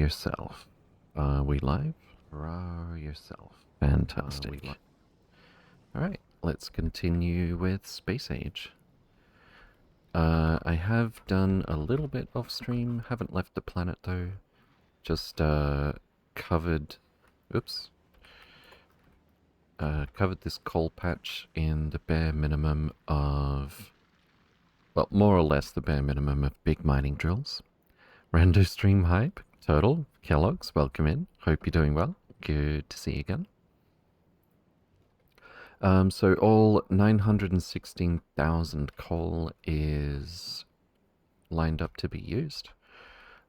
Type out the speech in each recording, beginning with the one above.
yourself. Are we live? Raw yourself. Fantastic. Alright, let's continue with Space Age. I have done a little bit off stream, haven't left the planet though. Just covered covered this coal patch in the bare minimum of, well, more or less the bare minimum of big mining drills. Rando stream hype, Turtle, Kellogg's, welcome in. Hope you're doing well. Good to see you again. So all 916,000 coal is lined up to be used.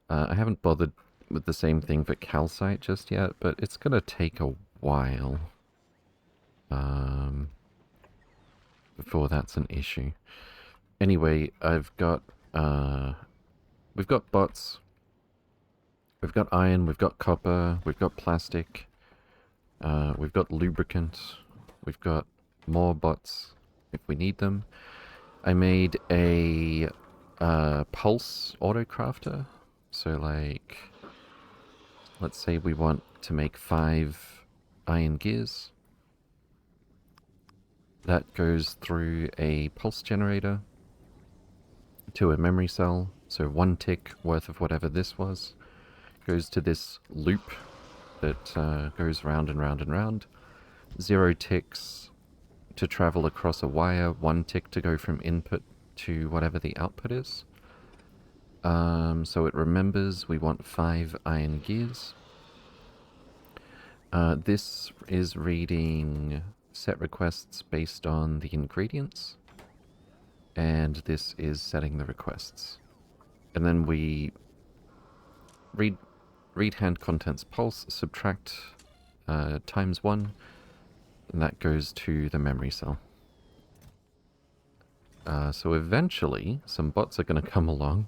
I haven't bothered with the same thing for calcite just yet, but it's going to take a while before that's an issue. Anyway, I've got we've got bots, we've got iron, we've got copper, we've got plastic, we've got lubricant, we've got more bots if we need them. I made a pulse autocrafter, so like, let's say we want to make 5 iron gears. That goes through a pulse generator to a memory cell, so 1 tick worth of whatever this was goes to this loop that goes round and round and round. 0 ticks to travel across a wire, 1 tick to go from input to whatever the output is. So it remembers we want 5 iron gears. This is reading set requests based on the ingredients, and this is setting the requests. And then we read hand contents pulse, subtract times 1, and that goes to the memory cell. So eventually, some bots are going to come along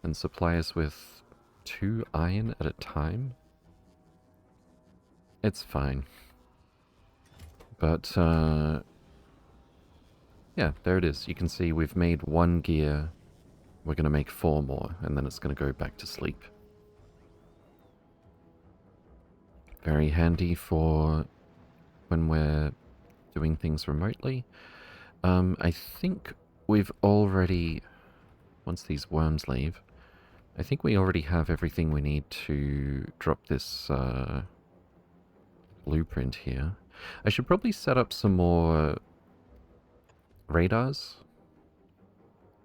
and supply us with 2 iron at a time. It's fine. But, yeah, there it is. You can see we've made 1 gear. We're going to make 4 more, and then it's going to go back to sleep. Very handy for when we're doing things remotely. I think we've already, once these worms leave, I think we already have everything we need to drop this blueprint here. I should probably set up some more radars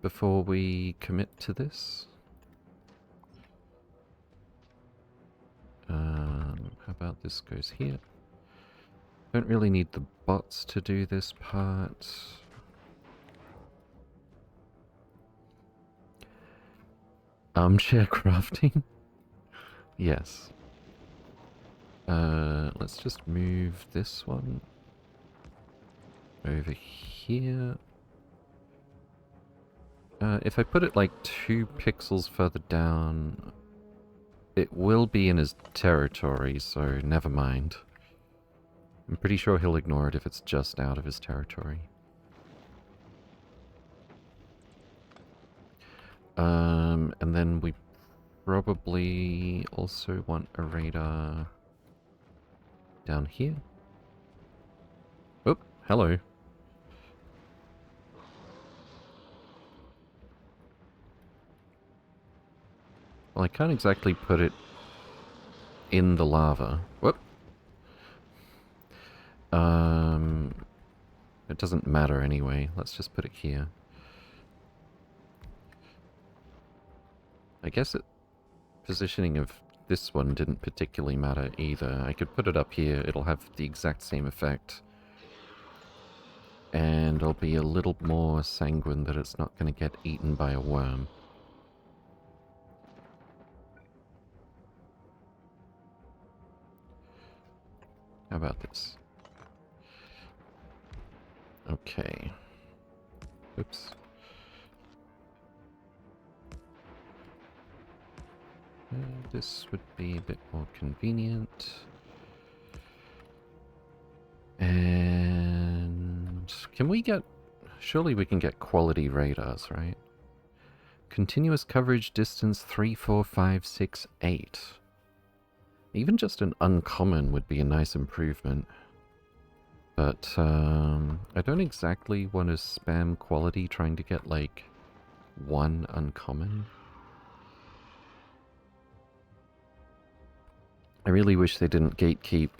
before we commit to this. How about this goes here? Don't really need the bots to do this part. Armchair crafting? Yes. Let's just move this one over here. If I put it like 2 pixels further down, it will be in his territory, so never mind. I'm pretty sure he'll ignore it if it's just out of his territory. And then we probably also want a radar down here. Oh, hello. Well, I can't exactly put it in the lava. Whoop. It doesn't matter anyway. Let's just put it here. I guess positioning of this one didn't particularly matter either. I could put it up here. It'll have the exact same effect. And I'll be a little more sanguine that it's not going to get eaten by a worm. How about this? Okay. Oops. This would be a bit more convenient. And can we get... Surely we can get quality radars, right? Continuous coverage distance 34568. Even just an uncommon would be a nice improvement. But I don't exactly want to spam quality trying to get like one uncommon. I really wish they didn't gatekeep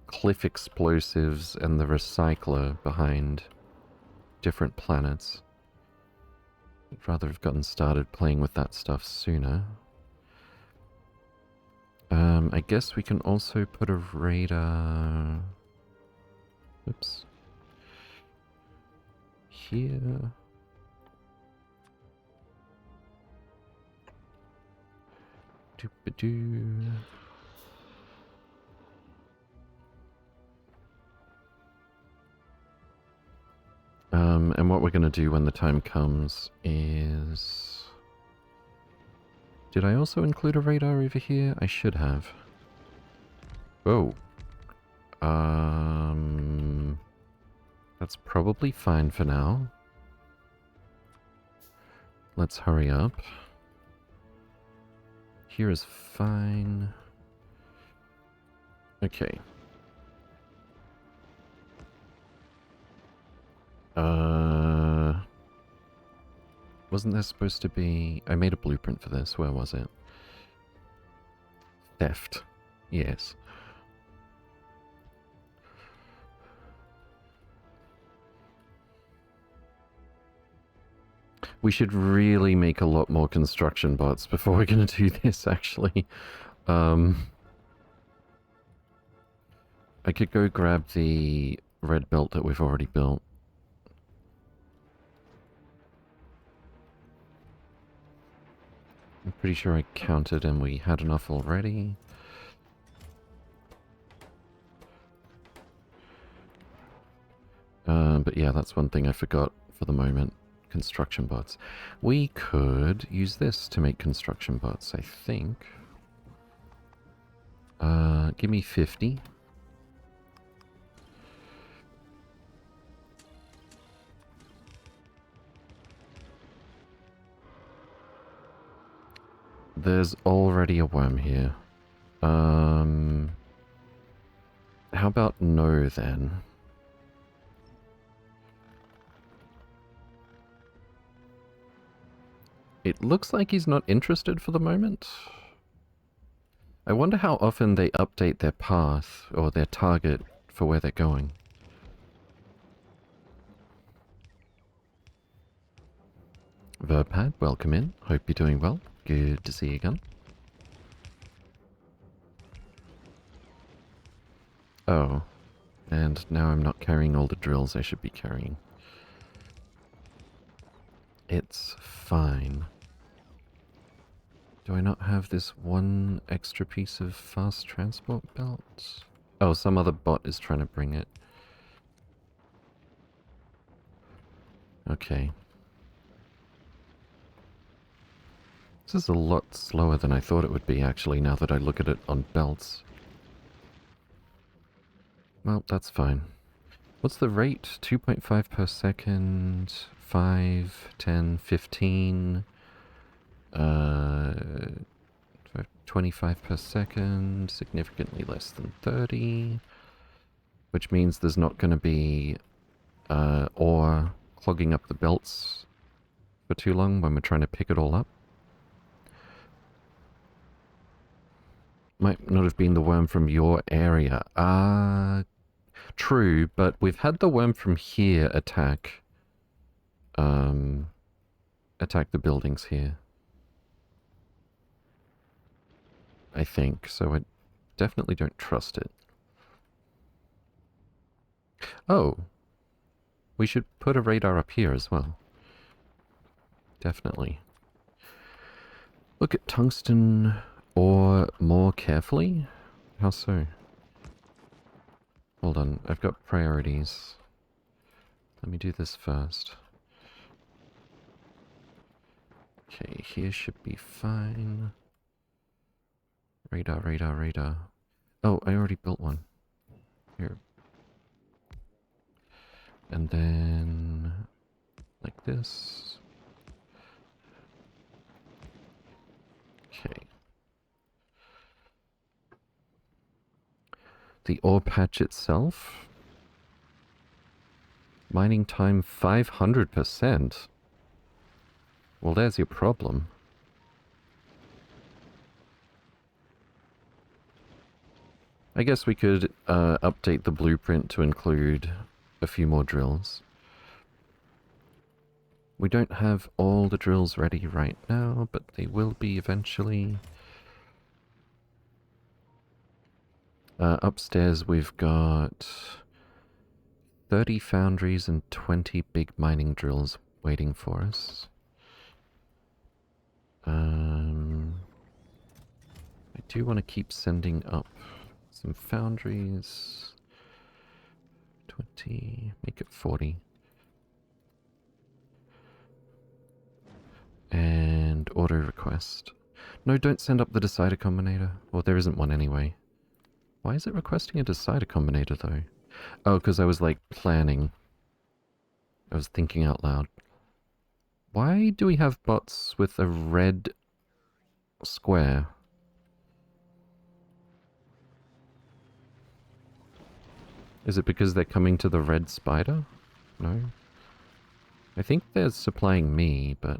cliff explosives and the recycler behind different planets. I'd rather have gotten started playing with that stuff sooner. I guess we can also put a radar... Oops. Here. Doop-a-doo. And what we're going to do when the time comes is... Did I also include a radar over here? I should have. Oh. That's probably fine for now. Let's hurry up. Here is fine. Okay. Wasn't there supposed to be... I made a blueprint for this. Where was it? Theft. Yes. We should really make a lot more construction bots before we're going to do this, actually. I could go grab the red belt that we've already built. I'm pretty sure I counted and we had enough already. But yeah, that's one thing I forgot for the moment. Construction bots. We could use this to make construction bots, I think. Give me 50. There's already a worm here. How about no then? It looks like he's not interested for the moment. I wonder how often they update their path or their target for where they're going. Verpad, welcome in. Hope you're doing well. Good to see you again. Oh, and now I'm not carrying all the drills I should be carrying. It's fine. Do I not have this one extra piece of fast transport belt? Oh, some other bot is trying to bring it. Okay. This is a lot slower than I thought it would be, actually, now that I look at it on belts. Well, that's fine. What's the rate? 2.5 per second, 5, 10, 15... 25 per second, significantly less than 30, which means there's not going to be ore clogging up the belts for too long when we're trying to pick it all up. Might not have been the worm from your area. True, but we've had the worm from here attack the buildings here. I think, so I definitely don't trust it. Oh, we should put a radar up here as well. Definitely. Look at tungsten ore more carefully? How so? Hold on, I've got priorities. Let me do this first. Okay, here should be fine. Radar, radar, radar. Oh, I already built one. Here. And then... like this. Okay. The ore patch itself? Mining time 500%? Well, there's your problem. I guess we could update the blueprint to include a few more drills. We don't have all the drills ready right now, but they will be eventually. Upstairs we've got 30 foundries and 20 big mining drills waiting for us. I do want to keep sending up some foundries. 20, make it 40. And auto request. No, don't send up the decider combinator. Well, there isn't one anyway. Why is it requesting a decider combinator though? Oh, because I was like planning. I was thinking out loud. Why do we have bots with a red square? Is it because they're coming to the red spider? No? I think they're supplying me, but...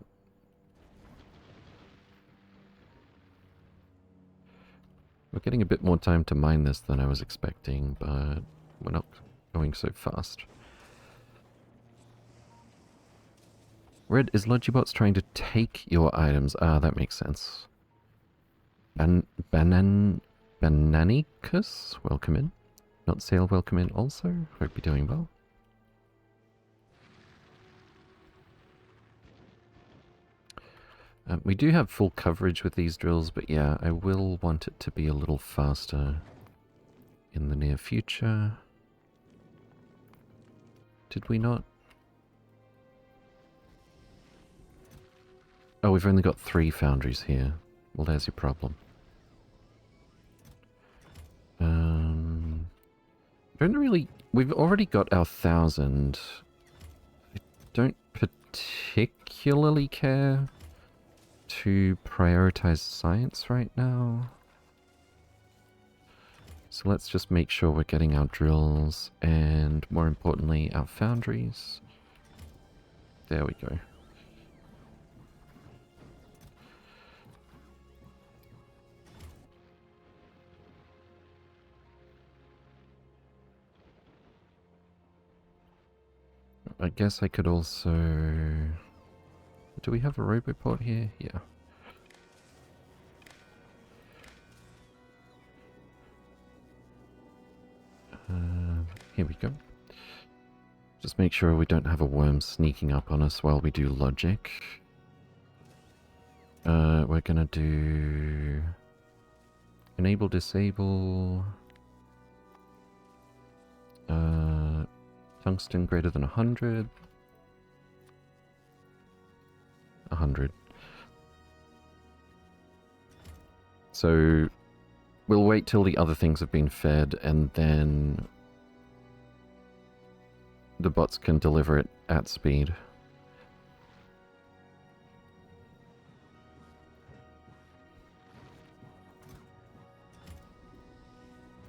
We're getting a bit more time to mine this than I was expecting, but we're not going so fast. Red, is Logibots trying to take your items? Ah, that makes sense. Bananicus? Welcome in. Not Sale, welcome in also. Hope you're doing well. We do have full coverage with these drills, but yeah, I will want it to be a little faster in the near future. Did we not? Oh, we've only got 3 foundries here. Well, there's your problem. Don't really... We've already got our 1,000. I don't particularly care to prioritize science right now. So let's just make sure we're getting our drills and, more importantly, our foundries. There we go. I guess I could also... Do we have a roboport here? Yeah. Here we go. Just make sure we don't have a worm sneaking up on us while we do logic. We're gonna do... Enable, disable... Tungsten greater than 100. 100. So we'll wait till the other things have been fed and then the bots can deliver it at speed.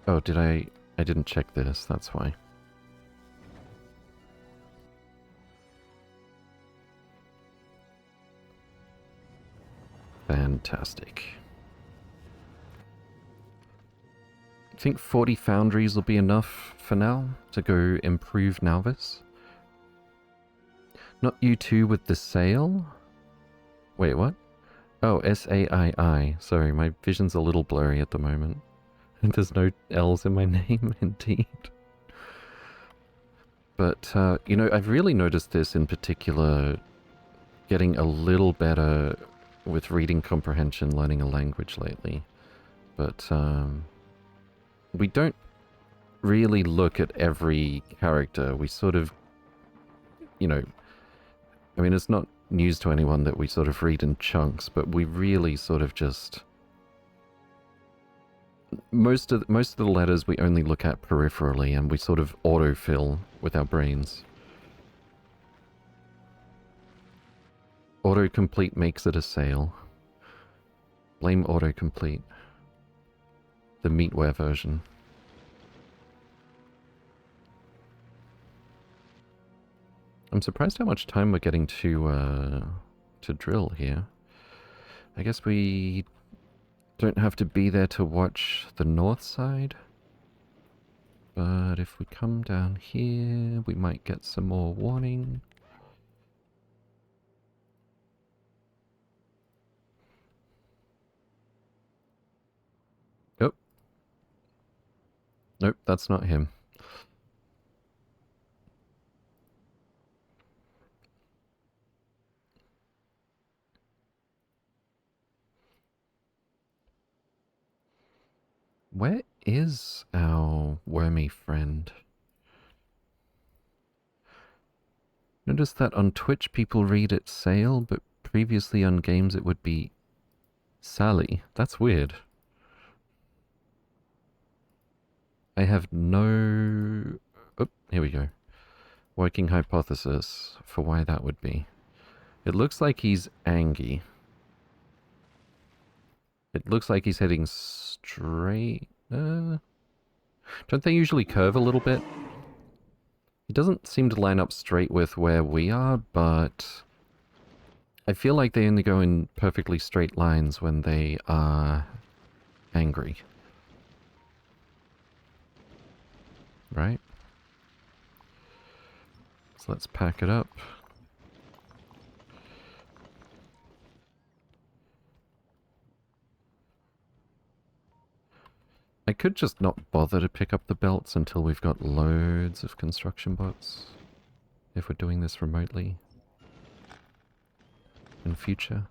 Oh, did I didn't check this, that's why. Fantastic. I think 40 foundries will be enough for now to go improve Nalvis. Not you two with the sail? Wait, what? Oh, S-A-I-I. Sorry, my vision's a little blurry at the moment. There's no L's in my name, indeed. But, you know, I've really noticed this in particular, getting a little better with reading comprehension, learning a language lately. But, we don't really look at every character. We sort of, you know, I mean, it's not news to anyone that we sort of read in chunks, but we really sort of just... Most of the letters we only look at peripherally, and we sort of autofill with our brains. Autocomplete makes it a sale. Blame autocomplete. The meatware version. I'm surprised how much time we're getting to drill here. I guess we don't have to be there to watch the north side. But if we come down here, we might get some more warning. Oh. Nope, that's not him. Where is our wormy friend? Notice that on Twitch people read it Sale, but previously on games it would be Sally. That's weird. I have no... Oh, here we go. Working hypothesis for why that would be. It looks like he's angry. It looks like he's heading straight... Don't they usually curve a little bit? He doesn't seem to line up straight with where we are, but... I feel like they only go in perfectly straight lines when they are angry. Right? So let's pack it up. I could just not bother to pick up the belts until we've got loads of construction bots. If we're doing this remotely. In future.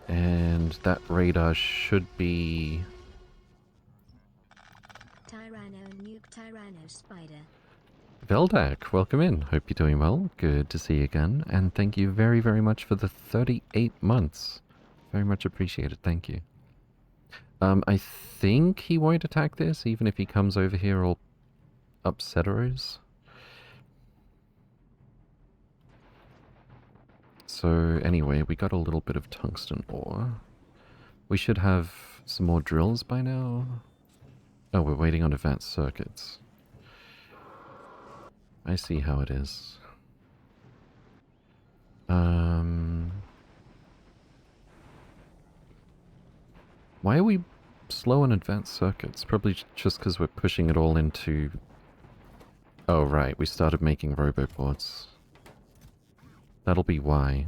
And that radar should be... Tyranno nuke Tyranno spider. Veldak, welcome in. Hope you're doing well. Good to see you again. And thank you very, very much for the 38 months. Very much appreciated. Thank you. I think he won't attack this, even if he comes over here all upsetteros. So anyway, we got a little bit of tungsten ore. We should have some more drills by now. Oh, we're waiting on advanced circuits. I see how it is. Why are we slow on advanced circuits? Probably just because we're pushing it all into... Oh, right. We started making roboboards. That'll be why.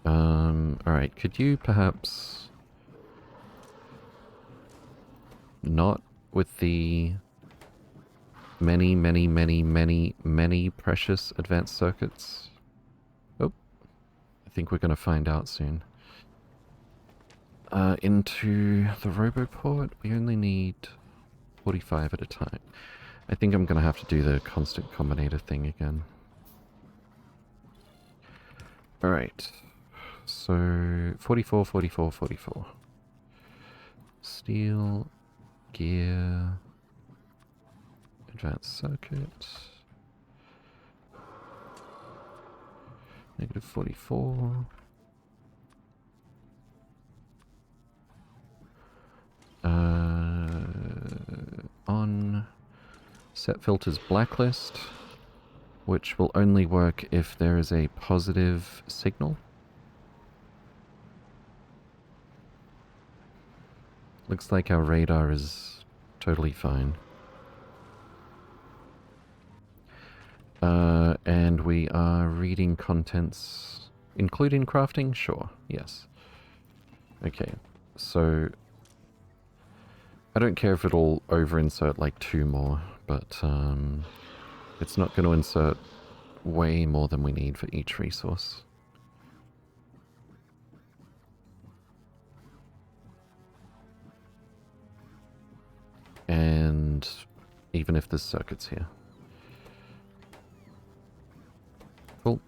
Alright. Could you perhaps... Not with the... many, many, many, many, many precious advanced circuits? Oh. I think we're going to find out soon. Into the roboport, we only need 45 at a time. I think I'm going to have to do the constant combinator thing again. Alright. So, 44, 44, 44. Steel, gear, advanced circuit. Negative 44. On set filters blacklist, which will only work if there is a positive signal. Looks like our radar is totally fine. And we are reading contents, including crafting? Sure, yes. Okay, so... I don't care if it'll over-insert like 2 more, but it's not going to insert way more than we need for each resource. And even if there's circuits here. Cool.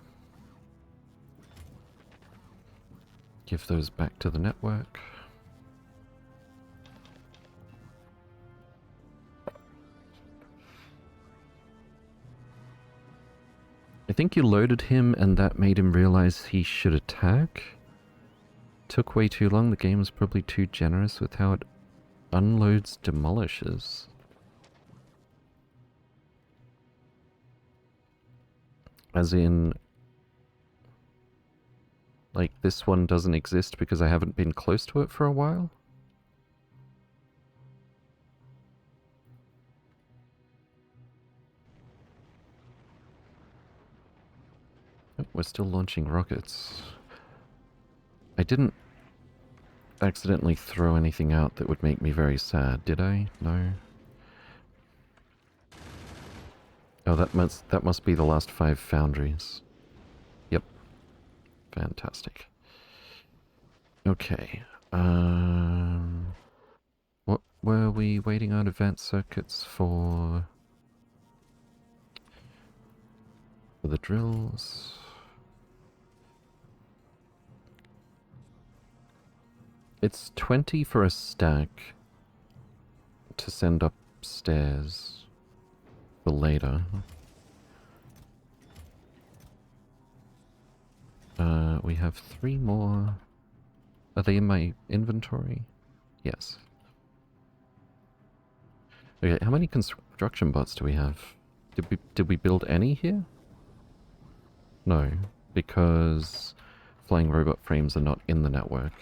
Give those back to the network. think you loaded him and that made him realize he should attack. Took way too long. The game is probably too generous with how it unloads demolishes. As in, like, this one doesn't exist because I haven't been close to it for a while? Oh, we're still launching rockets. I didn't accidentally throw anything out that would make me very sad, did I? No. Oh, that must be the last 5 foundries. Yep. Fantastic. Okay. What were we waiting on? Advanced circuits for the drills? It's 20 for a stack to send upstairs for later. We have 3 more. Are they in my inventory? Yes. Okay, how many construction bots do we have? Did we build any here? No, because flying robot frames are not in the network.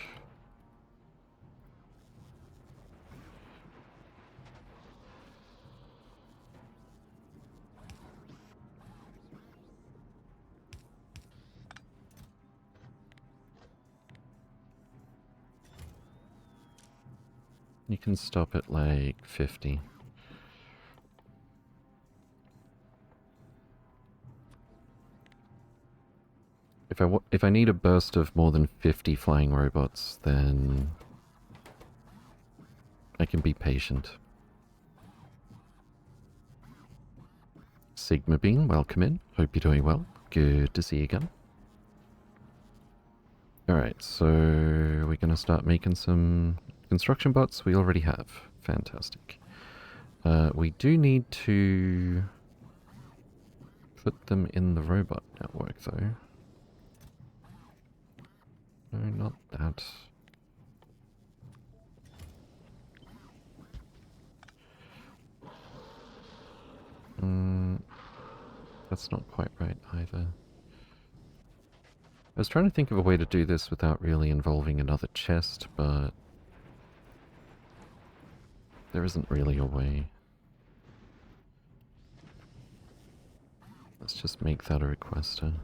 You can stop at like 50. If I need a burst of more than 50 flying robots, then I can be patient. Sigma Bean, welcome in. Hope you're doing well. Good to see you again. Alright, so we're gonna start making some construction bots. We already have. Fantastic. We do need to put them in the robot network, though. No, not that. That's not quite right either. I was trying to think of a way to do this without really involving another chest, but there isn't really a way. Let's just make that a requester.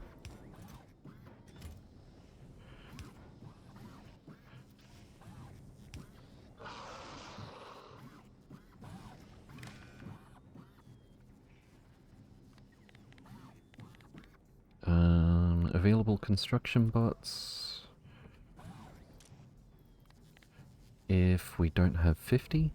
Available construction bots. If we don't have 50.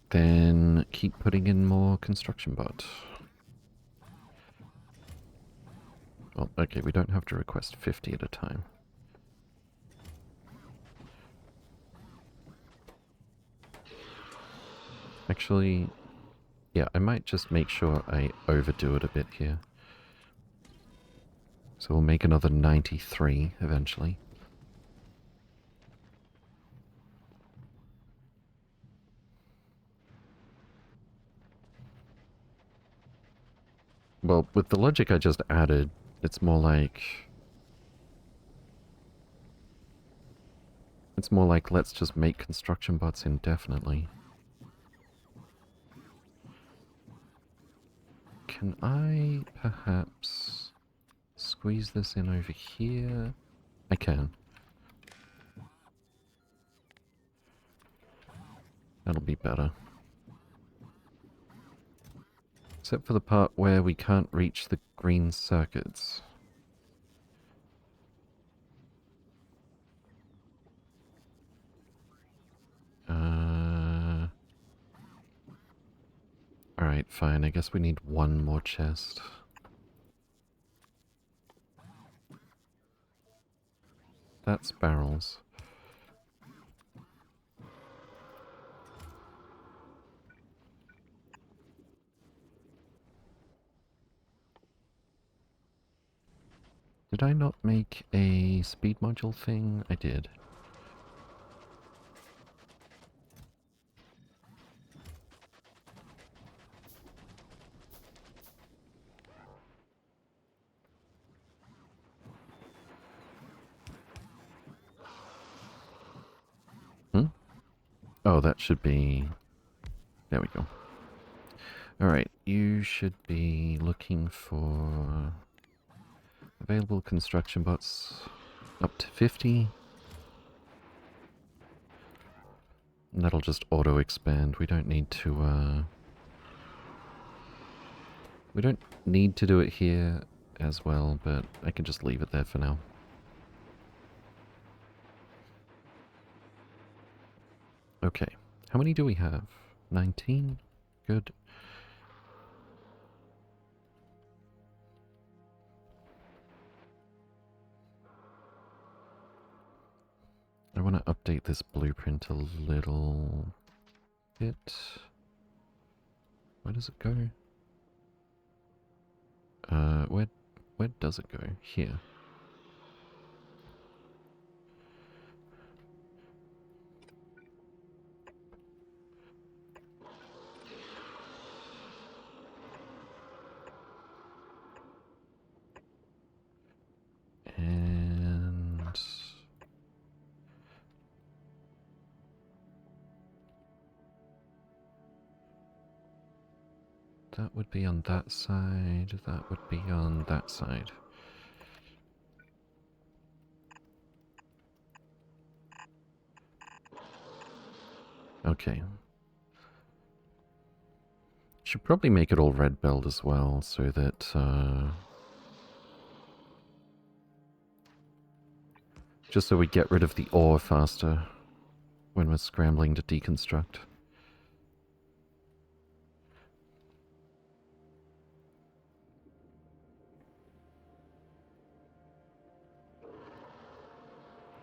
Then keep putting in more construction bot. Well, okay, we don't have to request 50 at a time. Actually, yeah, I might just make sure I overdo it a bit here. So we'll make another 93 eventually. Well, with the logic I just added, it's more like... It's more like let's just make construction bots indefinitely. Can I perhaps squeeze this in over here? I can. That'll be better. Except for the part where we can't reach the green circuits. Alright, fine. I guess we need one more chest. That's barrels. Did I not make a speed module thing? I did. Hmm? Oh, that should be... There we go. Alright, you should be looking for available construction bots up to 50. And that'll just auto-expand. We don't need to, we don't need to do it here as well, but I can just leave it there for now. Okay. How many do we have? 19? Good. I want to update this blueprint a little bit. Where does it go? Where does it go? Here. And that would be on that side, that would be on that side. Okay. Should probably make it all red belt as well, so that, just so we get rid of the ore faster when we're scrambling to deconstruct.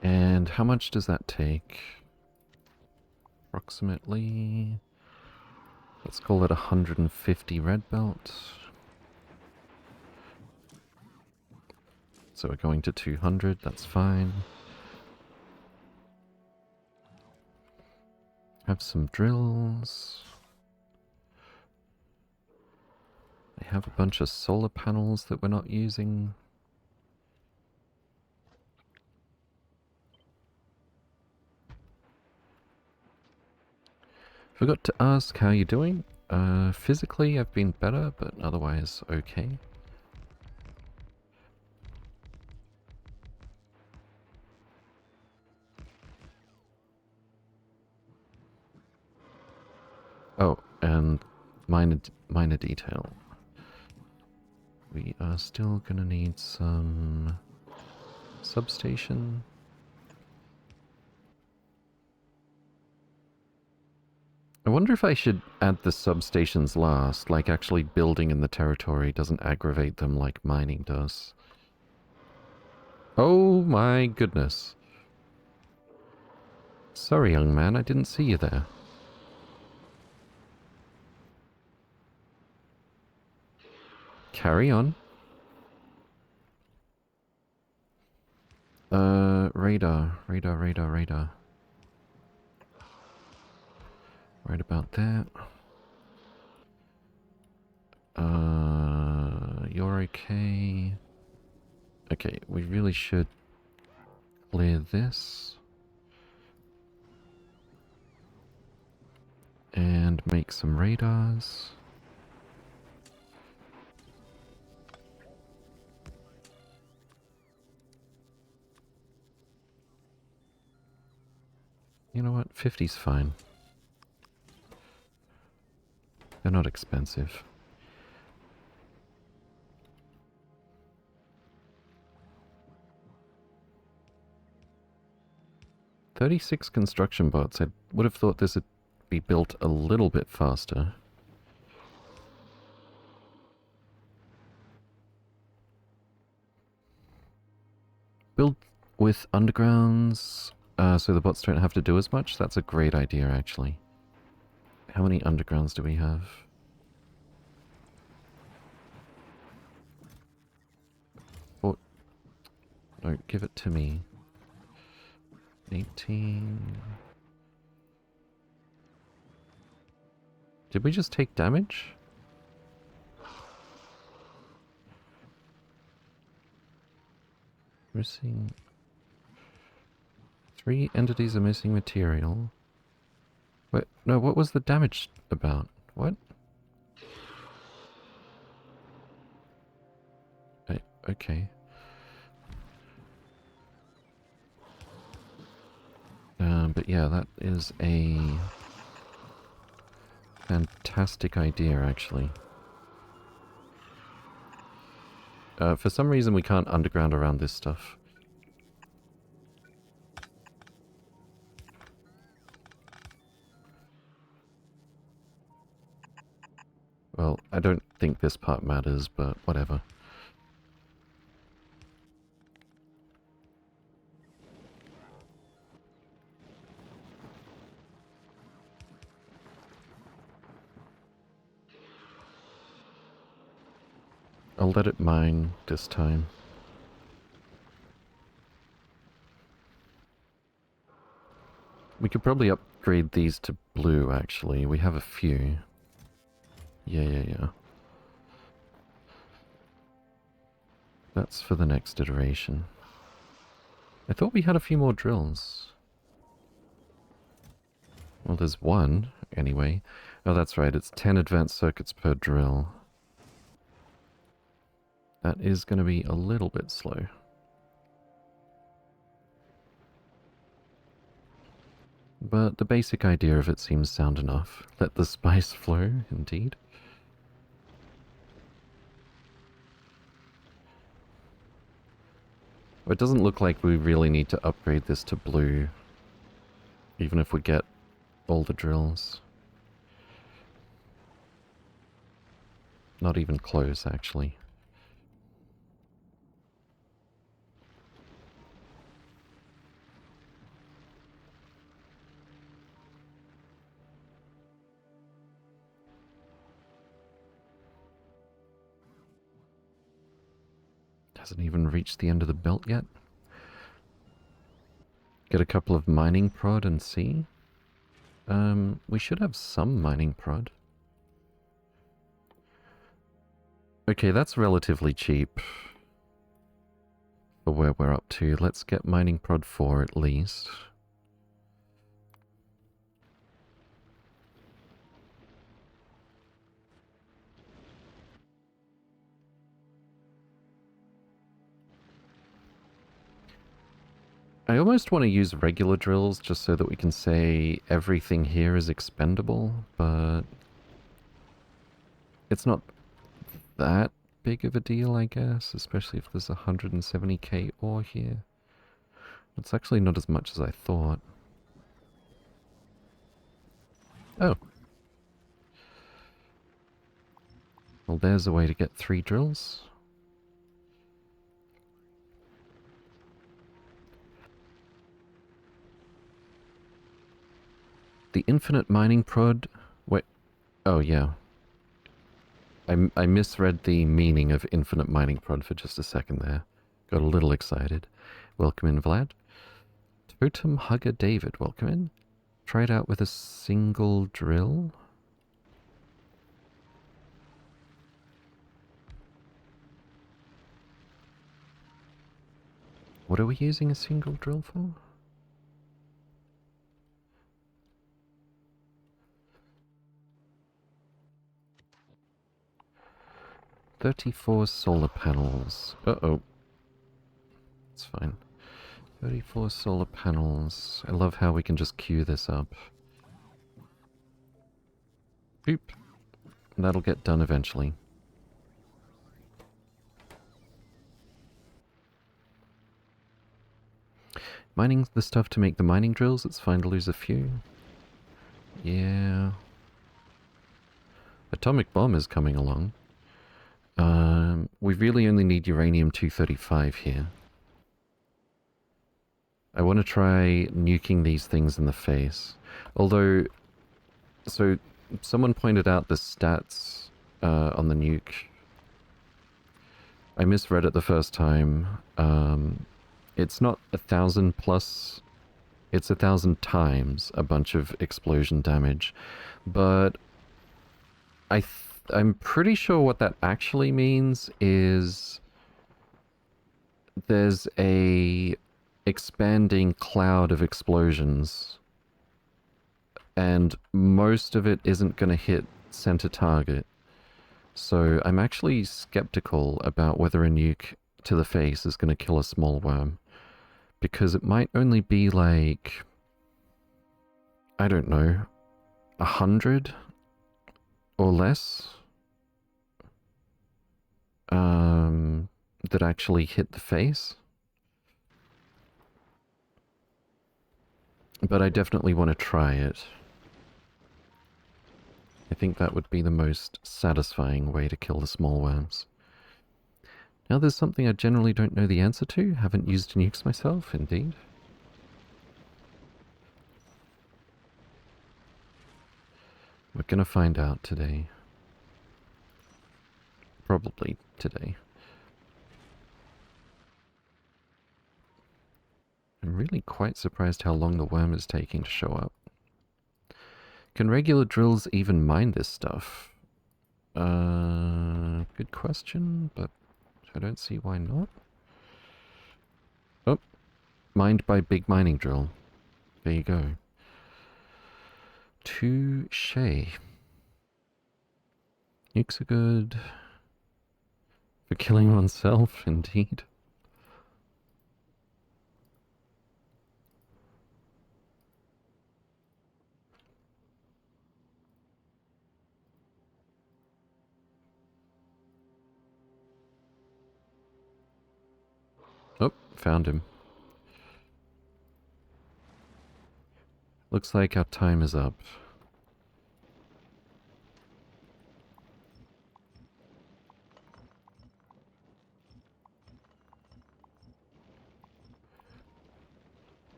And how much does that take? Approximately... Let's call it 150 red belt. So we're going to 200, that's fine. Have some drills. I have a bunch of solar panels that we're not using. Forgot to ask how you're doing. Physically I've been better, but otherwise okay. Oh, and minor detail. We are still gonna need some substation. I wonder if I should add the substations last, like actually building in the territory doesn't aggravate them like mining does. Oh my goodness. Sorry, young man, I didn't see you there. Carry on. Radar. Right about that. You're okay. Okay, we really should clear this. And make some radars. You know what? 50's fine. They're not expensive. "36 construction bots. I would have thought this would be built a little bit faster. Build with undergrounds, so the bots don't have to do as much? That's a great idea, actually. How many undergrounds do we have? No, give it to me. 18... Did we just take damage? Missing... 3 entities are missing material. Wait, no, what was the damage about? What? Okay. But yeah, that is a fantastic idea, actually. For some reason we can't underground around this stuff. Well, I don't think this part matters, but whatever. I'll let it mine this time. We could probably upgrade these to blue, actually. We have a few. Yeah. That's for the next iteration. I thought we had a few more drills. Well, there's one, anyway. Oh, that's right, it's 10 advanced circuits per drill. That is going to be a little bit slow. But the basic idea of it seems sound enough. Let the spice flow, indeed. It doesn't look like we really need to upgrade this to blue, even if we get all the drills. Not even close, actually. Hasn't even reached the end of the belt yet. Get a couple of mining prod and see. We should have some mining prod. Okay, that's relatively cheap for where we're up to. Let's get mining prod 4 at least. I almost want to use regular drills just so that we can say everything here is expendable, but it's not that big of a deal, I guess, especially if there's 170k ore here. It's actually not as much as I thought. Oh. Well, there's a way to get 3 drills. The infinite mining prod... Wait. Oh, yeah. I misread the meaning of infinite mining prod for just a second there. Got a little excited. Welcome in, Vlad. Totem Hugger David, welcome in. Try it out with a single drill. What are we using a single drill for? $34 solar panels. Uh-oh. It's fine. 34 solar panels. I love how we can just queue this up. Boop. And that'll get done eventually. Mining the stuff to make the mining drills, it's fine to lose a few. Yeah. Atomic bomb is coming along. We really only need uranium-235 here. I want to try nuking these things in the face. Although, so someone pointed out the stats on the nuke. I misread it the first time. It's not 1,000 plus, it's 1,000 times a bunch of explosion damage. But I'm pretty sure what that actually means is there's a expanding cloud of explosions, and most of it isn't going to hit center target. So I'm actually skeptical about whether a nuke to the face is going to kill a small worm, because it might only be like, I don't know, 100 or less that actually hit the face. But I definitely want to try it. I think that would be the most satisfying way to kill the small worms. Now there's something I generally don't know the answer to. Haven't used nukes myself, indeed. We're gonna find out today. Probably today. I'm really quite surprised how long the worm is taking to show up. Can regular drills even mine this stuff? Good question, but I don't see why not. Oh, mined by big mining drill. There you go. Touché. Nukes are good for killing oneself, indeed. Oh, found him. Looks like our time is up.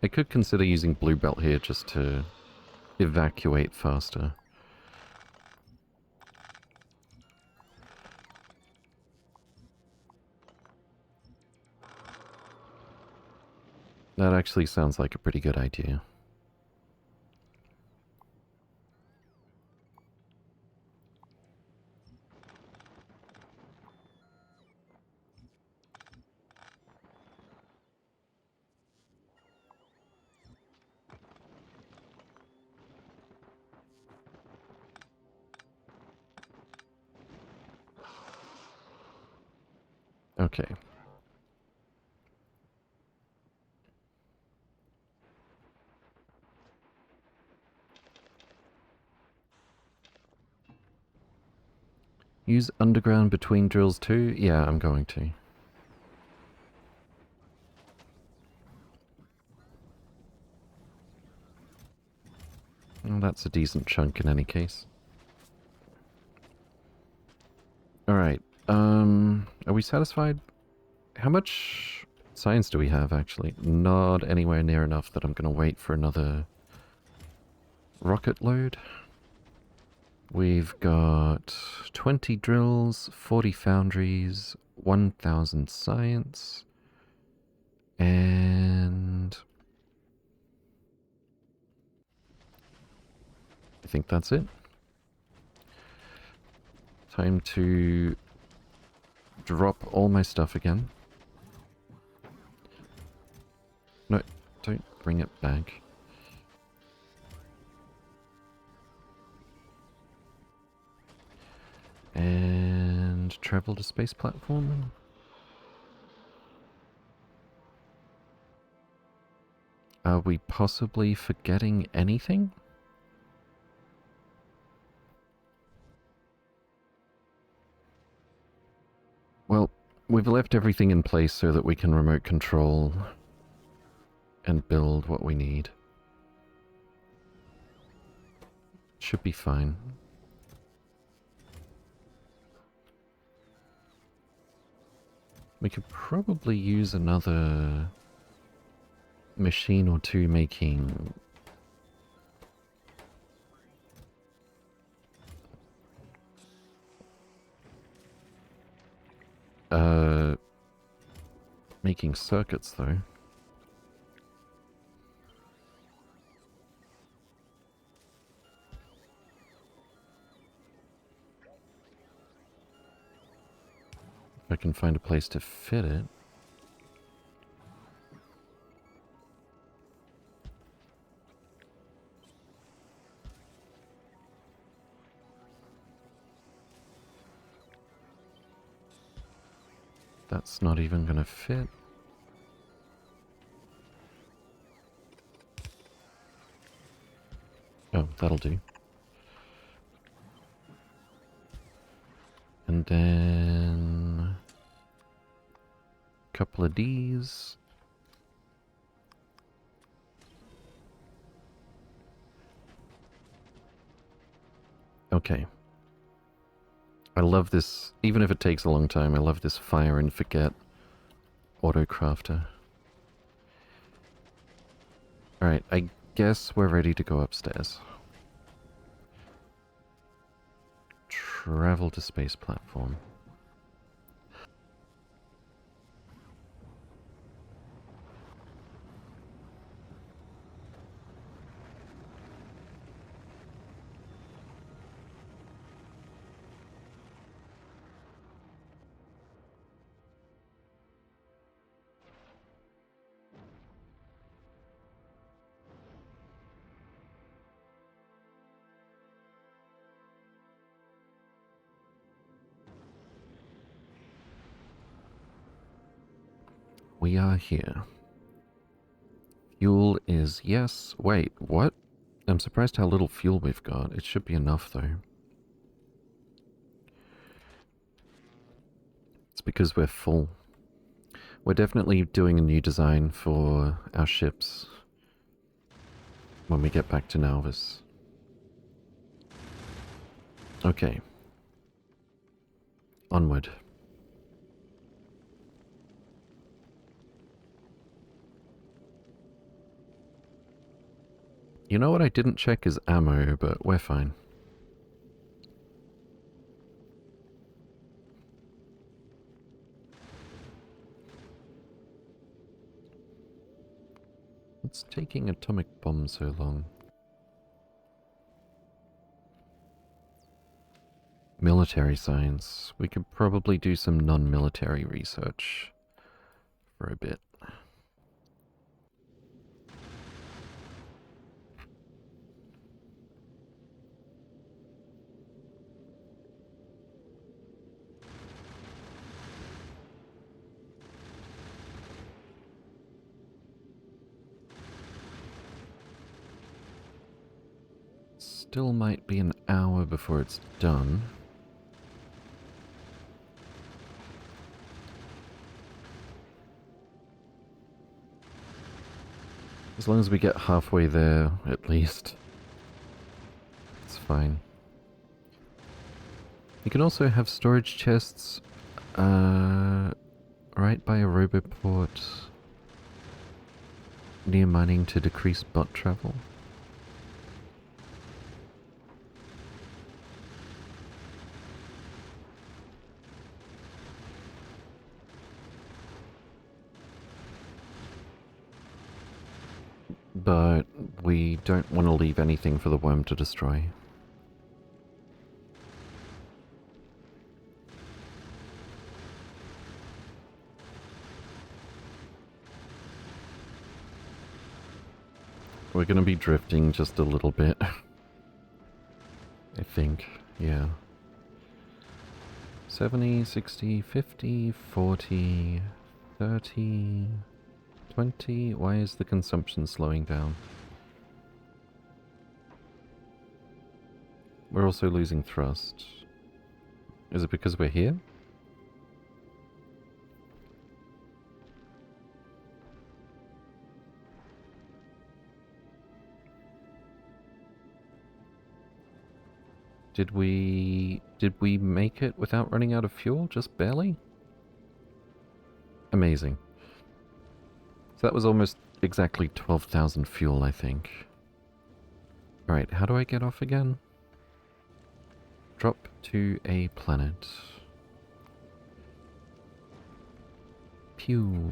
I could consider using blue belt here just to evacuate faster. That actually sounds like a pretty good idea. Okay. Use underground between drills too? Yeah, I'm going to. Well, that's a decent chunk in any case. Alright, are we satisfied? How much science do we have, actually? Not anywhere near enough that I'm gonna wait for another rocket load. We've got 20 drills, 40 foundries, 1,000 science, and I think that's it. Time to drop all my stuff again. No, don't bring it back. And travel to space platform. Are we possibly forgetting anything? Well, we've left everything in place so that we can remote control and build what we need. Should be fine. We could probably use another machine or two making making circuits though. If I can find a place to fit it. That's not even gonna fit. Oh, that'll do. And then a couple of D's. Okay. I love this, even if it takes a long time, I love this fire and forget auto crafter. Alright, I guess we're ready to go upstairs. Travel to space platform. We are here. Fuel is yes. Wait, what? I'm surprised how little fuel we've got. It should be enough, though. It's because we're full. We're definitely doing a new design for our ships when we get back to Nauvis. Okay. Onward. You know what I didn't check is ammo, but we're fine. What's taking atomic bombs so long? Military science. We could probably do some non-military research for a bit. Still might be an hour before it's done. As long as we get halfway there, at least. It's fine. You can also have storage chests, right by a roboport near mining to decrease bot travel. But we don't want to leave anything for the worm to destroy. We're going to be drifting just a little bit. I think, yeah. 70, 60, 50, 40, 30, 20. Why is the consumption slowing down? We're also losing thrust. Is it because we're here? Did we make it without running out of fuel? Just barely? Amazing. So that was almost exactly 12,000 fuel, I think. Alright, how do I get off again? Drop to a planet. Pew.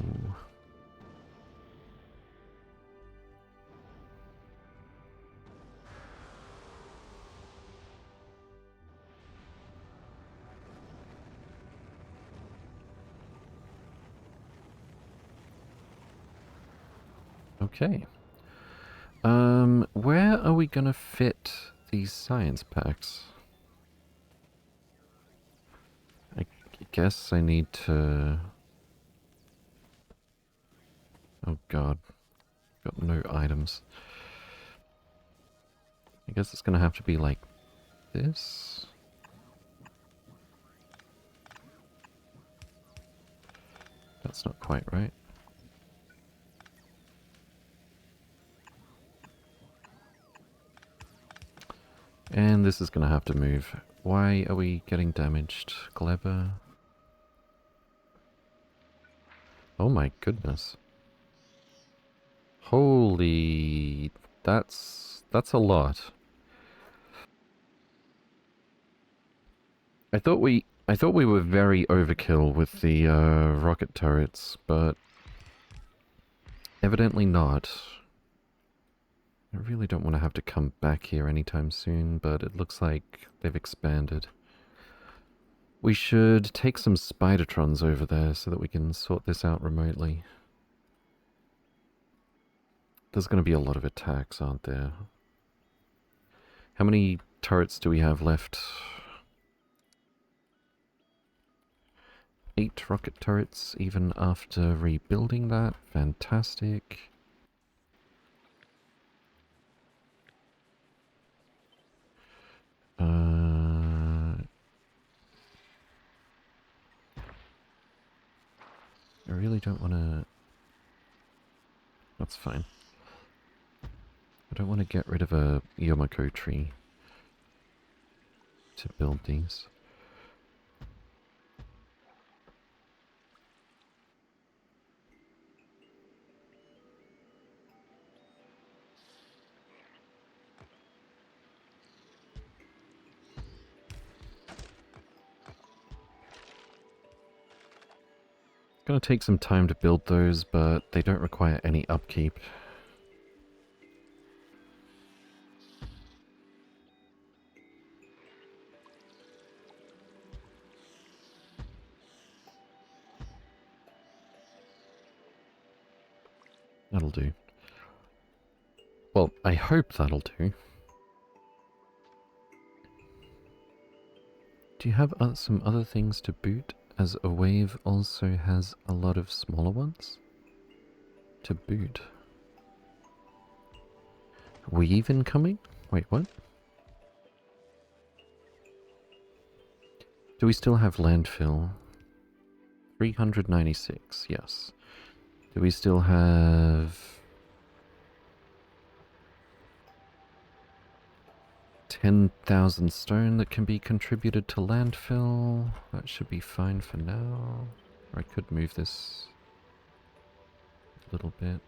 Okay. Where are we gonna fit these science packs? I guess I need to... Oh god. Got no items. I guess it's gonna have to be like this. That's not quite right. And this is gonna have to move. Why are we getting damaged? Glebber? Oh my goodness. Holy... That's a lot. I thought we were very overkill with the rocket turrets, but evidently not. I really don't want to have to come back here anytime soon, but it looks like they've expanded. We should take some Spidertrons over there so that we can sort this out remotely. There's going to be a lot of attacks, aren't there? How many turrets do we have left? 8 rocket turrets, even after rebuilding that. Fantastic. I really don't want to... That's fine. I don't want to get rid of a Yomoko tree to build these. It's gonna take some time to build those, but they don't require any upkeep. That'll do. Well, I hope that'll do. Do you have some other things to boot, as a wave also has a lot of smaller ones to boot? Weave incoming? Wait, what? Do we still have landfill? 396, yes. Do we still have... 10,000 stone that can be contributed to landfill? That should be fine for now. Or I could move this a little bit.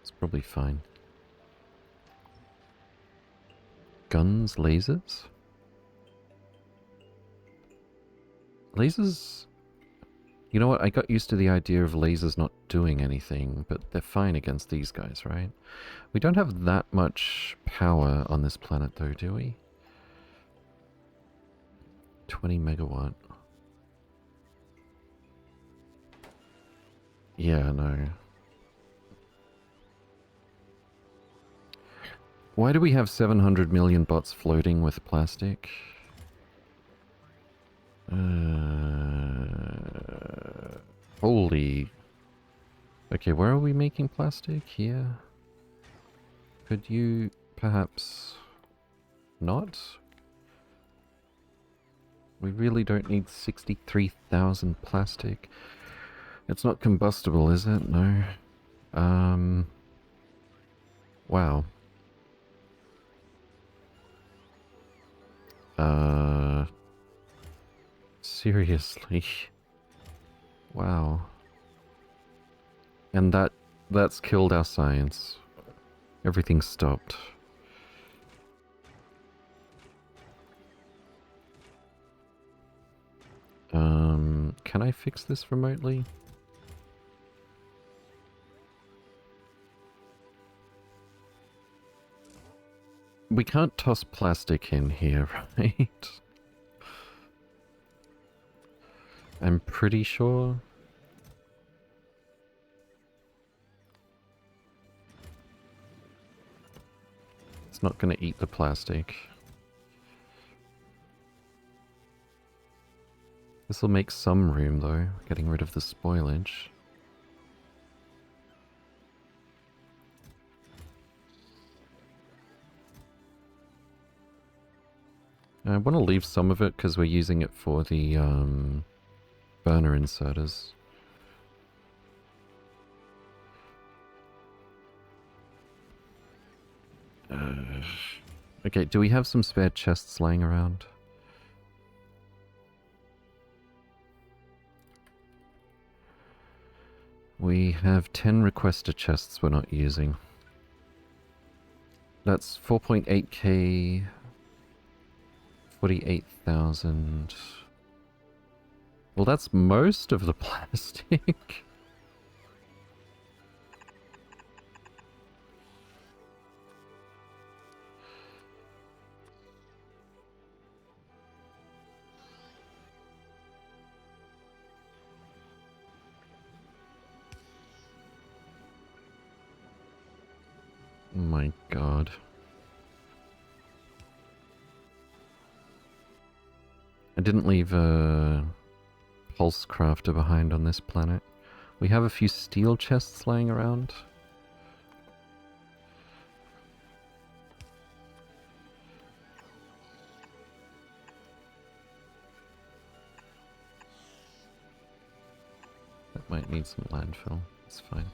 It's probably fine. Guns, lasers? Lasers... You know what, I got used to the idea of lasers not doing anything, but they're fine against these guys, right? We don't have that much power on this planet though, do we? 20 megawatt. Yeah, no. Why do we have 700 million bots floating with plastic? Holy... Okay, where are we making plastic? Here? Could you perhaps not? We really don't need 63,000 plastic. It's not combustible, is it? No. Wow. Seriously. Wow. And that's killed our science. Everything stopped. Can I fix this remotely? We can't toss plastic in here, right? I'm pretty sure. It's not going to eat the plastic. This will make some room, though, getting rid of the spoilage. I want to leave some of it because we're using it for the burner inserters. Okay, do we have some spare chests laying around? We have 10 requester chests we're not using. That's 4.8k, 48,000. Well, that's most of the plastic. Oh my god. I didn't leave a pulse crafter behind on this planet. We have a few steel chests laying around. That might need some landfill. It's fine.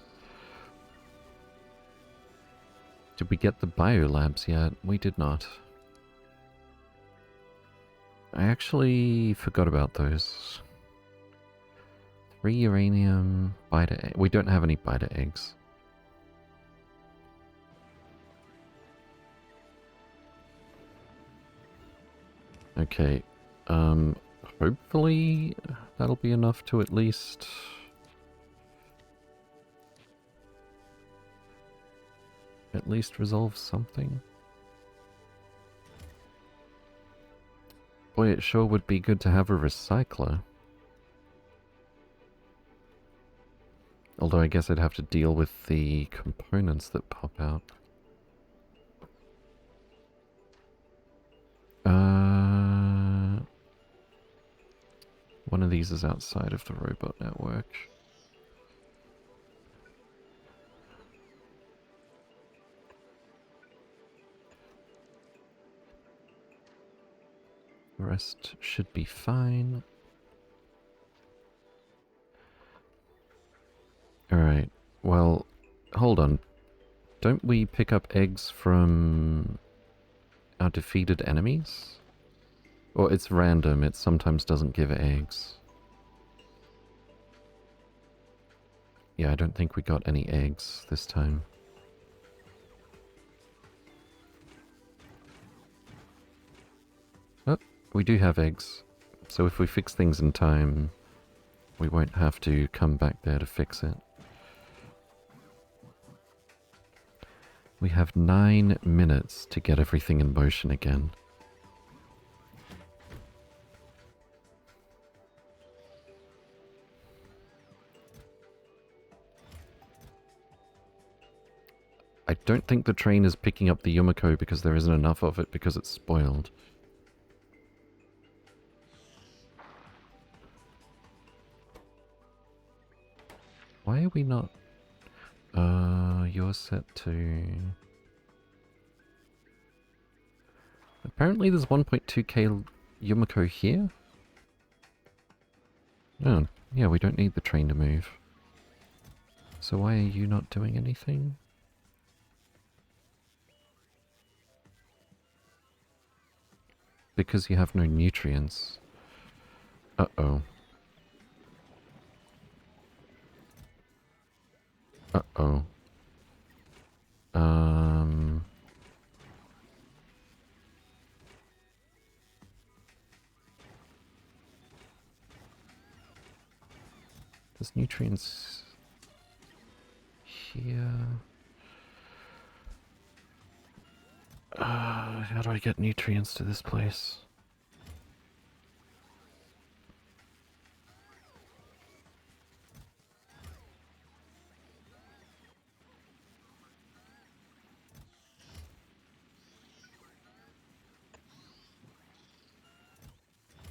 Did we get the biolabs yet? We did not. I actually forgot about those. 3 uranium, beta egg. We don't have any beta eggs. Okay, hopefully that'll be enough to at least... resolve something. Boy, it sure would be good to have a recycler. Although I guess I'd have to deal with the components that pop out. One of these is outside of the robot network. The rest should be fine. Alright, well, hold on. Don't we pick up eggs from our defeated enemies? Or it's random, it sometimes doesn't give eggs. Yeah, I don't think we got any eggs this time. Oh, we do have eggs. So if we fix things in time, we won't have to come back there to fix it. We have 9 minutes to get everything in motion again. I don't think the train is picking up the Yumiko because there isn't enough of it because it's spoiled. Why are we not... you're set to... Apparently there's 1.2k Yumiko here? Oh, yeah, we don't need the train to move. So why are you not doing anything? Because you have no nutrients. Uh-oh. Uh-oh. There's nutrients here. How do I get nutrients to this place?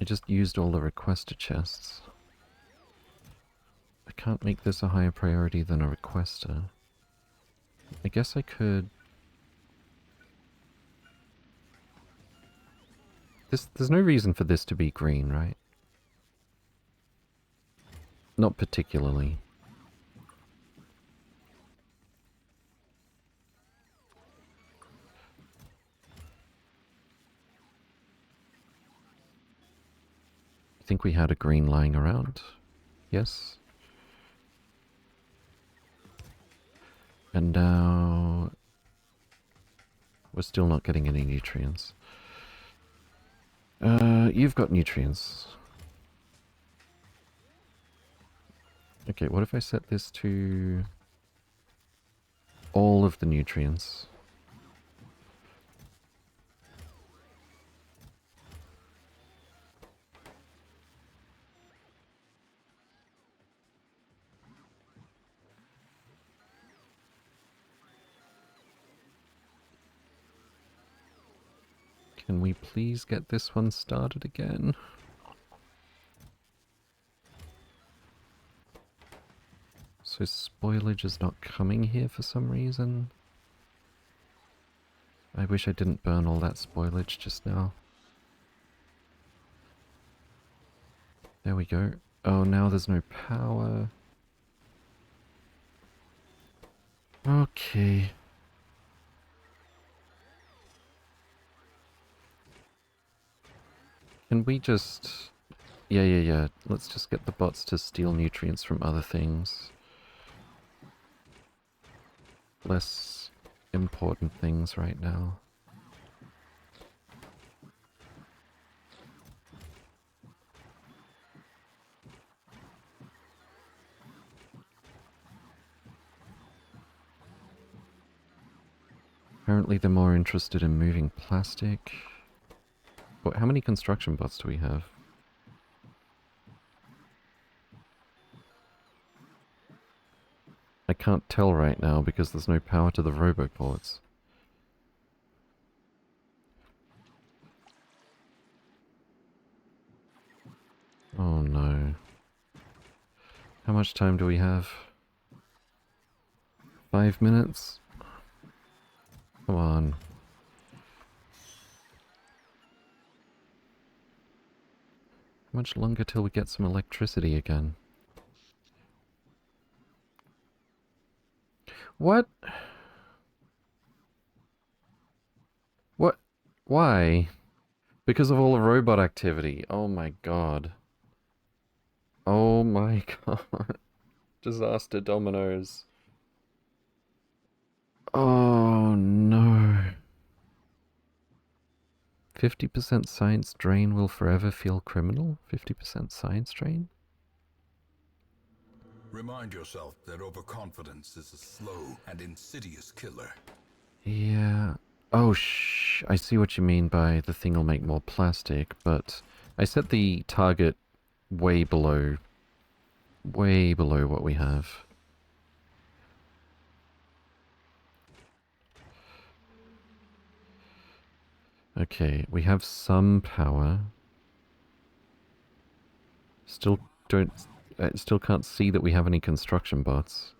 I just used all the requester chests. I can't make this a higher priority than a requester. I guess I could... There's no reason for this to be green, right? Not particularly. I think we had a green lying around. Yes. And now... we're still not getting any nutrients. You've got nutrients. Okay, what if I set this to... all of the nutrients? Can we please get this one started again? So spoilage is not coming here for some reason. I wish I didn't burn all that spoilage just now. There we go. Oh, now there's no power. Okay. Can we just... yeah. Let's just get the bots to steal nutrients from other things. Less important things right now. Apparently they're more interested in moving plastic. What, how many construction bots do we have? I can't tell right now because there's no power to the roboports. Oh no. How much time do we have? 5 minutes? Come on. How much longer till we get some electricity again? What? What? Why? Because of all the robot activity. Oh my god. Oh my god. Disaster dominoes. Oh no. 50% science drain will forever feel criminal? 50% science drain? Remind yourself that overconfidence is a slow and insidious killer. Yeah. Oh, I see what you mean by the thing will make more plastic, but I set the target way below what we have. Okay, we have some power. Still still can't see that we have any construction bots.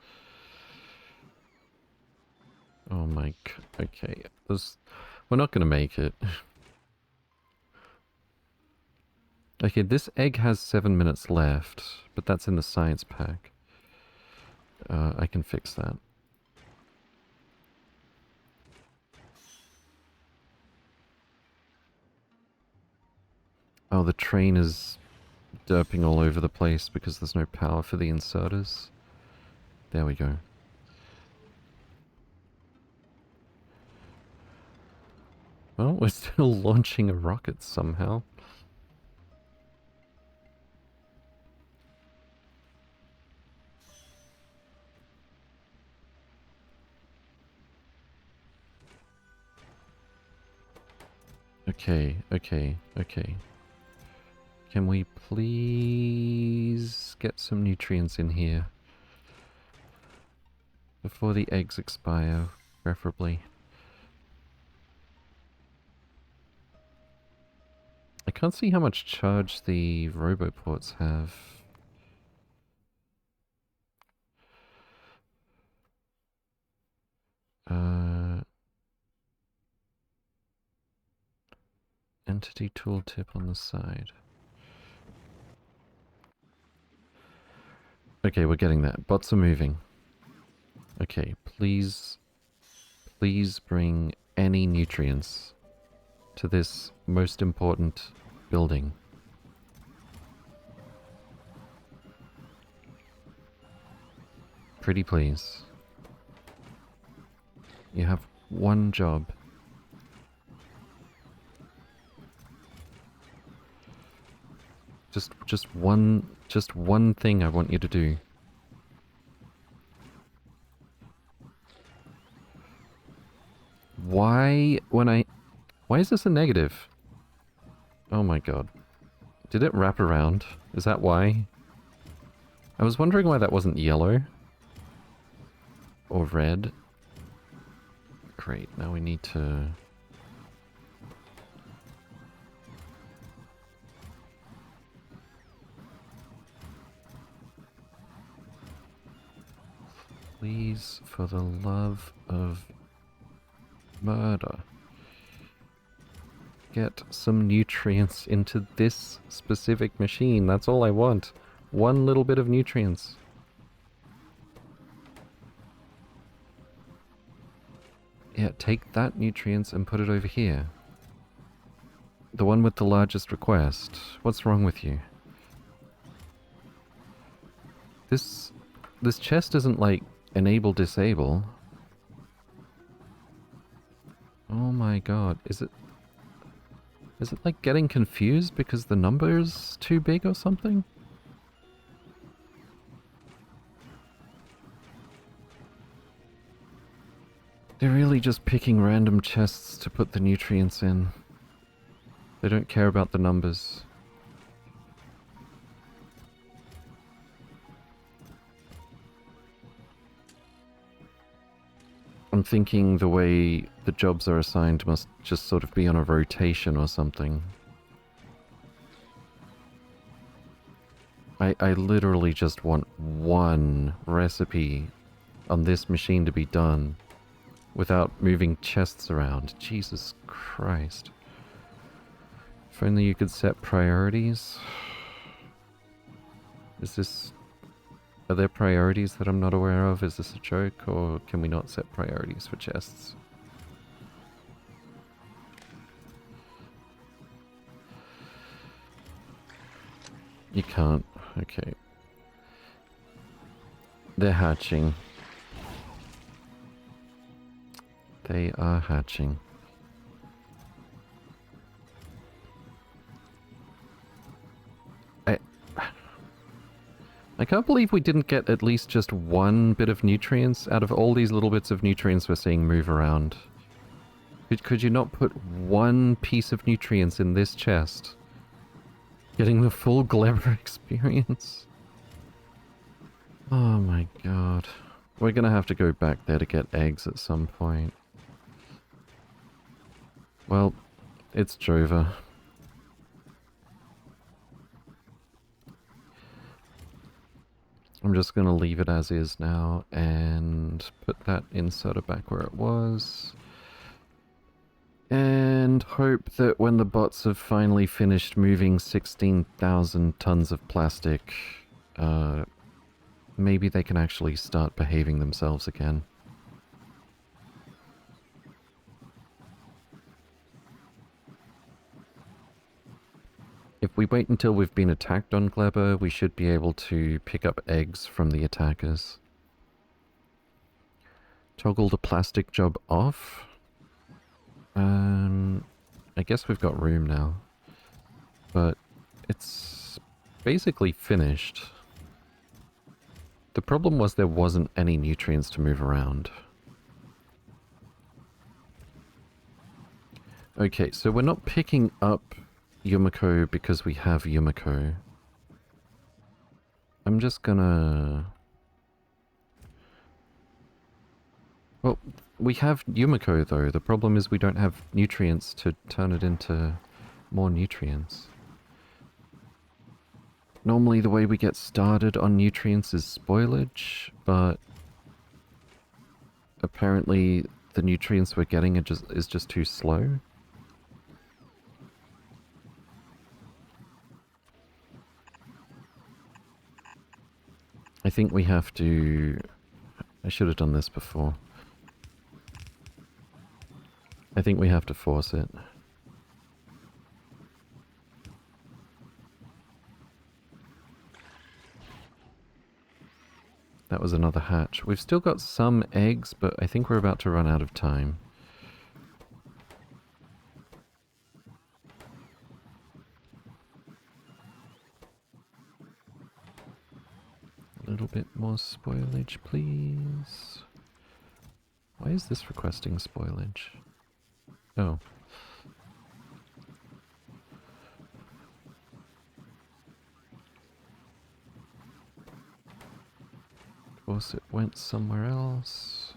Oh my okay. We're not gonna make it. Okay, this egg has 7 minutes left, but that's in the science pack. I can fix that. Oh, the train is derping all over the place because there's no power for the inserters. There we go. Well, we're still launching a rocket somehow. Okay. Can we please get some nutrients in here? Before the eggs expire, preferably. I can't see how much charge the roboports have. Entity tooltip on the side. Okay, we're getting that. Bots are moving. Okay, please bring any nutrients to this most important building. Pretty please. You have one job. Just one thing I want you to do. Why is this a negative? Oh my god. Did it wrap around? Is that why? I was wondering why that wasn't yellow. Or red. Great, now we need to... Please, for the love of murder, get some nutrients into this specific machine. That's all I want. One little bit of nutrients. Yeah, take that nutrients and put it over here. The one with the largest request. What's wrong with you? This chest isn't like enable disable. Oh my god, is it like getting confused because the number's too big or something? They're really just picking random chests to put the nutrients in. They don't care about the numbers. I'm thinking the way the jobs are assigned must just sort of be on a rotation or something. I literally just want one recipe on this machine to be done without moving chests around. Jesus Christ. If only you could set priorities. Is this... Are there priorities that I'm not aware of? Is this a joke, or can we not set priorities for chests? You can't. Okay. They're hatching. They are hatching. I can't believe we didn't get at least just one bit of nutrients out of all these little bits of nutrients we're seeing move around. Could you not put one piece of nutrients in this chest? Getting the full Glebber experience. Oh my god. We're gonna have to go back there to get eggs at some point. Well, it's Jova. I'm just gonna leave it as is now and put that inserter back where it was. And hope that when the bots have finally finished moving 16,000 tons of plastic, maybe they can actually start behaving themselves again. If we wait until we've been attacked on Glebber, we should be able to pick up eggs from the attackers. Toggle the plastic job off. I guess we've got room now. But it's basically finished. The problem was there wasn't any nutrients to move around. Okay, so we're not picking up Yumiko because we have Yumiko. I'm just gonna... Well, we have Yumiko though. The problem is we don't have nutrients to turn it into more nutrients. Normally the way we get started on nutrients is spoilage, but apparently the nutrients we're getting is just too slow. I think we have to... I should have done this before. I think we have to force it. That was another hatch. We've still got some eggs, but I think we're about to run out of time. A little bit more spoilage, please. Why is this requesting spoilage? Oh. Of course it went somewhere else.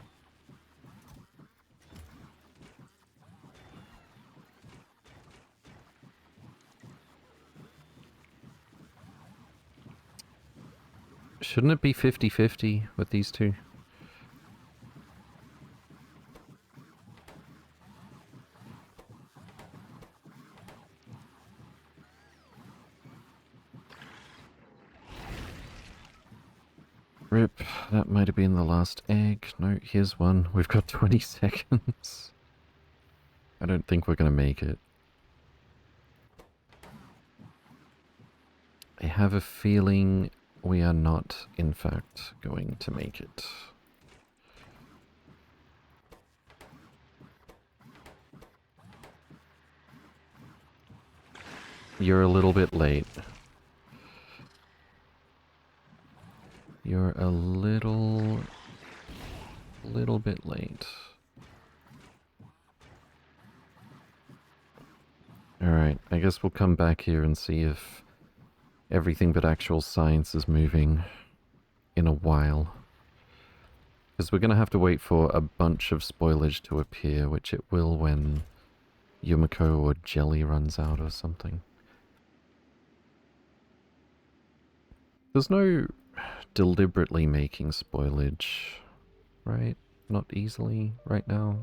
Shouldn't it be 50-50 with these two? Rip, that might have been the last egg. No, here's one. We've got 20 seconds. I don't think we're gonna make it. I have a feeling we are not, in fact, going to make it. You're a little bit late. You're a little bit late. Alright, I guess we'll come back here and see if everything but actual science is moving in a while. Because we're going to have to wait for a bunch of spoilage to appear, which it will when Yumiko or Jelly runs out or something. There's no deliberately making spoilage, right? Not easily right now.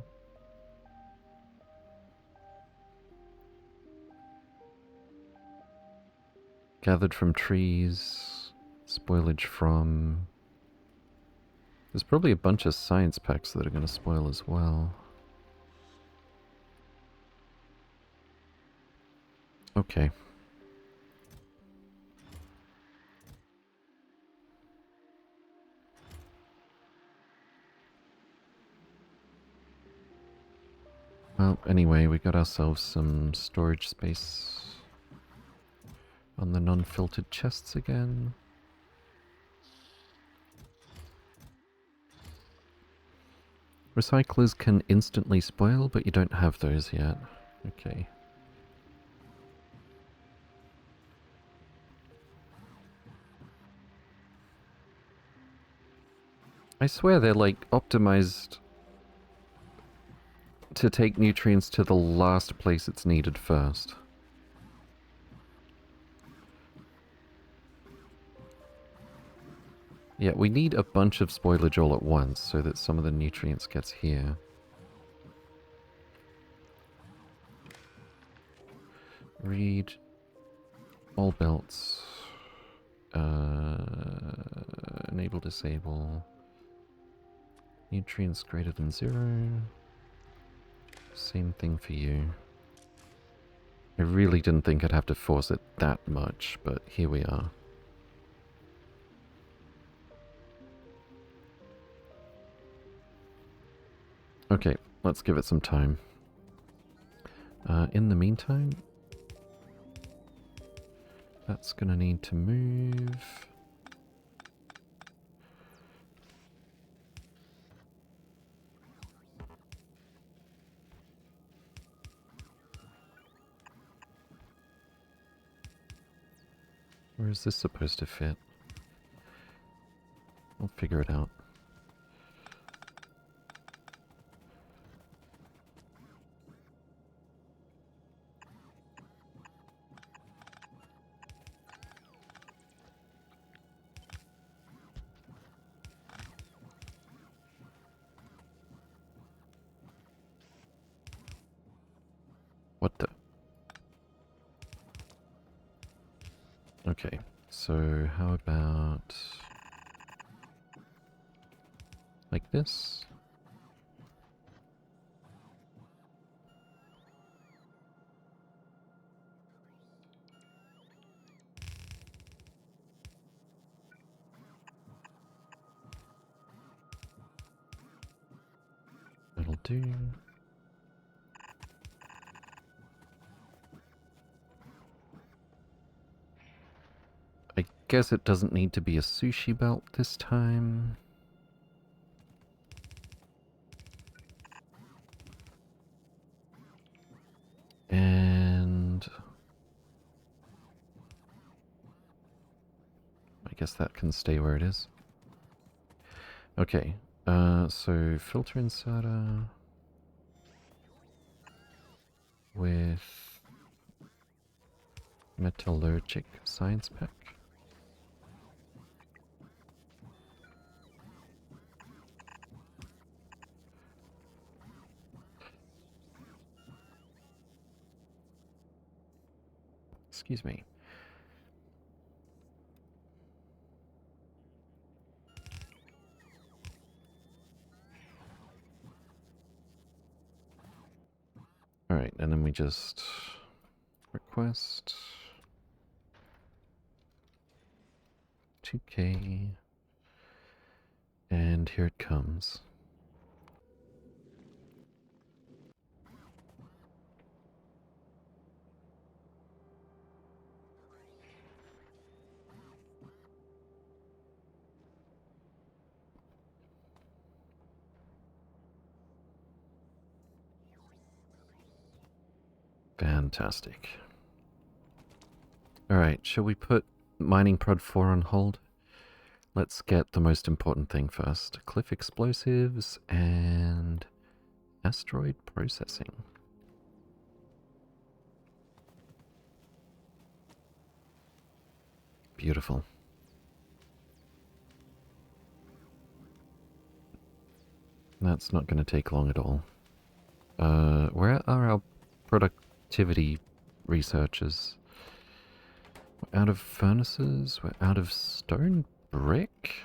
Gathered from trees, spoilage from... There's probably a bunch of science packs that are going to spoil as well. Okay. Well, anyway, we got ourselves some storage space on the non-filtered chests again. Recyclers can instantly spoil, but you don't have those yet. Okay. I swear they're like optimized to take nutrients to the last place it's needed first. Yeah, we need a bunch of spoilage all at once so that some of the nutrients gets here. Read all belts. Enable, disable. Nutrients greater than 0. Same thing for you. I really didn't think I'd have to force it that much, but here we are. Okay, let's give it some time. In the meantime, that's gonna need to move. Where is this supposed to fit? We'll figure it out. Okay, so how about like this? That'll do. I guess it doesn't need to be a sushi belt this time. And I guess that can stay where it is. Okay, so filter inserter with metallurgic science pack. Excuse me. Alright, and then we just request 2K, and here it comes. Fantastic. Alright, shall we put Mining Prod 4 on hold? Let's get the most important thing first. Cliff explosives and asteroid processing. Beautiful. That's not going to take long at all. Where are our productivity researchers? We're out of furnaces, we're out of stone brick.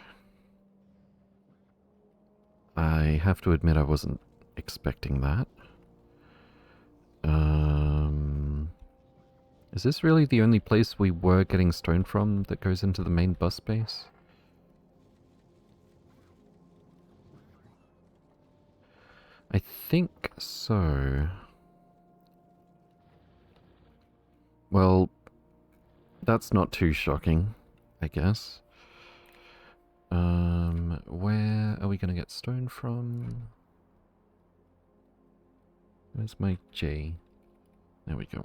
I have to admit I wasn't expecting that. Is this really the only place we were getting stone from that goes into the main bus base? I think so. Well, that's not too shocking, I guess. Where are we gonna get stone from? Where's my J? There we go.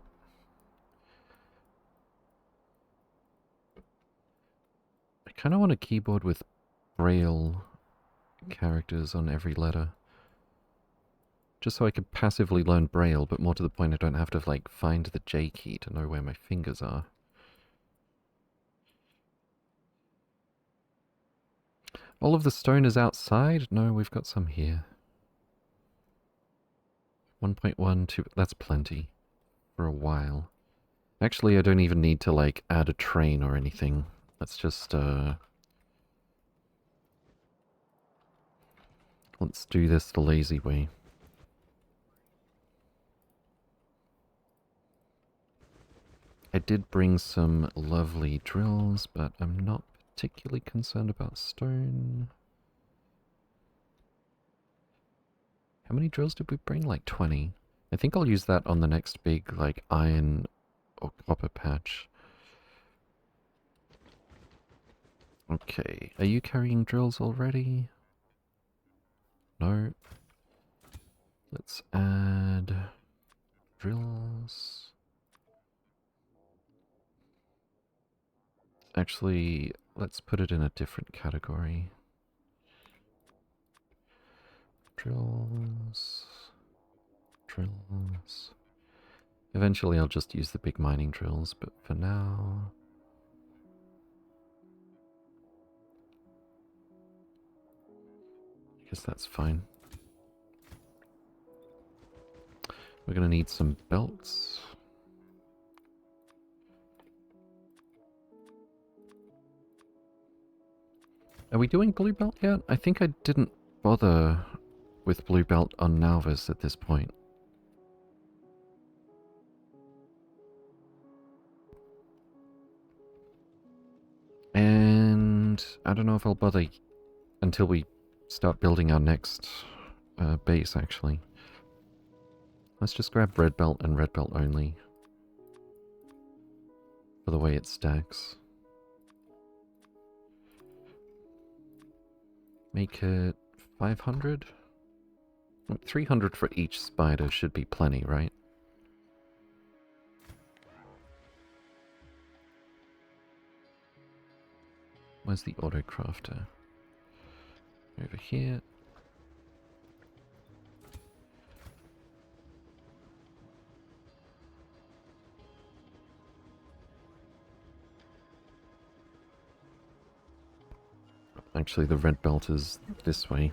I kind of want a keyboard with Braille characters on every letter. Just so I could passively learn Braille, but more to the point I don't have to, like, find the J key to know where my fingers are. All of the stone is outside? No, we've got some here. 1.12, that's plenty. For a while. Actually, I don't even need to, like, add a train or anything. Let's just, let's do this the lazy way. I did bring some lovely drills, but I'm not particularly concerned about stone. How many drills did we bring? Like 20. I think I'll use that on the next big, like, iron or copper patch. Okay, are you carrying drills already? No. Let's add drills. Actually, let's put it in a different category. Drills. Drills. Eventually I'll just use the big mining drills, but for now... I guess that's fine. We're gonna need some belts. Are we doing blue belt yet? I think I didn't bother with blue belt on Nalvis at this point. And I don't know if I'll bother until we start building our next base, actually. Let's just grab red belt and red belt only for the way it stacks. Make it 500? 300 for each spider should be plenty, right? Where's the auto crafter? Over here. Actually, the red belt is this way.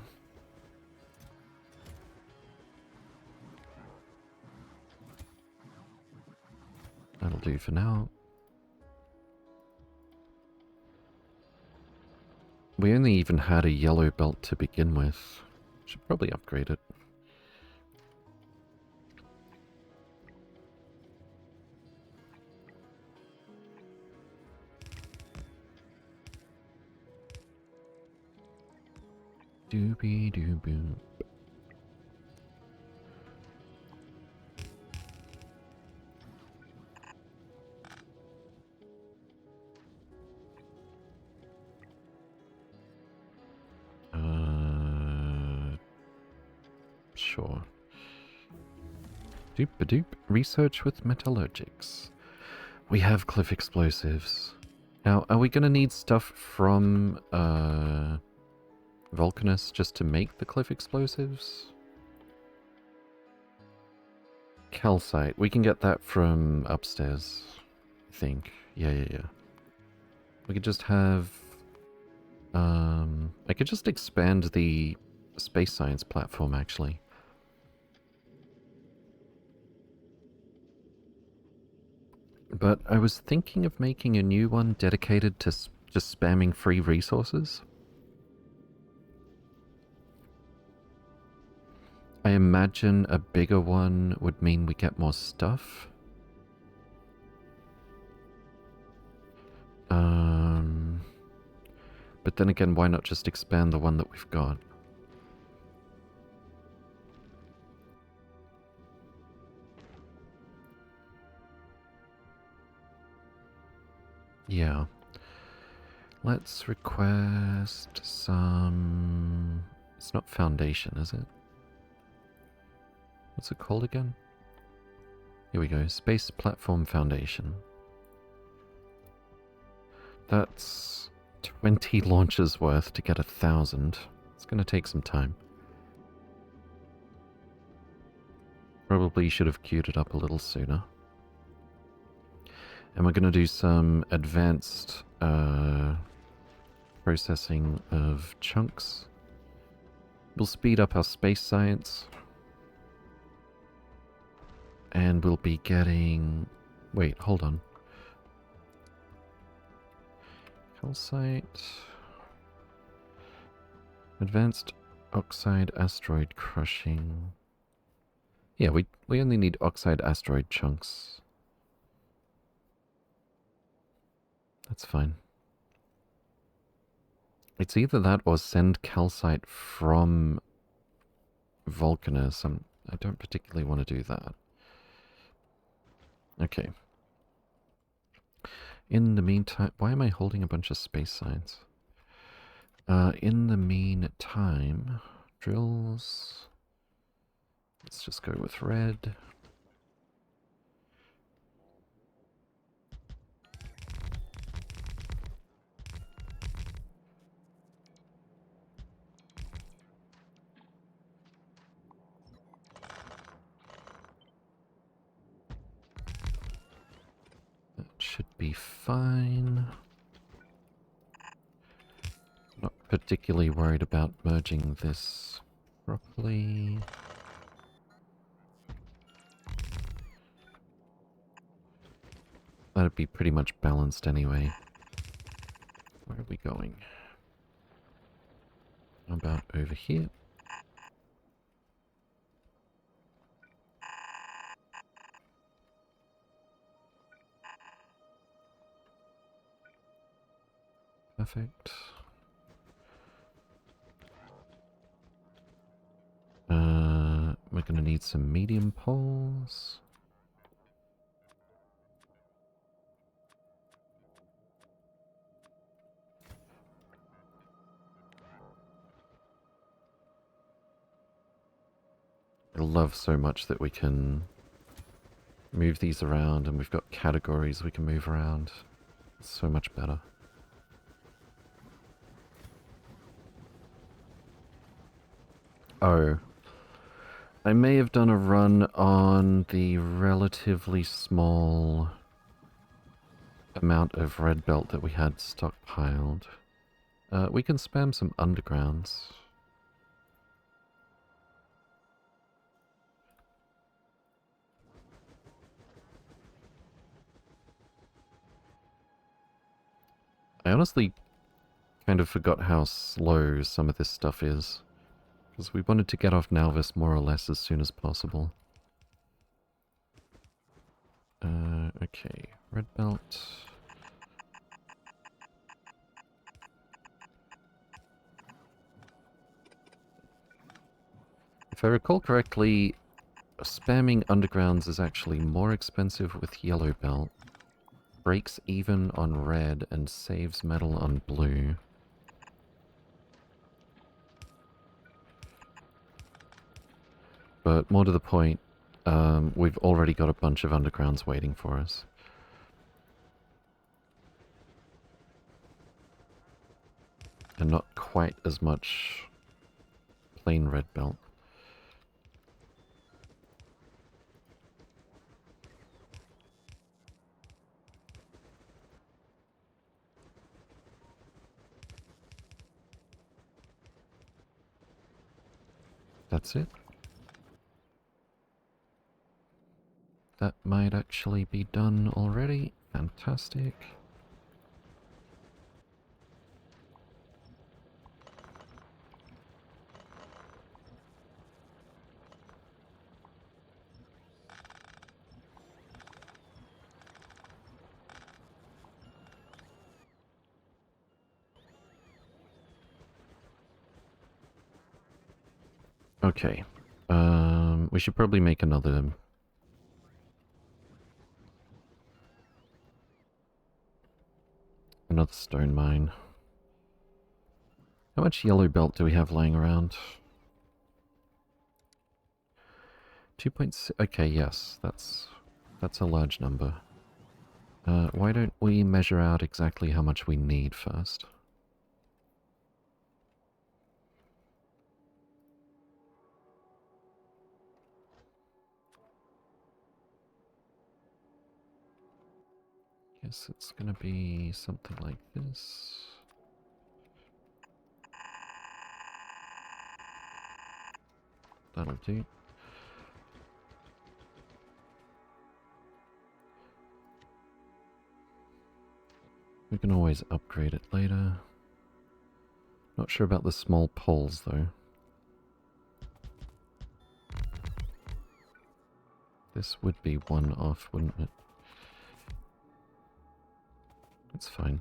That'll do for now. We only even had a yellow belt to begin with. Should probably upgrade it. Doobie doo boo. Sure. Doop-a-doop. Research with metallurgics. We have cliff explosives. Now, are we going to need stuff from Vulcanus just to make the cliff explosives? Calcite. We can get that from upstairs, I think. Yeah. We could just have... I could just expand the space science platform, actually. But I was thinking of making a new one dedicated to just spamming free resources. I imagine a bigger one would mean we get more stuff. But then again, why not just expand the one that we've got? Yeah. Let's request some... It's not foundation, is it? What's it called again? Here we go. Space Platform Foundation. That's 20 launches worth to get 1,000. It's going to take some time. Probably should have queued it up a little sooner. And we're going to do some advanced processing of chunks. We'll speed up our space science. And we'll be getting... Wait, hold on. Calcite. Advanced oxide asteroid crushing. Yeah, we only need oxide asteroid chunks. That's fine. It's either that or send calcite from Vulcanus. I don't particularly want to do that. Okay. In the meantime, why am I holding a bunch of space science? In the meantime, drills. Let's just go with red. That should be fine. Not particularly worried about merging this properly. That'd be pretty much balanced anyway. Where are we going? How about over here? Perfect. We're gonna need some medium poles. I love so much that we can move these around and we've got categories we can move around. It's so much better. Oh. I may have done a run on the relatively small amount of red belt that we had stockpiled. We can spam some undergrounds. I honestly kind of forgot how slow some of this stuff is. Because we wanted to get off Nalvis more or less as soon as possible. Okay, red belt. If I recall correctly, spamming undergrounds is actually more expensive with yellow belt, breaks even on red, and saves metal on blue. But more to the point, we've already got a bunch of undergrounds waiting for us. And not quite as much plain red belt. That's it. That might actually be done already. Fantastic. Okay. We should probably make another stone mine. How much yellow belt do we have laying around? 2.6. Okay, yes, that's a large number. Why don't we measure out exactly how much we need first? Guess it's gonna be something like this. That'll do. We can always upgrade it later. Not sure about the small poles though. This would be one off, wouldn't it? It's fine.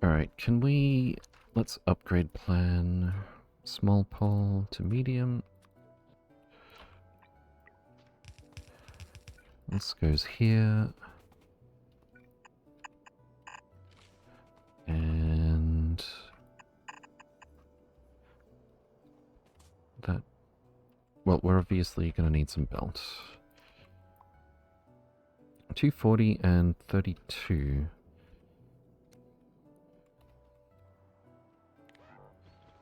Alright, can we... Let's upgrade plan. Small pole to medium. This goes here. And... that... Well, we're obviously going to need some belt. 240 and 32.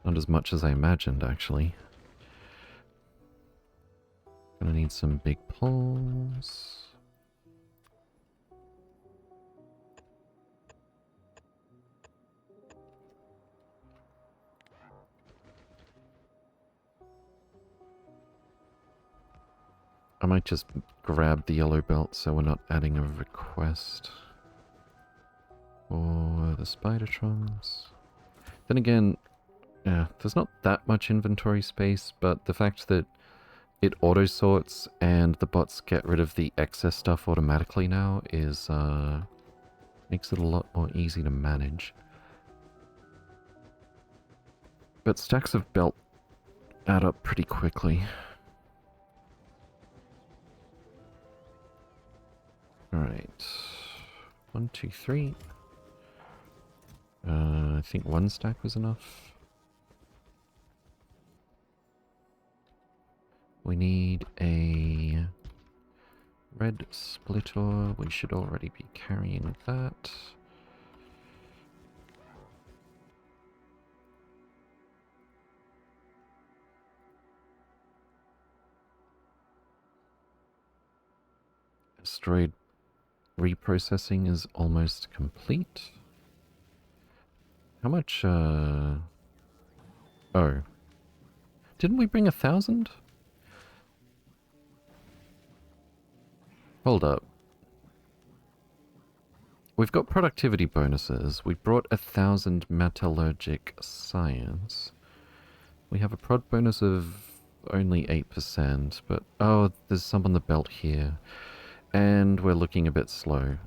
Not as much as I imagined, actually. Gonna need some big poles. I might just grab the yellow belt so we're not adding a request. Or the Spidertrons. Then again, yeah, there's not that much inventory space, but the fact that it auto-sorts and the bots get rid of the excess stuff automatically now is, makes it a lot more easy to manage. But stacks of belt add up pretty quickly. Alright. 1, 2, 3. I think one stack was enough. We need a red splitter. We should already be carrying that. Asteroid reprocessing is almost complete. How much, Oh. Didn't we bring 1,000? Hold up. We've got productivity bonuses. We brought 1,000 metallurgic science. We have a prod bonus of only 8%, but... Oh, there's some on the belt here. And we're looking a bit slow.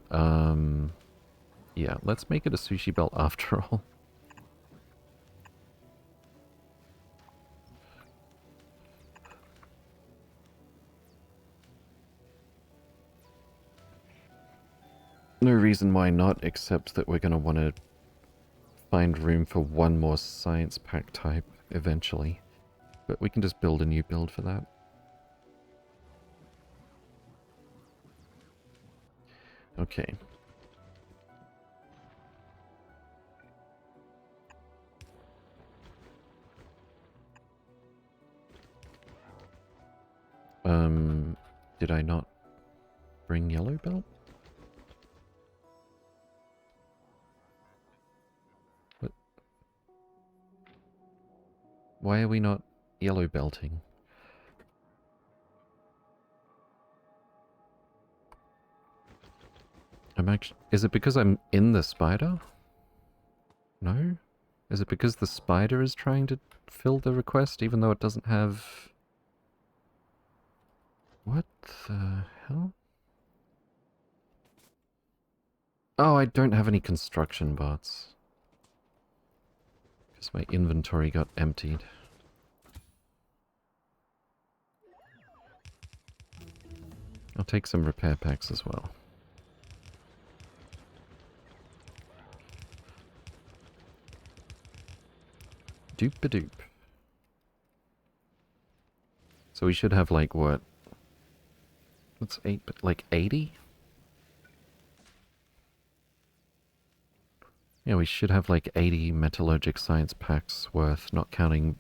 Yeah, let's make it a sushi belt after all. No reason why not, except that we're going to want to find room for one more science pack type eventually. But we can just build a new build for that. Okay. Did I not bring yellow belt? What? Why are we not yellow belting? I'm actually... Is it because I'm in the spider? No? Is it because the spider is trying to fill the request even though it doesn't have... What the hell? Oh, I don't have any construction bots. Because my inventory got emptied. I'll take some repair packs as well. Doop-a-doop. So we should have like what? What's 8? Like 80? Yeah, we should have like 80 metallurgic science packs worth, not counting...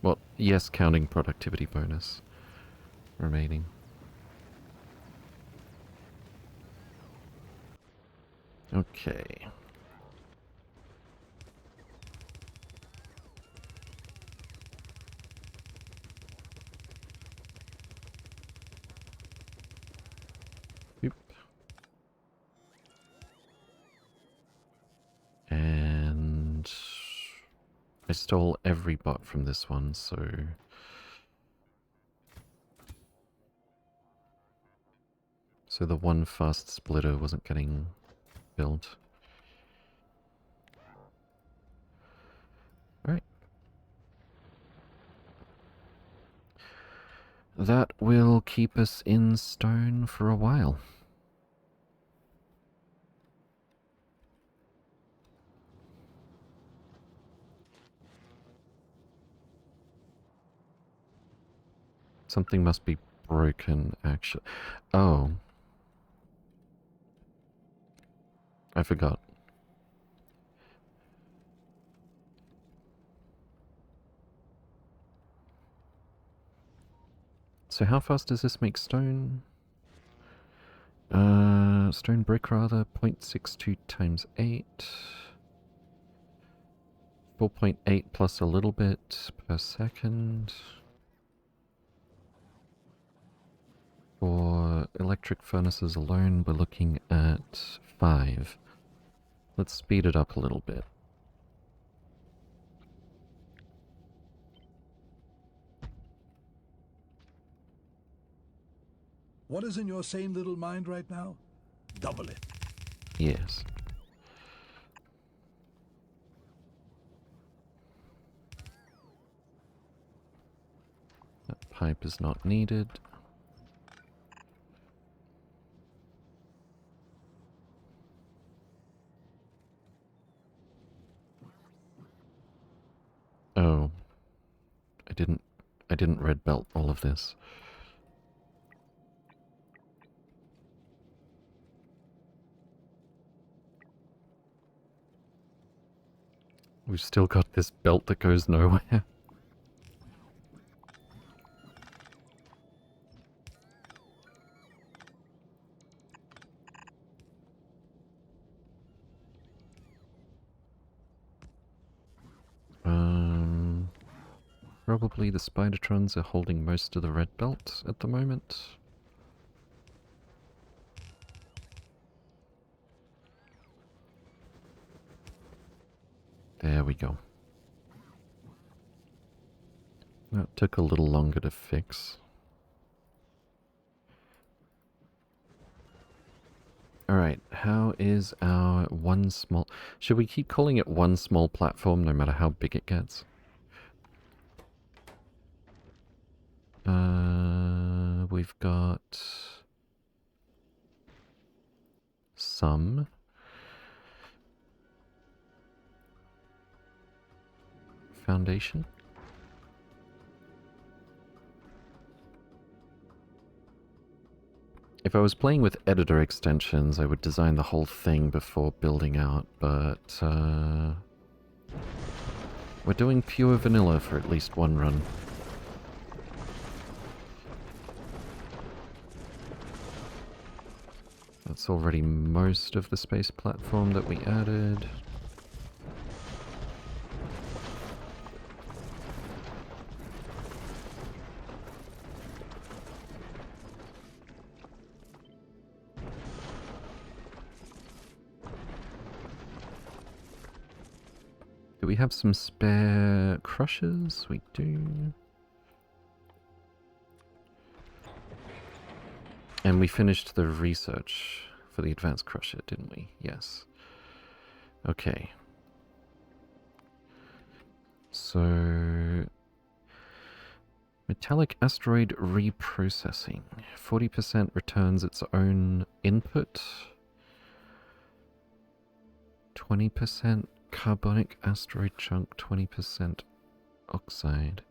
Well, yes, counting productivity bonus remaining. Okay. Oop. And I stole every bot from this one, so... So the one fast splitter wasn't getting built. Alright. That will keep us in stone for a while. Something must be broken, actually. Oh. I forgot. So how fast does this make stone? Stone brick rather, 0.62 times 8. 4.8 plus a little bit per second. For electric furnaces alone, we're looking at 5. Let's speed it up a little bit. What is in your sane little mind right now? Double it. Yes. That pipe is not needed. Oh. I didn't red belt all of this. We've still got this belt that goes nowhere. Probably the Spidertrons are holding most of the red belt at the moment. There we go. That took a little longer to fix. Alright, how is our one small... Should we keep calling it one small platform no matter how big it gets? We've got... some... foundation? If I was playing with editor extensions, I would design the whole thing before building out, but we're doing pure vanilla for at least one run. That's already most of the space platform that we added. Do we have some spare crushers? We do. And we finished the research for the advanced crusher, didn't we? Yes. Okay. So... metallic asteroid reprocessing. 40% returns its own input. 20% carbonic asteroid chunk, 20% oxide.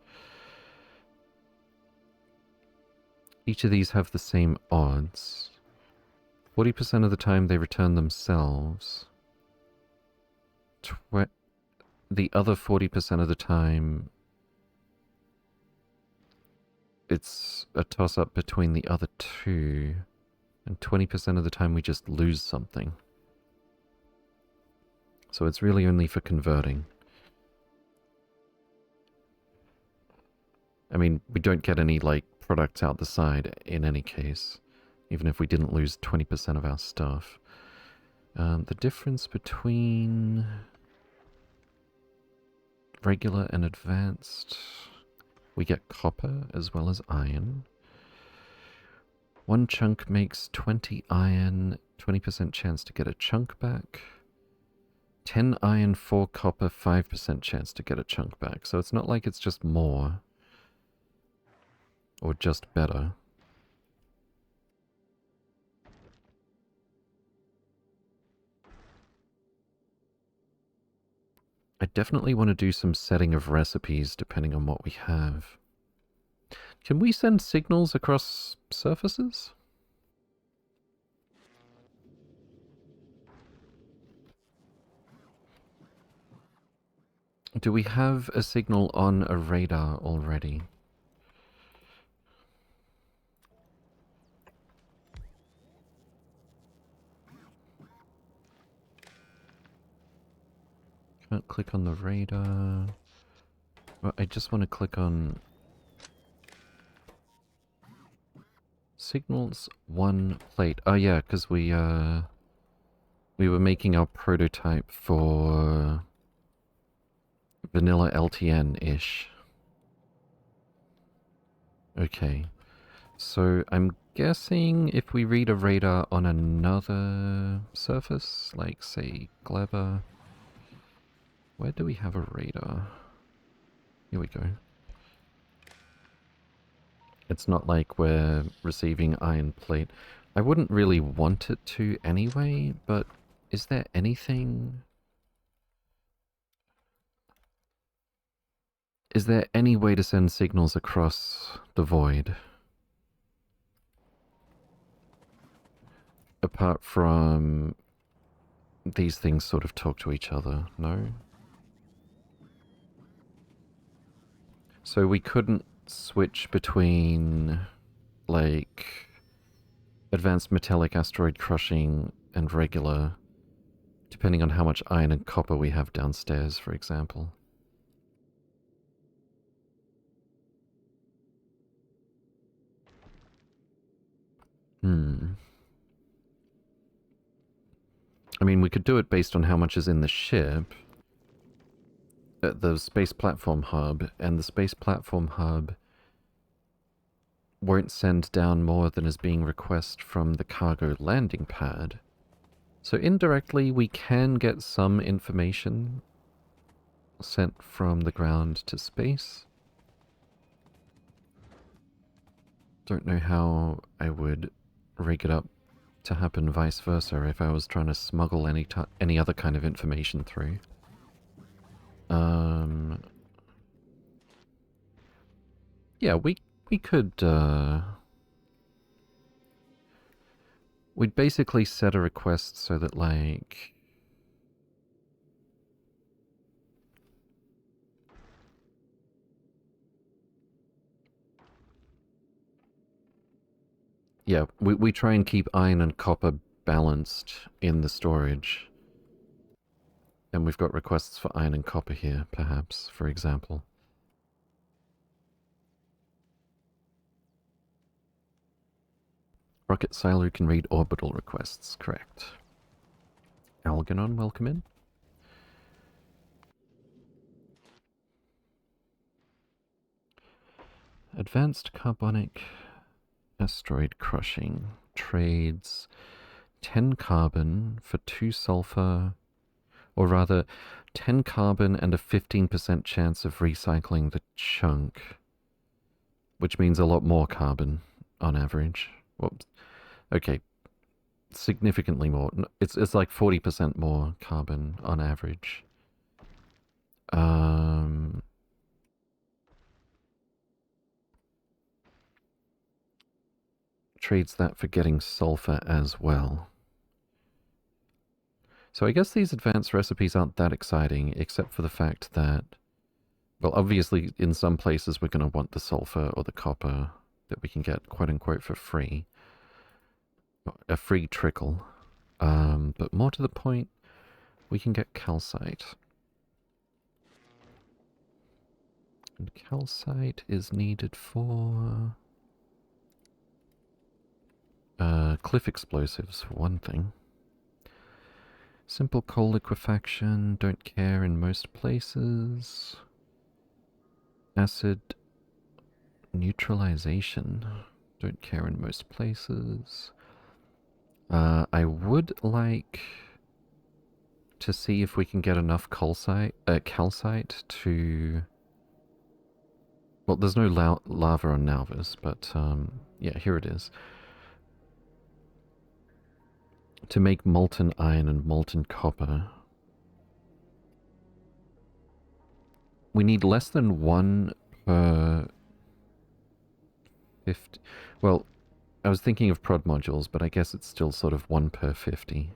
Each of these have the same odds. 40% of the time they return themselves. The other 40% of the time it's a toss-up between the other two. And 20% of the time we just lose something. So it's really only for converting. I mean, we don't get any, like, products out the side in any case. Even if we didn't lose 20% of our stuff. The difference between regular and advanced... we get copper as well as iron. One chunk makes 20 iron, 20% chance to get a chunk back. 10 iron, 4 copper, 5% chance to get a chunk back. So it's not like it's just more. Or just better. I definitely want to do some setting of recipes depending on what we have. Can we send signals across surfaces? Do we have a signal on a radar already? Can't click on the radar. Well, I just want to click on signals 1 plate. Oh yeah, because we were making our prototype for vanilla LTN-ish. Okay. So I'm guessing if we read a radar on another surface, like say Gleba, where do we have a radar? Here we go. It's not like we're receiving iron plate. I wouldn't really want it to anyway, but is there anything... Is there any way to send signals across the void? Apart from these things sort of talk to each other, no? So we couldn't switch between, like, advanced metallic asteroid crushing and regular, depending on how much iron and copper we have downstairs, for example. I mean, we could do it based on how much is in the ship, at the space platform hub, and the space platform hub won't send down more than is being requested from the cargo landing pad. So indirectly, we can get some information sent from the ground to space. Don't know how I would rig it up to happen vice versa if I was trying to smuggle any other kind of information through. Yeah, we could, we'd basically set a request so that, like... Yeah, we try and keep iron and copper balanced in the storage. And we've got requests for iron and copper here, perhaps, for example. Rocket Silo can read orbital requests, correct. Algernon, welcome in. Advanced carbonic asteroid crushing trades 10 carbon for 2 sulfur, or rather 10 carbon and a 15% chance of recycling the chunk, which means a lot more carbon on average. Whoops. Okay, significantly more. It's like 40% more carbon on average. Trades that for getting sulfur as well. So I guess these advanced recipes aren't that exciting, except for the fact that, well, obviously in some places we're going to want the sulfur or the copper that we can get, quote-unquote, for free. A free trickle. But more to the point, we can get calcite. And calcite is needed for... cliff explosives, for one thing. Simple coal liquefaction, don't care in most places. Acid neutralization, don't care in most places. I would like to see if we can get enough calcite to... Well, there's no lava on Nalvis, but yeah, here it is. To make molten iron and molten copper. We need less than 1 per 50. Well, I was thinking of prod modules, but I guess it's still sort of 1 per 50.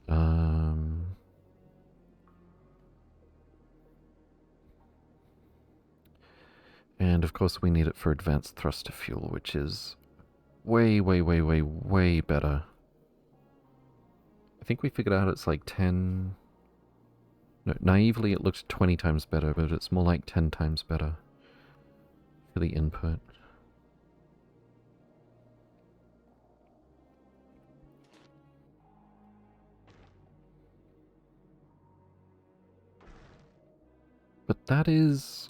And of course we need it for advanced thruster fuel, which is way, way, way, way, way better. I think we figured out it's like 10... No, naively it looks 20 times better, but it's more like 10 times better for the input. But that is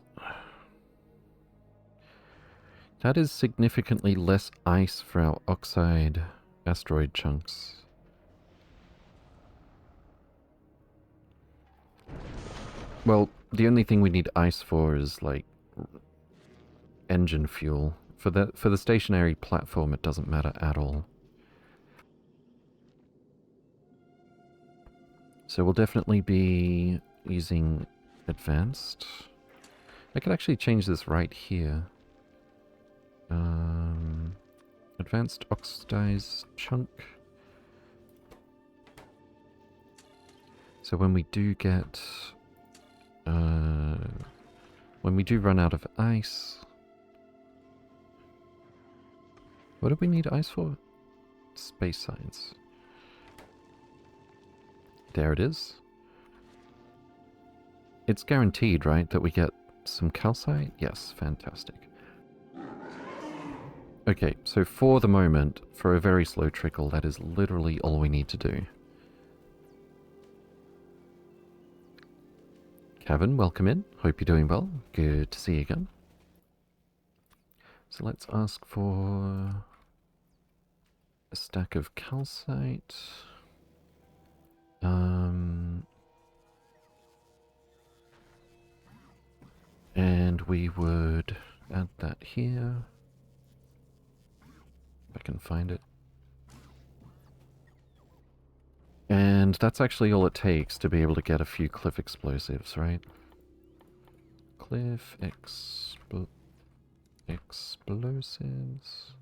significantly less ice for our oxide asteroid chunks. Well, the only thing we need ice for is like engine fuel. For the stationary platform, it doesn't matter at all. So we'll definitely be using advanced. I could actually change this right here. Advanced oxidized chunk. So when we do get... when we do run out of ice... What do we need ice for? Space science. There it is. It's guaranteed, right, that we get some calcite? Yes, fantastic. Okay, so for the moment, for a very slow trickle, that is literally all we need to do. Kevin, welcome in. Hope you're doing well. Good to see you again. So let's ask for a stack of calcite. And we would add that here. If I can find it. And that's actually all it takes to be able to get a few cliff explosives, right? Cliff explosives.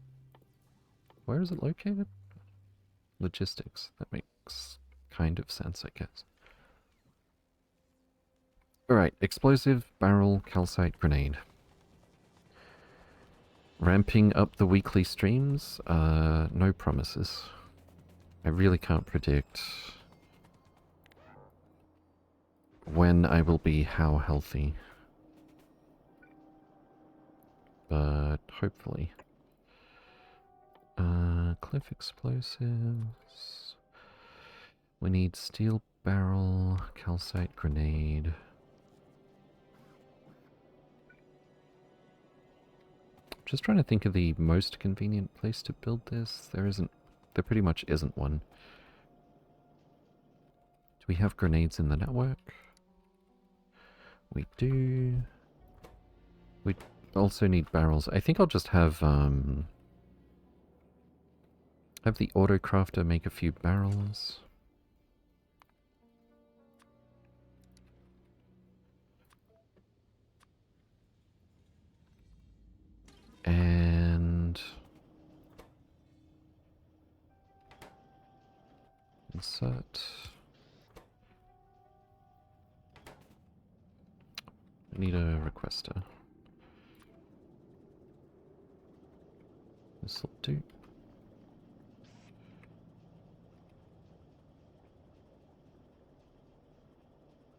Where is it located? Logistics. That makes kind of sense, I guess. Alright, explosive, barrel, calcite, grenade. Ramping up the weekly streams? No promises. I really can't predict when I will be how healthy. But hopefully. Cliff explosives. We need steel barrel, calcite grenade. Just trying to think of the most convenient place to build this. There pretty much isn't one. Do we have grenades in the network? We do. We also need barrels. I think I'll just have the auto crafter make a few barrels. And insert. We need a requester. This'll do.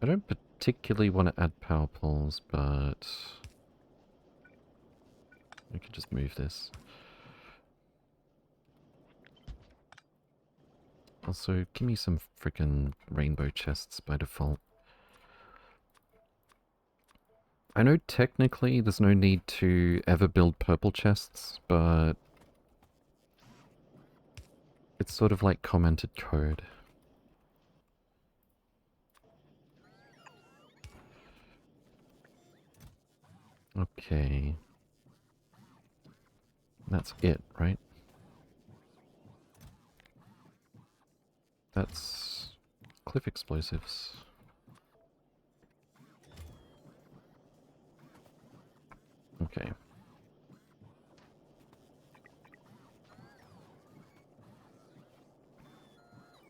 I don't particularly want to add power poles, but I could just move this. Also, give me some frickin' rainbow chests by default. I know technically there's no need to ever build purple chests, but it's sort of like commented code. Okay. That's it, right? That's cliff explosives. Okay.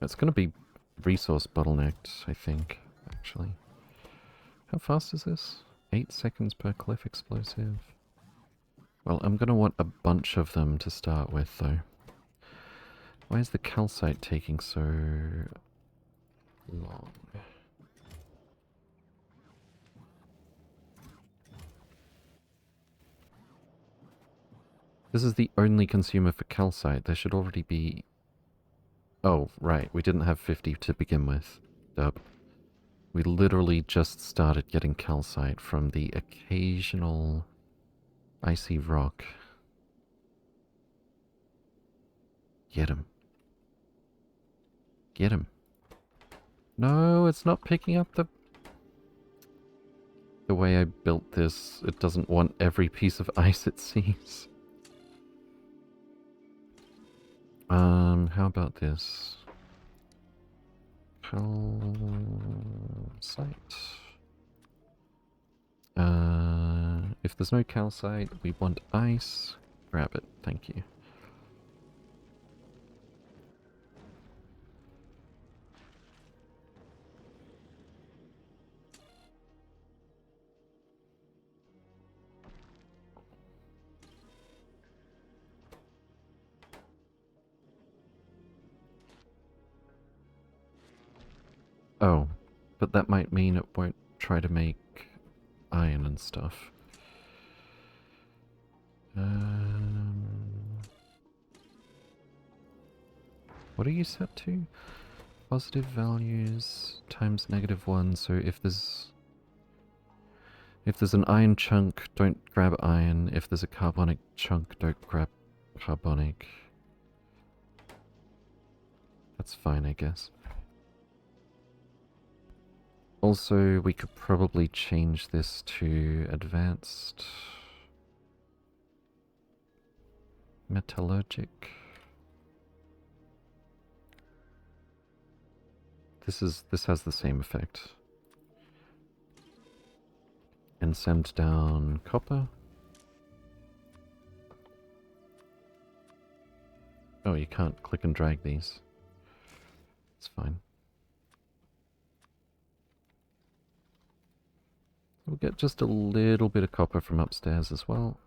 It's gonna be resource bottlenecked, I think, actually. How fast is this? 8 seconds per cliff explosive. Well, I'm gonna want a bunch of them to start with, though. Why is the calcite taking so long? This is the only consumer for calcite. There should already be... Oh, right. We didn't have 50 to begin with. Dub. We literally just started getting calcite from the occasional icy rock. Get him. Get him. No, it's not picking up the... The way I built this, it doesn't want every piece of ice it sees. How about this? Calcite. If there's no calcite, we want ice. Grab it, thank you. Oh, but that might mean it won't try to make iron and stuff. What are you set to? Positive values times -1, so if there's an iron chunk, don't grab iron. If there's a carbonic chunk, don't grab carbonic. That's fine, I guess. Also, we could probably change this to advanced metallurgic. This has the same effect. And send down copper. Oh, you can't click and drag these. It's fine. We'll get just a little bit of copper from upstairs as well.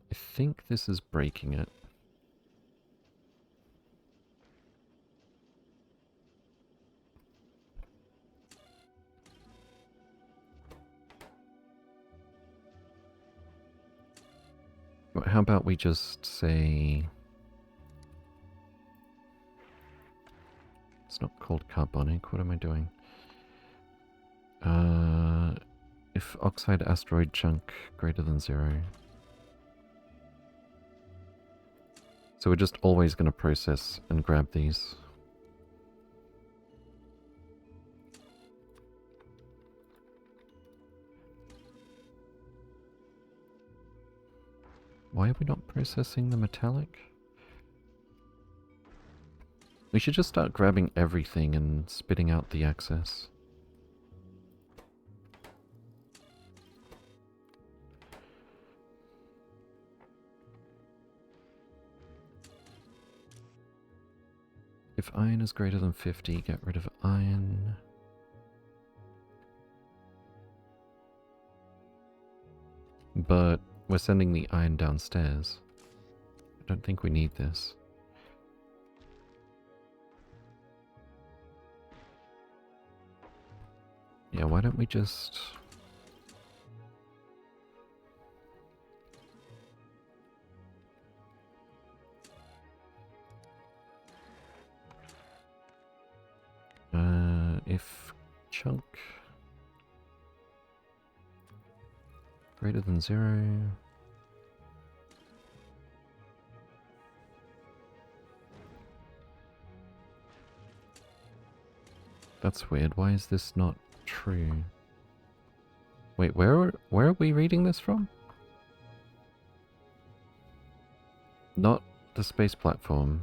I think this is breaking it. How about we just say... It's not called carbonic, what am I doing? If oxide asteroid chunk greater than 0. So we're just always going to process and grab these. Why are we not processing the metallic? We should just start grabbing everything and spitting out the excess. If iron is greater than 50, get rid of iron. But we're sending the iron downstairs. I don't think we need this. Yeah, why don't we just... if chunk greater than 0. That's weird. Why is this not true? Wait, where are we reading this from? Not the space platform.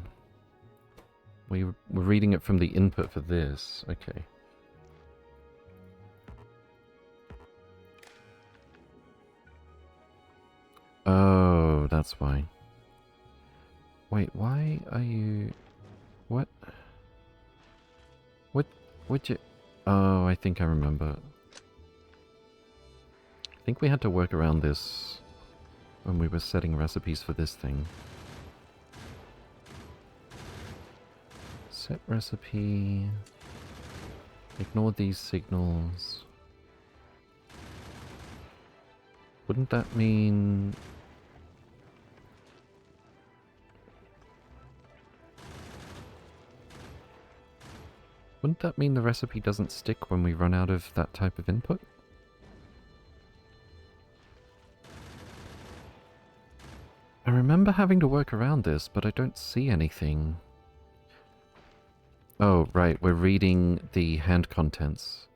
We're reading it from the input for this. Okay. Oh, that's why. Wait, why are you... What? What would you... Oh, I think I remember. I think we had to work around this when we were setting recipes for this thing. Set recipe. Ignore these signals. Wouldn't that mean... Wouldn't that mean the recipe doesn't stick when we run out of that type of input? I remember having to work around this, but I don't see anything. Oh, right, we're reading the hand contents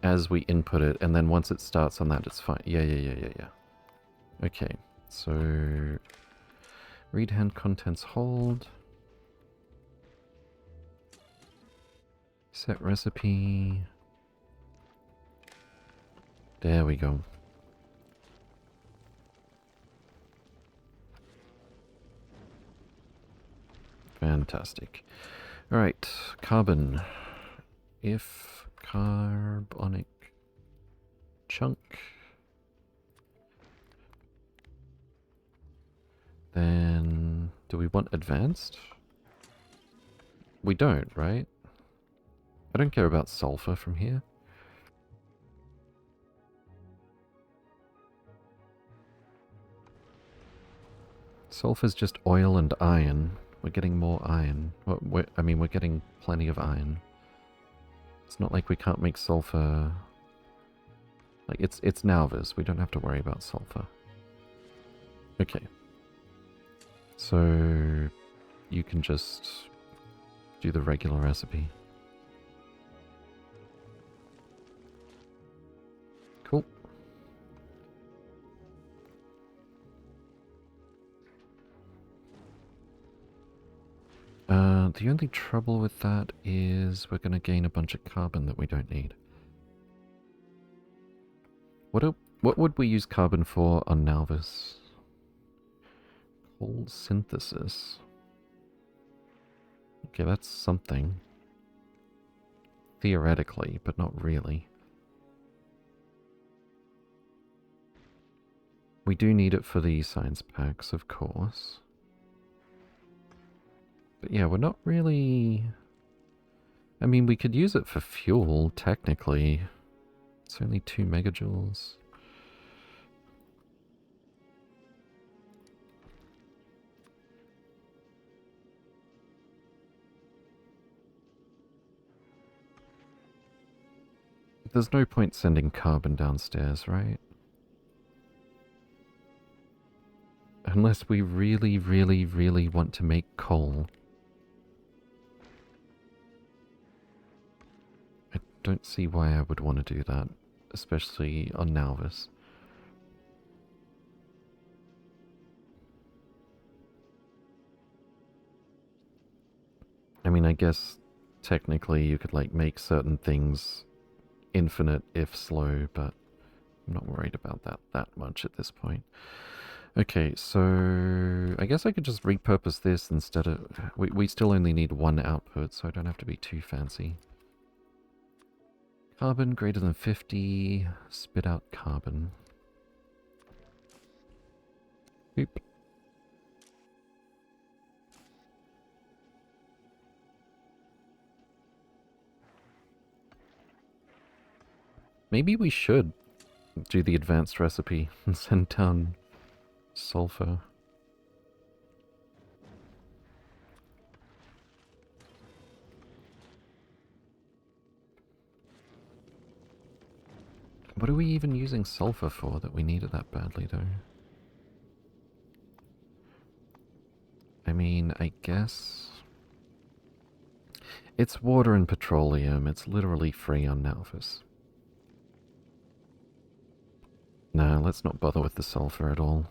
as we input it, and then once it starts on that, it's fine. Yeah. Okay, so... Read hand contents, hold. Set recipe. There we go. Fantastic. Alright, carbon. If carbonic chunk, then do we want advanced? We don't, right? I don't care about sulfur from here. Sulfur's just oil and iron. We're getting more iron. Well, we're getting plenty of iron. It's not like we can't make sulfur... Like, it's Nalvis. We don't have to worry about sulfur. Okay. So... You can just... do the regular recipe. Cool. The only trouble with that is we're going to gain a bunch of carbon that we don't need. What would we use carbon for on Nalvis? Coal synthesis. Okay, that's something. Theoretically, but not really. We do need it for the science packs, of course. But yeah, we're not really... I mean, we could use it for fuel, technically. It's only 2 megajoules. There's no point sending carbon downstairs, right? Unless we really, really, really want to make coal. I don't see why I would want to do that, especially on Nalvis. I mean, I guess technically you could like make certain things infinite if slow, but I'm not worried about that much at this point. Okay, so I guess I could just repurpose this instead of... We still only need 1 output, so I don't have to be too fancy. Carbon greater than 50, spit out carbon. Oop. Maybe we should do the advanced recipe and send down sulfur. What are we even using sulfur for that we need it that badly, though? I mean, I guess... It's water and petroleum. It's literally free on Nalvis. No, let's not bother with the sulfur at all.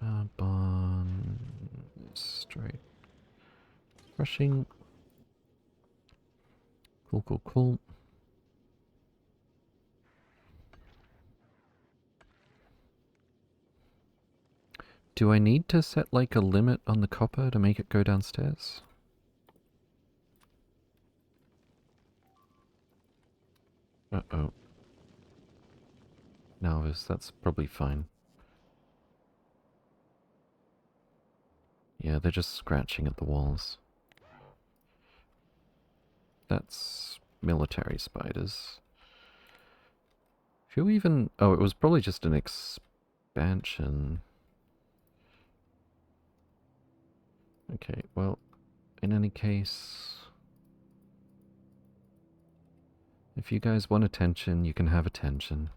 Carbon... straight... Crushing... Cool. Do I need to set like a limit on the copper to make it go downstairs? Uh-oh. Nalvis, that's probably fine. Yeah, they're just scratching at the walls. That's military spiders. Who even... Oh, it was probably just an expansion. Okay, well, in any case... If you guys want attention, you can have attention.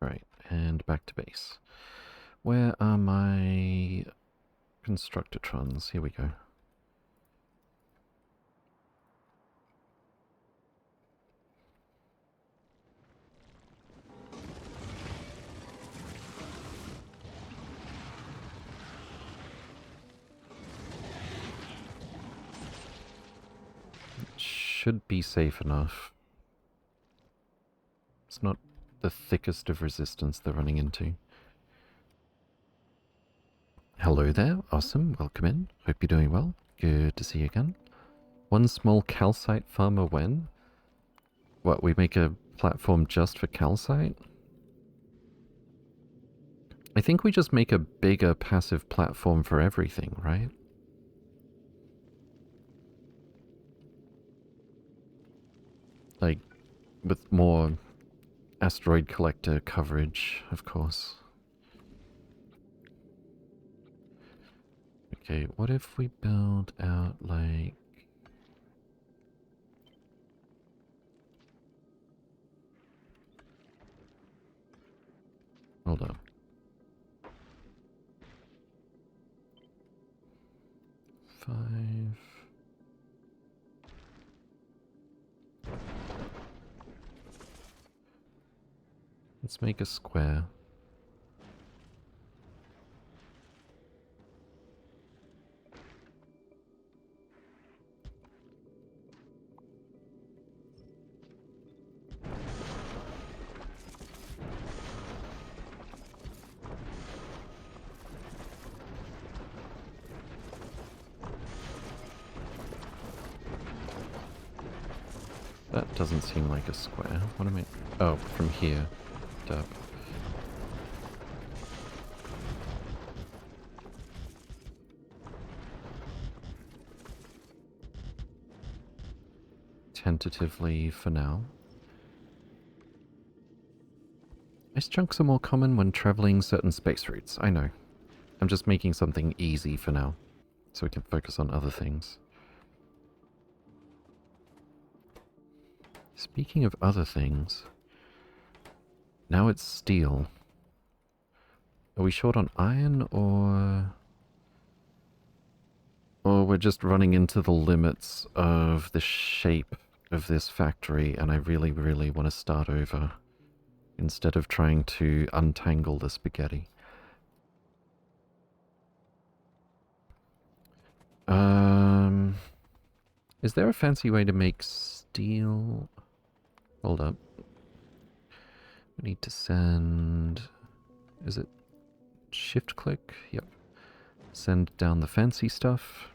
Right, and back to base. Where are my Constructatrons? Here we go. Should be safe enough. It's not the thickest of resistance they're running into. Hello there, awesome, welcome in. Hope you're doing well. Good to see you again. One small calcite farmer when? What, we make a platform just for calcite? I think we just make a bigger passive platform for everything, right? Like, with more asteroid collector coverage, of course. Okay, what if we build out, like... Hold on. 5... Let's make a square. That doesn't seem like a square. What am I... Oh, from here. Up. Tentatively for now. Ice chunks are more common when traveling certain space routes. I know. I'm just making something easy for now, so we can focus on other things. Speaking of other things, now it's steel. Are we short on iron, or we're just running into the limits of the shape of this factory, and I really, really want to start over instead of trying to untangle the spaghetti? Is there a fancy way to make steel? Hold up. We need to send... Is it shift click? Yep. Send down the fancy stuff.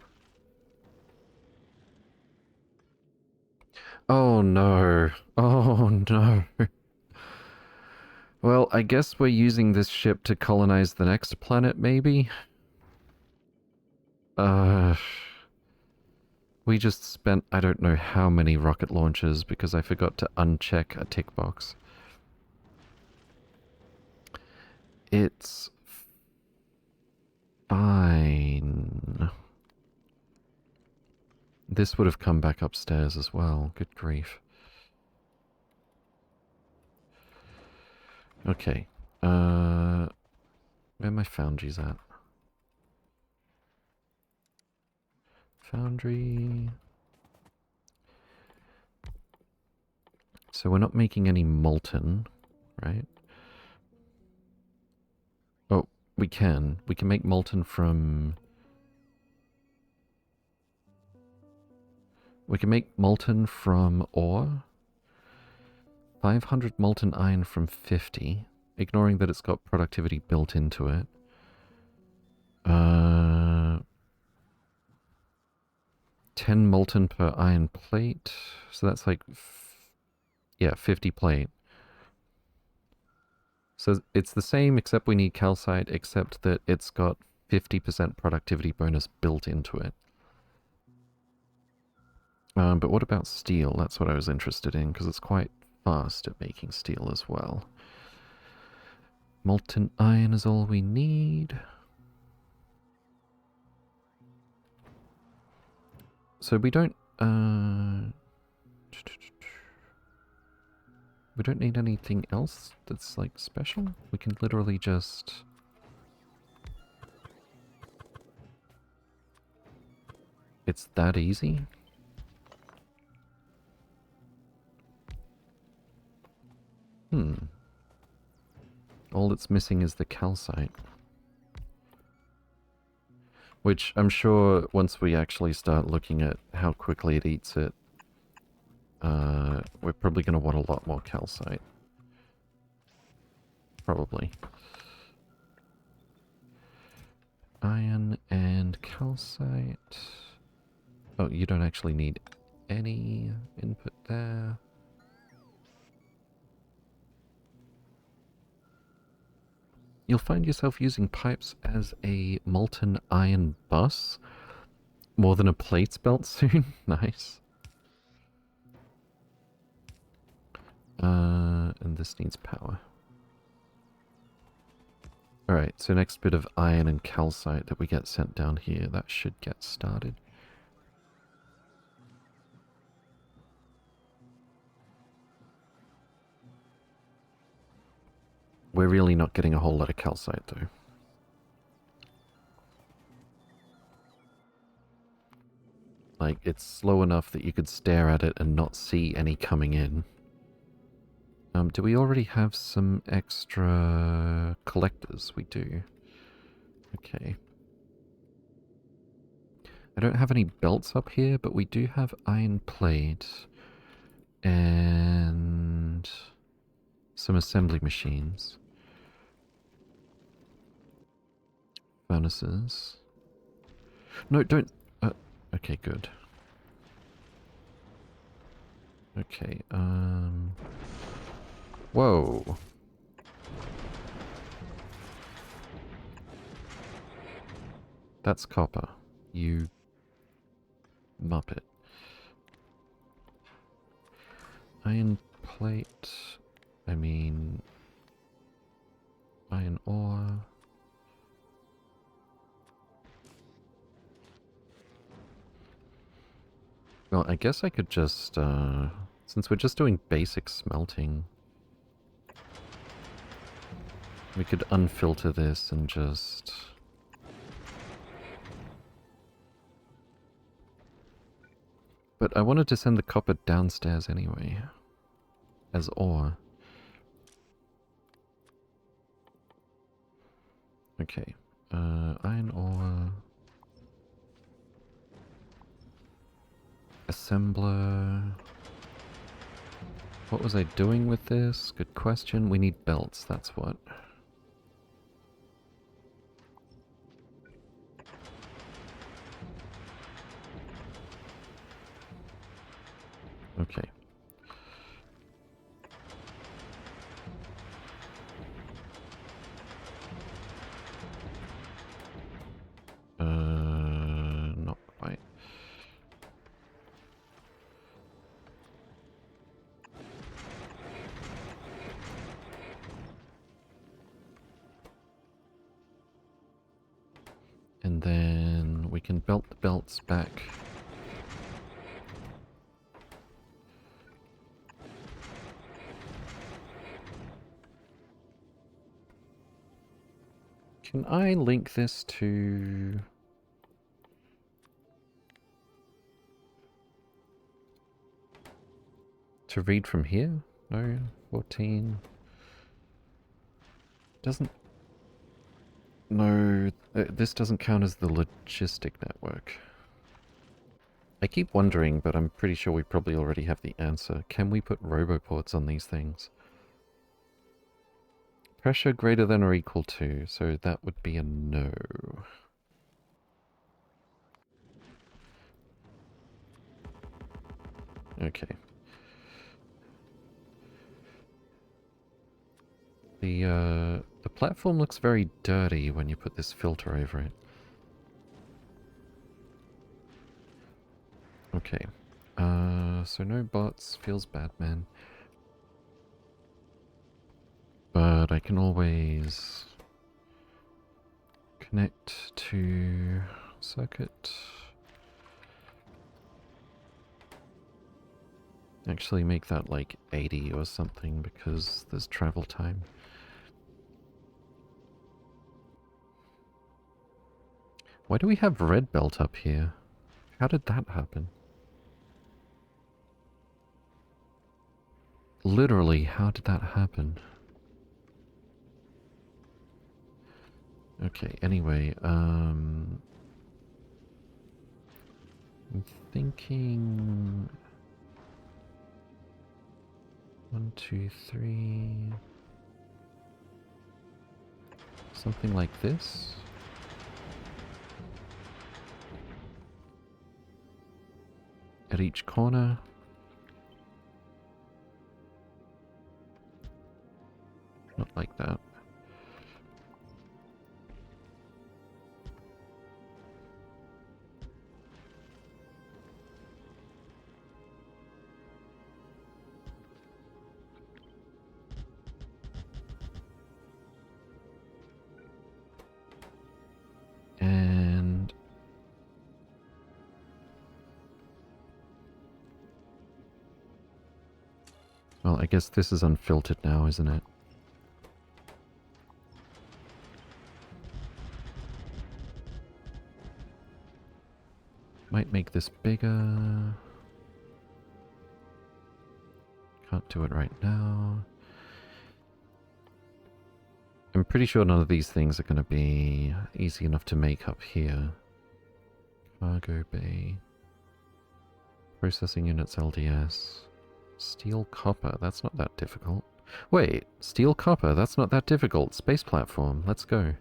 Oh no. Oh no. Well, I guess we're using this ship to colonize the next planet, maybe? We just spent I don't know how many rocket launches because I forgot to uncheck a tick box. It's fine. This would have come back upstairs as well. Good grief. Okay. Where are my foundries at? Foundry. So we're not making any molten, right? Oh, we can. We can make molten from... We can make molten from ore. 500 molten iron from 50. ignoring that it's got productivity built into it. 10 molten per iron plate. So that's like, yeah, 50 plate. So it's the same, except we need calcite, except that it's got 50% productivity bonus built into it. But what about steel? That's what I was interested in, because it's quite fast at making steel as well. Molten iron is all we need. So we don't need anything else that's like special. We can literally just it's that easy. All it's missing is the calcite. Which I'm sure once we actually start looking at how quickly it eats it, we're probably going to want a lot more calcite. Probably. Iron and calcite. Oh, you don't actually need any input there. You'll find yourself using pipes as a molten iron bus more than a plates belt soon. Nice. And this needs power. Alright, so next bit of iron and calcite that we get sent down here, that should get started. We're really not getting a whole lot of calcite though. Like, it's slow enough that you could stare at it and not see any coming in. Do we already have some extra collectors? We do. Okay. I don't have any belts up here, but we do have iron plate and some assembly machines. Furnaces. No, don't... okay, good. Okay, whoa. That's copper. You... muppet. Iron plate... I mean... iron ore... Well, I guess I could just, since we're just doing basic smelting, we could unfilter this and just... But I wanted to send the copper downstairs anyway, as ore. Okay, iron ore... Assembler... What was I doing with this? Good question. We need belts, that's what. Okay. Not quite. And then we can belt the belts back. Can I link this to... to read from here? No, 14. Doesn't... No, this doesn't count as the logistic network. I keep wondering, but I'm pretty sure we probably already have the answer. Can we put roboports on these things? Pressure greater than or equal to, so that would be a no. Okay. The platform looks very dirty when you put this filter over it. Okay. So no bots, feels bad, man. But I can always connect to circuit. Actually make that like 80 or something because there's travel time. Why do we have red belt up here? How did that happen? Literally, how did that happen? Okay, anyway, I'm thinking 1, 2, 3, something like this. At each corner. Not like that. And well, I guess this is unfiltered now, isn't it? Might make this bigger. Can't do it right now. I'm pretty sure none of these things are going to be easy enough to make up here. Cargo bay. Processing units LDS. Steel copper, that's not that difficult. Wait, steel copper, that's not that difficult. Space platform, let's go.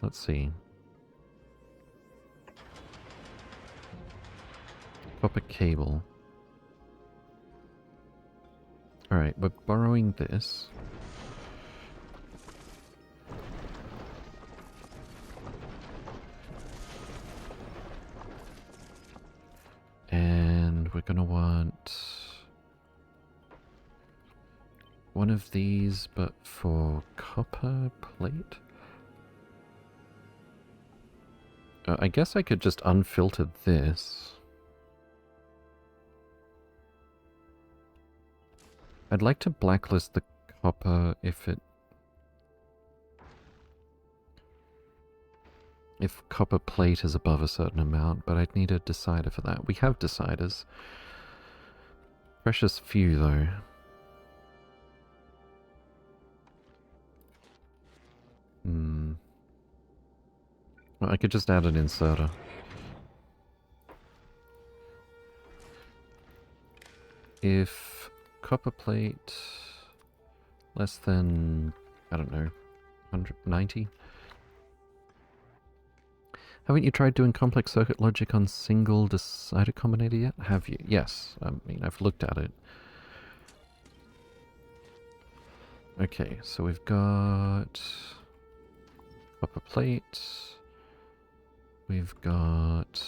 Let's see. Copper cable. Alright, we're borrowing this. And we're gonna want one of these, but for copper plate? I guess I could just unfilter this. I'd like to blacklist the copper if copper plate is above a certain amount, but I'd need a decider for that. We have deciders. Precious few, though. Well, I could just add an inserter. If copper plate less than, I don't know, 190? Haven't you tried doing complex circuit logic on single decider combinator yet? Have you? Yes. I mean, I've looked at it. Okay, so we've got copper plate. We've got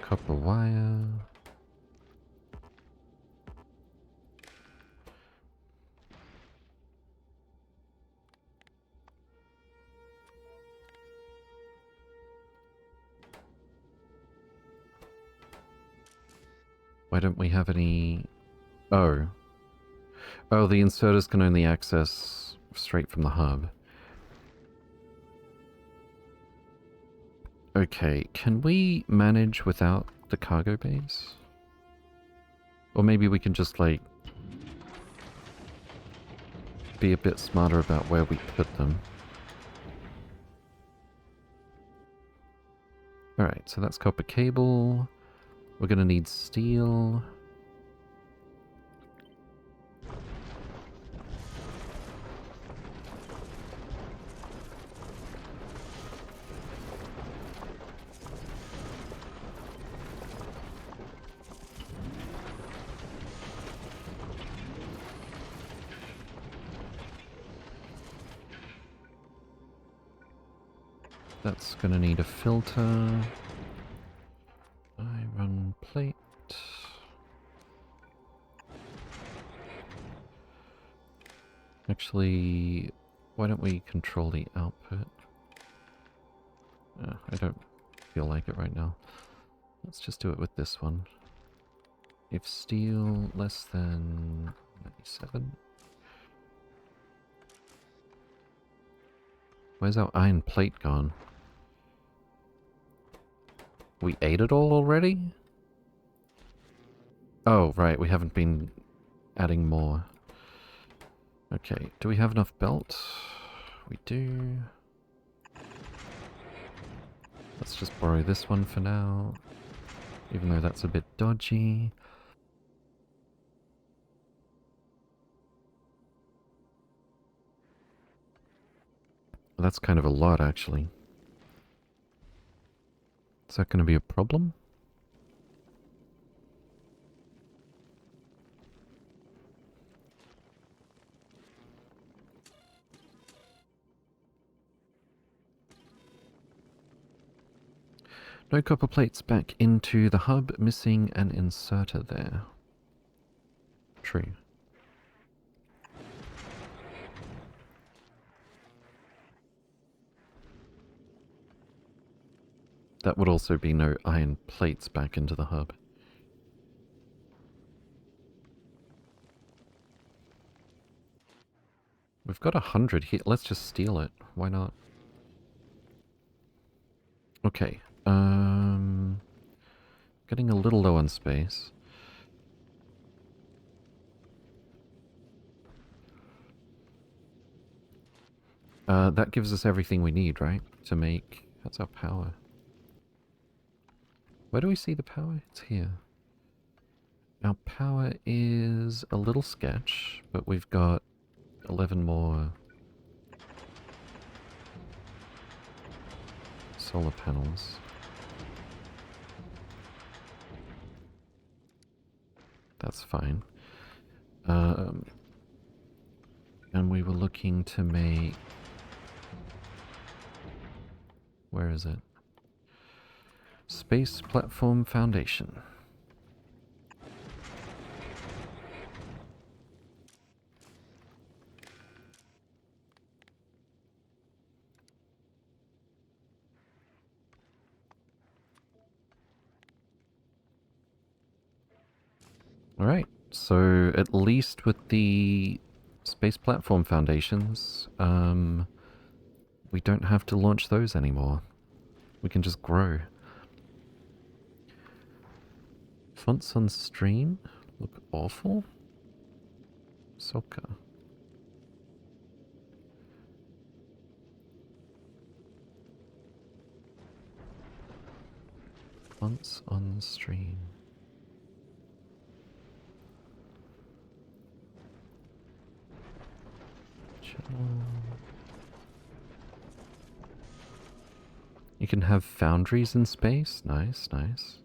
copper wire. Why don't we have any... Oh. Oh, the inserters can only access straight from the hub. Okay, can we manage without the cargo bays? Or maybe we can just, like, be a bit smarter about where we put them. Alright, so that's copper cable. We're gonna need steel. That's gonna need a filter. Iron plate. Actually, why don't we control the output? I don't feel like it right now. Let's just do it with this one. If steel less than 97. Where's our iron plate gone? We ate it all already? Oh, right, we haven't been adding more. Okay, do we have enough belt? We do. Let's just borrow this one for now, even though that's a bit dodgy. That's kind of a lot, actually. Is that going to be a problem? No copper plates back into the hub, missing an inserter there. True. That would also be no iron plates back into the hub. We've got 100 here. Let's just steal it. Why not? Okay. Getting a little low on space. That gives us everything we need, right? To make... That's our power. Where do we see the power? It's here. Our power is a little sketch, but we've got 11 more solar panels. That's fine. And we were looking to make... Where is it? Space Platform Foundation. Alright, so at least with the Space Platform Foundations, we don't have to launch those anymore. We can just grow. Fonts on stream look awful. Soccer. Fonts on stream. Channel. You can have foundries in space. Nice, nice.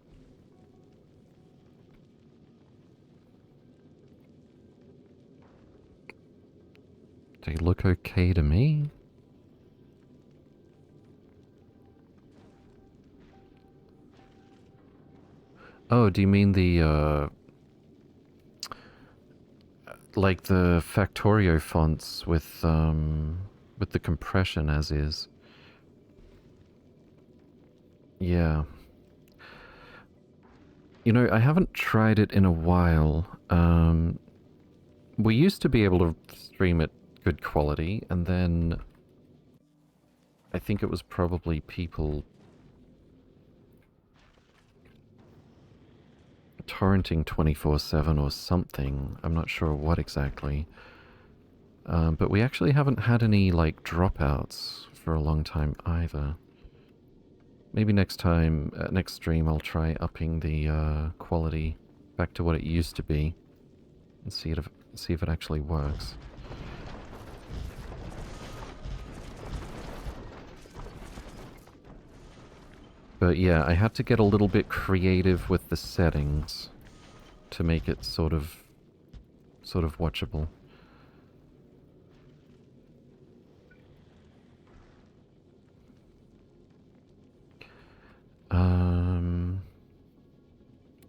They look okay to me. Oh, do you mean the, like the Factorio fonts with the compression as is? Yeah. You know, I haven't tried it in a while. We used to be able to stream at good quality, and then I think it was probably people torrenting 24/7 or something. I'm not sure what exactly. But we actually haven't had any, like, dropouts for a long time either. Maybe next time, next stream, I'll try upping the quality back to what it used to be and see if it actually works. But yeah, I had to get a little bit creative with the settings to make it sort of watchable.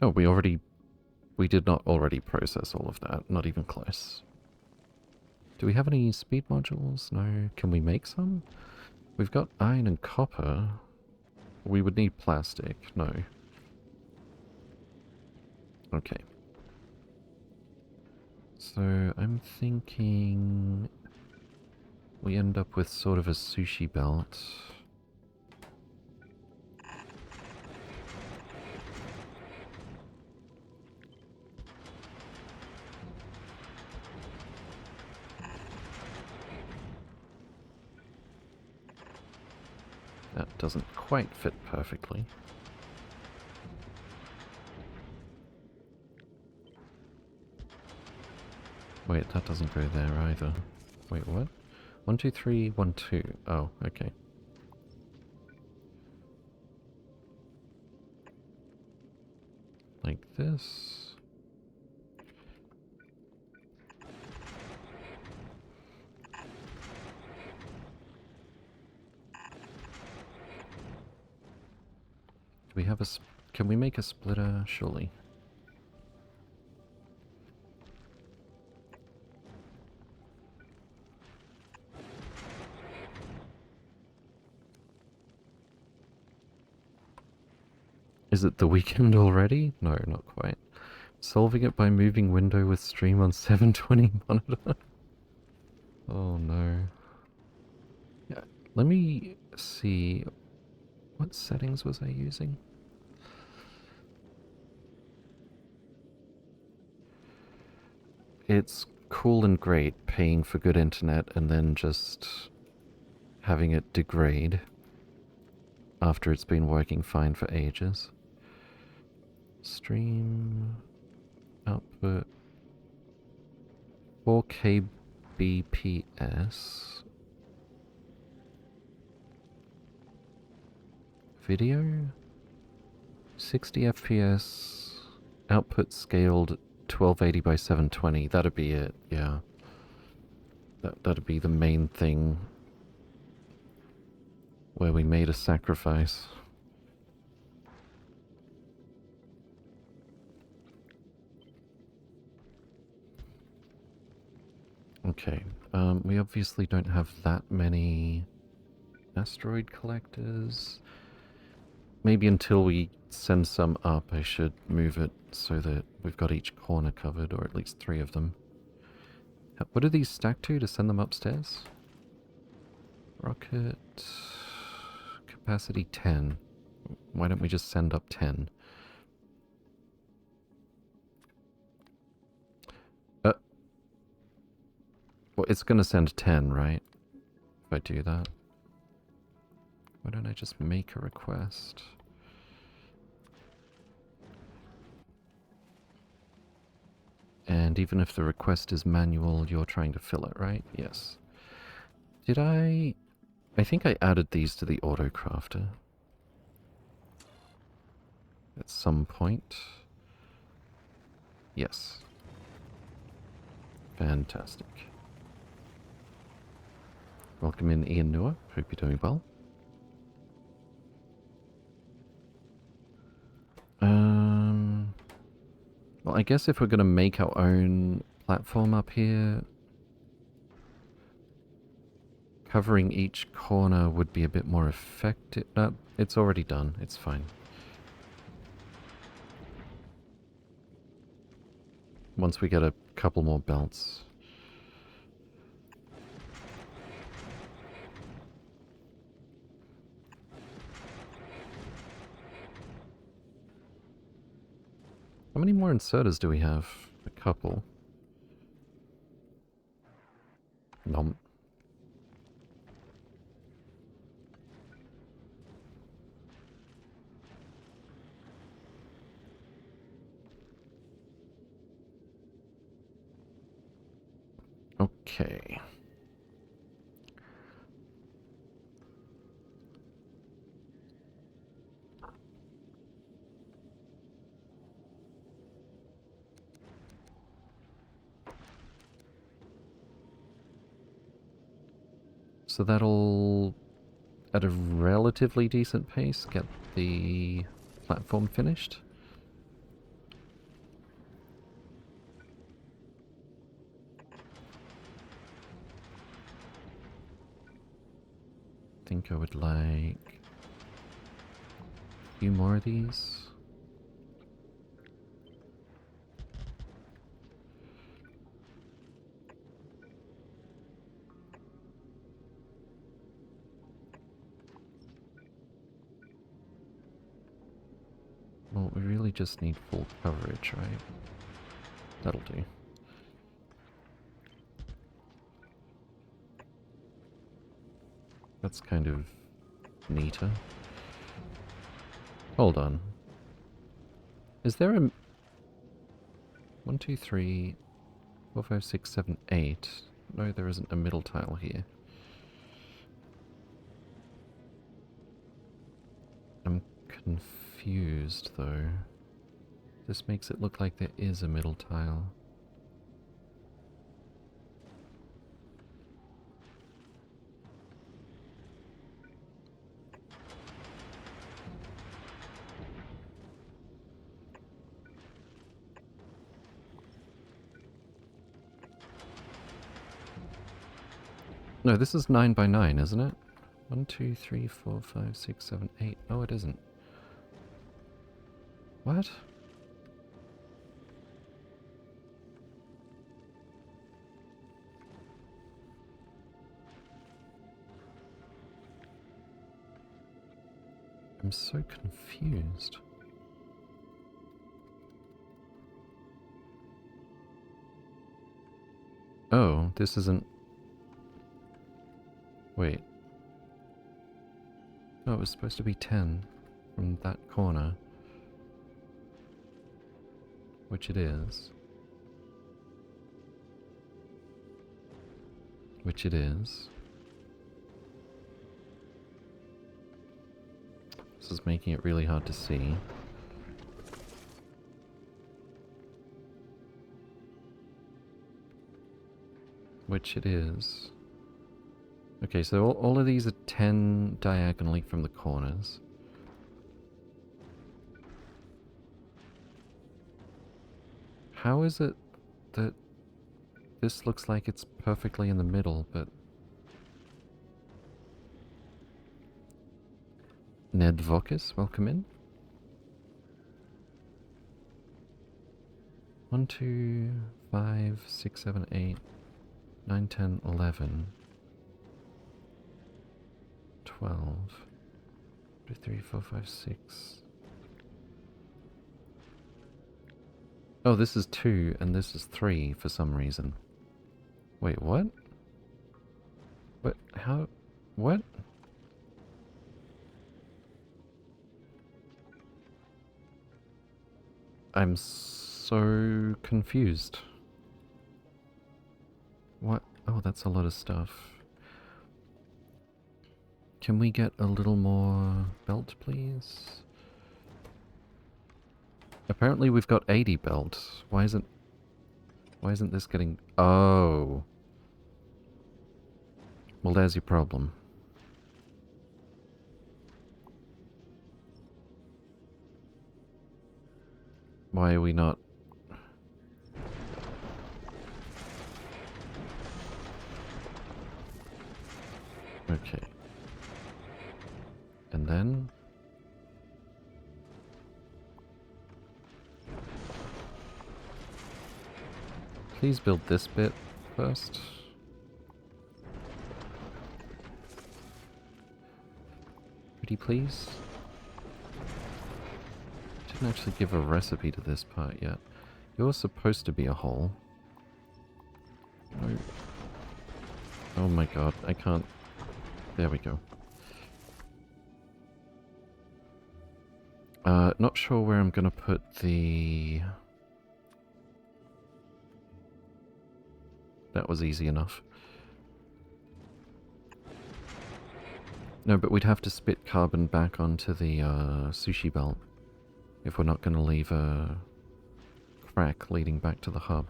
Oh, we did not already process all of that. Not even close. Do we have any speed modules? No. Can we make some? We've got iron and copper. We would need plastic. No. Okay. So I'm thinking we end up with sort of a sushi belt. That doesn't quite fit perfectly. Wait, that doesn't go there either. Wait, what? 1, 2, 3, 1, 2. Oh, okay. Like this. Do we have a... Can we make a splitter? Surely. Is it the weekend already? No, not quite. Solving it by moving window with stream on 720 monitor. Oh no. Yeah, let me see. What settings was I using? It's cool and great paying for good internet and then just having it degrade after it's been working fine for ages. Stream output 4K BPS. Video 60 FPS. Output scaled 1280 by 720. That'd be it. Yeah. That'd be the main thing where we made a sacrifice. Okay, we obviously don't have that many asteroid collectors. Maybe until we send some up, I should move it so that we've got each corner covered, or at least 3 of them. What do these stack to send them upstairs? Rocket... capacity 10. Why don't we just send up 10? Well, it's gonna send 10, right? If I do that. Why don't I just make a request? And even if the request is manual, you're trying to fill it, right? Yes. Did I think I added these to the autocrafter. At some point. Yes. Fantastic. Welcome in, Ian Noah. Hope you're doing well. Well, I guess if we're going to make our own platform up here, covering each corner would be a bit more effective. No, it's already done. It's fine. Once we get a couple more belts. How many more inserters do we have? A couple. Nom. Okay. So that'll, at a relatively decent pace, get the platform finished. think I would like a few more of these. Well, we really just need full coverage, right? That'll do. That's kind of neater. Hold on. Is there a... 1, 2, 3, 4, 5, 6, 7, 8? No, there isn't a middle tile here. I'm confused, though. This makes it look like there is a middle tile. No, this is 9 by 9, isn't it? 1, 2, 3, 4, 5, 6, 7, 8. Oh, it isn't. What? I'm so confused. Oh, this isn't... Wait. Oh, it was supposed to be 10 from that corner. Which it is. Which it is. This is making it really hard to see. Which it is. Okay, so all of these are 10 diagonally from the corners. How is it that this looks like it's perfectly in the middle, but... Ned Vokus, welcome in. 1, 2, 5, 6, 7, 8, 9, 10, 11, 12, 2, 3, 4, 5, 6. Oh, this is 2 and this is 3 for some reason. Wait, what? What? How? What? I'm so confused. What? Oh, that's a lot of stuff. Can we get a little more belt, please? Apparently we've got 80 belt. Why isn't this getting... Oh. Well, there's your problem. Why are we not... Okay. And then... Please build this bit first. Pretty please? Didn't actually give a recipe to this part yet. You're supposed to be a hole. No. Oh my god, I can't... There we go. Not sure where I'm gonna put the... That was easy enough. No, but we'd have to spit carbon back onto the sushi belt if we're not going to leave a crack leading back to the hub.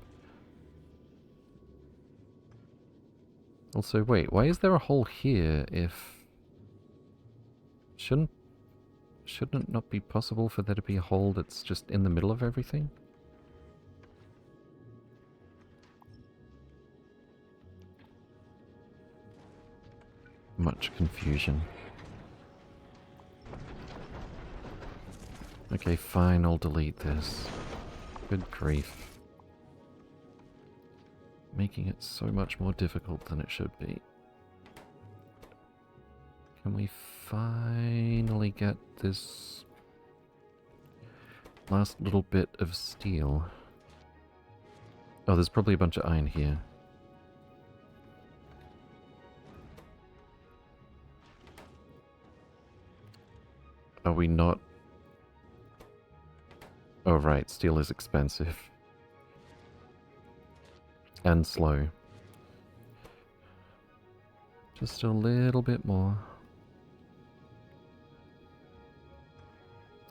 Also, wait, why is there a hole here if... Shouldn't it not be possible for there to be a hole that's just in the middle of everything? much confusion. Okay, fine, I'll delete this. Good grief. Making it so much more difficult than it should be. Can we finally get this last little bit of steel? Oh, there's probably a bunch of iron here. Are we not? Oh right, steel is expensive. And slow. Just a little bit more.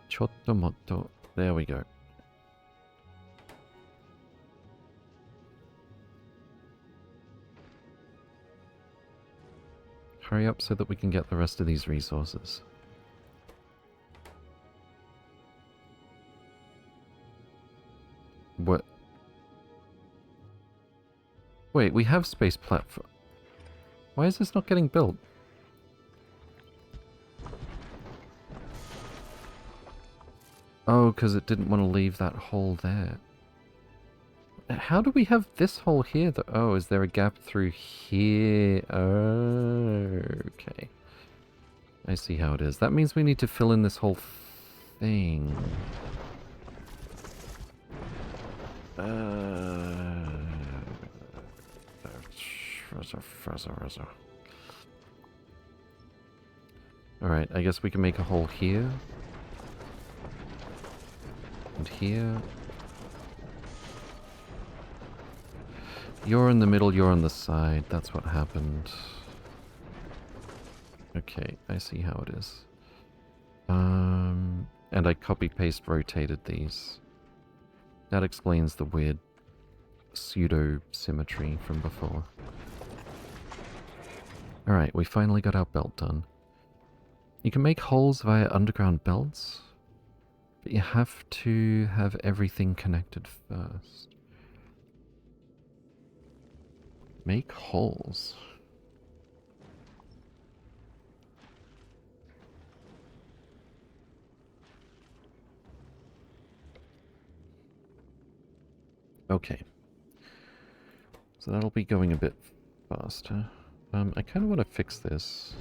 Chotto motto. There we go. Hurry up so that we can get the rest of these resources. What? Wait, we have space platform. Why is this not getting built? Oh, because it didn't want to leave that hole there. How do we have this hole here though? Oh, is there a gap through here? Oh, okay. I see how it is. That means we need to fill in this whole thing. Alright, I guess we can make a hole here. And here. You're in the middle, you're on the side. That's what happened. Okay, I see how it is. And I copy-paste rotated these. That explains the weird pseudo-symmetry from before. Alright, we finally got our belt done. You can make holes via underground belts, but you have to have everything connected first. Make holes. Okay. So that'll be going a bit faster. I kind of want to fix this.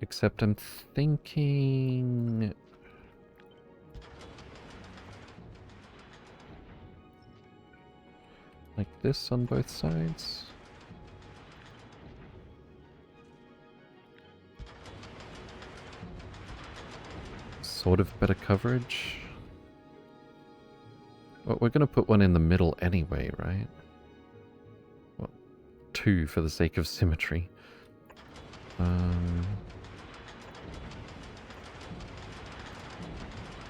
Except I'm thinking... like this on both sides. Sort of better coverage. Well, we're going to put one in the middle anyway, right? Well, two for the sake of symmetry.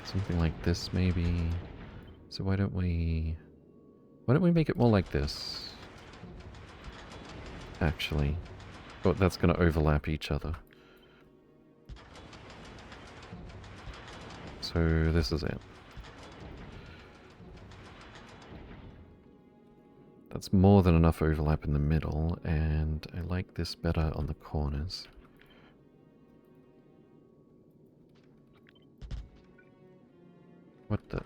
Something like this, maybe. So why don't we make it more like this? Actually. Oh, that's going to overlap each other. So this is it. That's more than enough overlap in the middle, and I like this better on the corners. What the...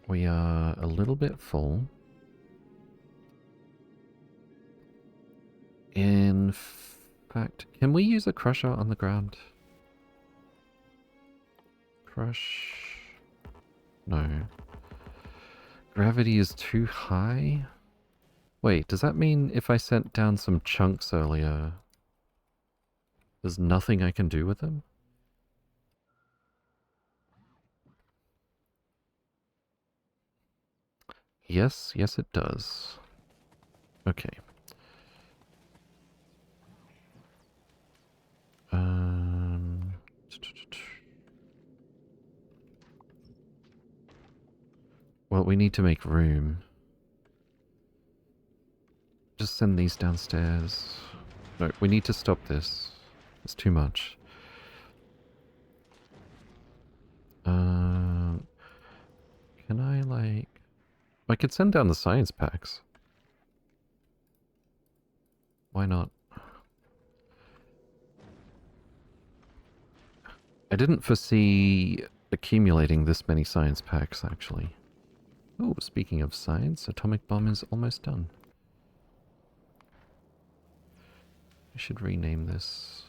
We are a little bit full. In fact, can we use a crusher on the ground? Crush... No. Gravity is too high? Wait, does that mean if I sent down some chunks earlier, there's nothing I can do with them? Yes, yes it does. Okay. Well, we need to make room. Just send these downstairs. No, we need to stop this. It's too much. could send down the science packs. Why not? I didn't foresee accumulating this many science packs, actually. Oh, speaking of science, atomic bomb is almost done. I should rename this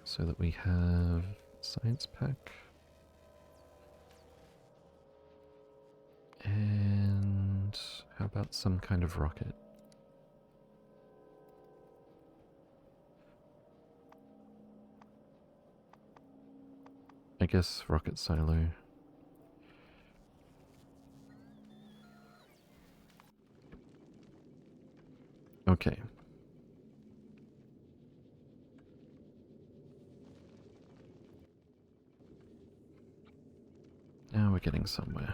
so that we have science pack. And how about some kind of rocket? I guess rocket silo. Okay. Now we're getting somewhere.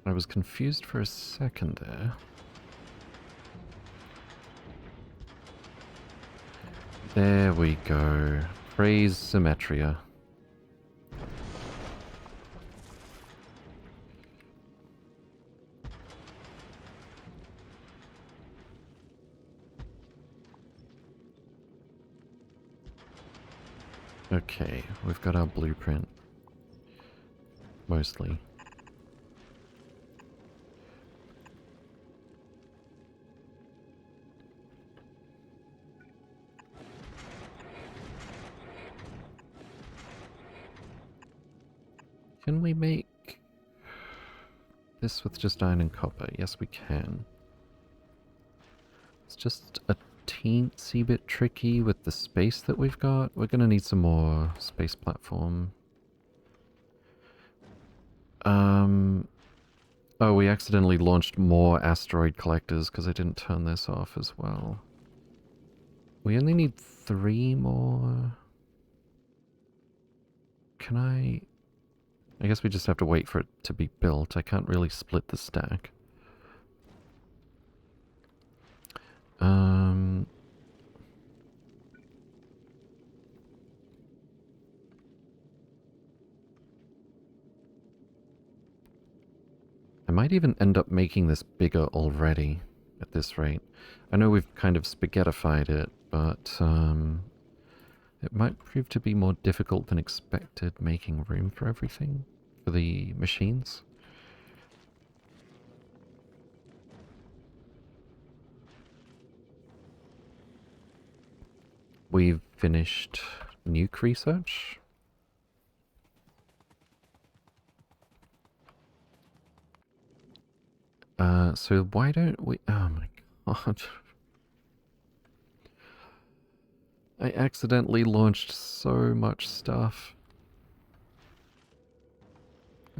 I was confused for a second there. There we go. Praise Symmetria. Okay, we've got our blueprint. Mostly. Can we make this with just iron and copper? Yes, we can. It's just a teensy bit tricky with the space that we've got. We're gonna need some more space platform. Oh, we accidentally launched more asteroid collectors because I didn't turn this off as well. We only need 3 more. Can I guess we just have to wait for it to be built. I can't really split the stack. I might even end up making this bigger already at this rate. I know we've kind of spaghettified it, but it might prove to be more difficult than expected making room for everything, for the machines. We've finished nuke research. So why don't we... Oh my god. I accidentally launched so much stuff.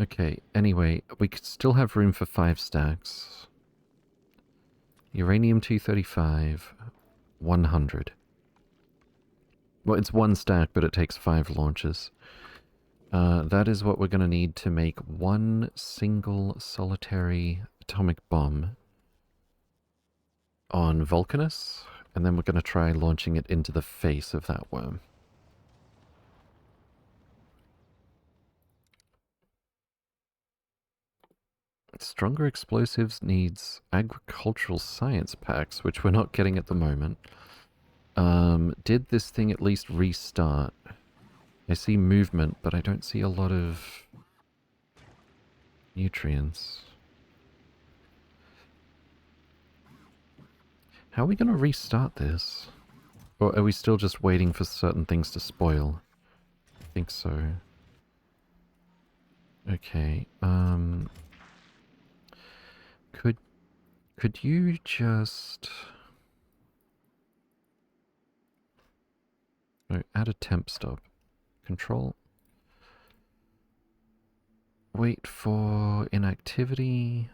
Okay, anyway, we could still have room for 5 stacks. Uranium-235, 100. Well, it's 1 stack, but it takes 5 launches. That is what we're going to need to make 1 single solitary atomic bomb on Vulcanus, and then we're going to try launching it into the face of that worm. Stronger explosives needs agricultural science packs, which we're not getting at the moment. Did this thing at least restart? I see movement, but I don't see a lot of nutrients. How are we going to restart this? Or are we still just waiting for certain things to spoil? I think so. Okay, Could you just... No, add a temp stop. Control. Wait for inactivity.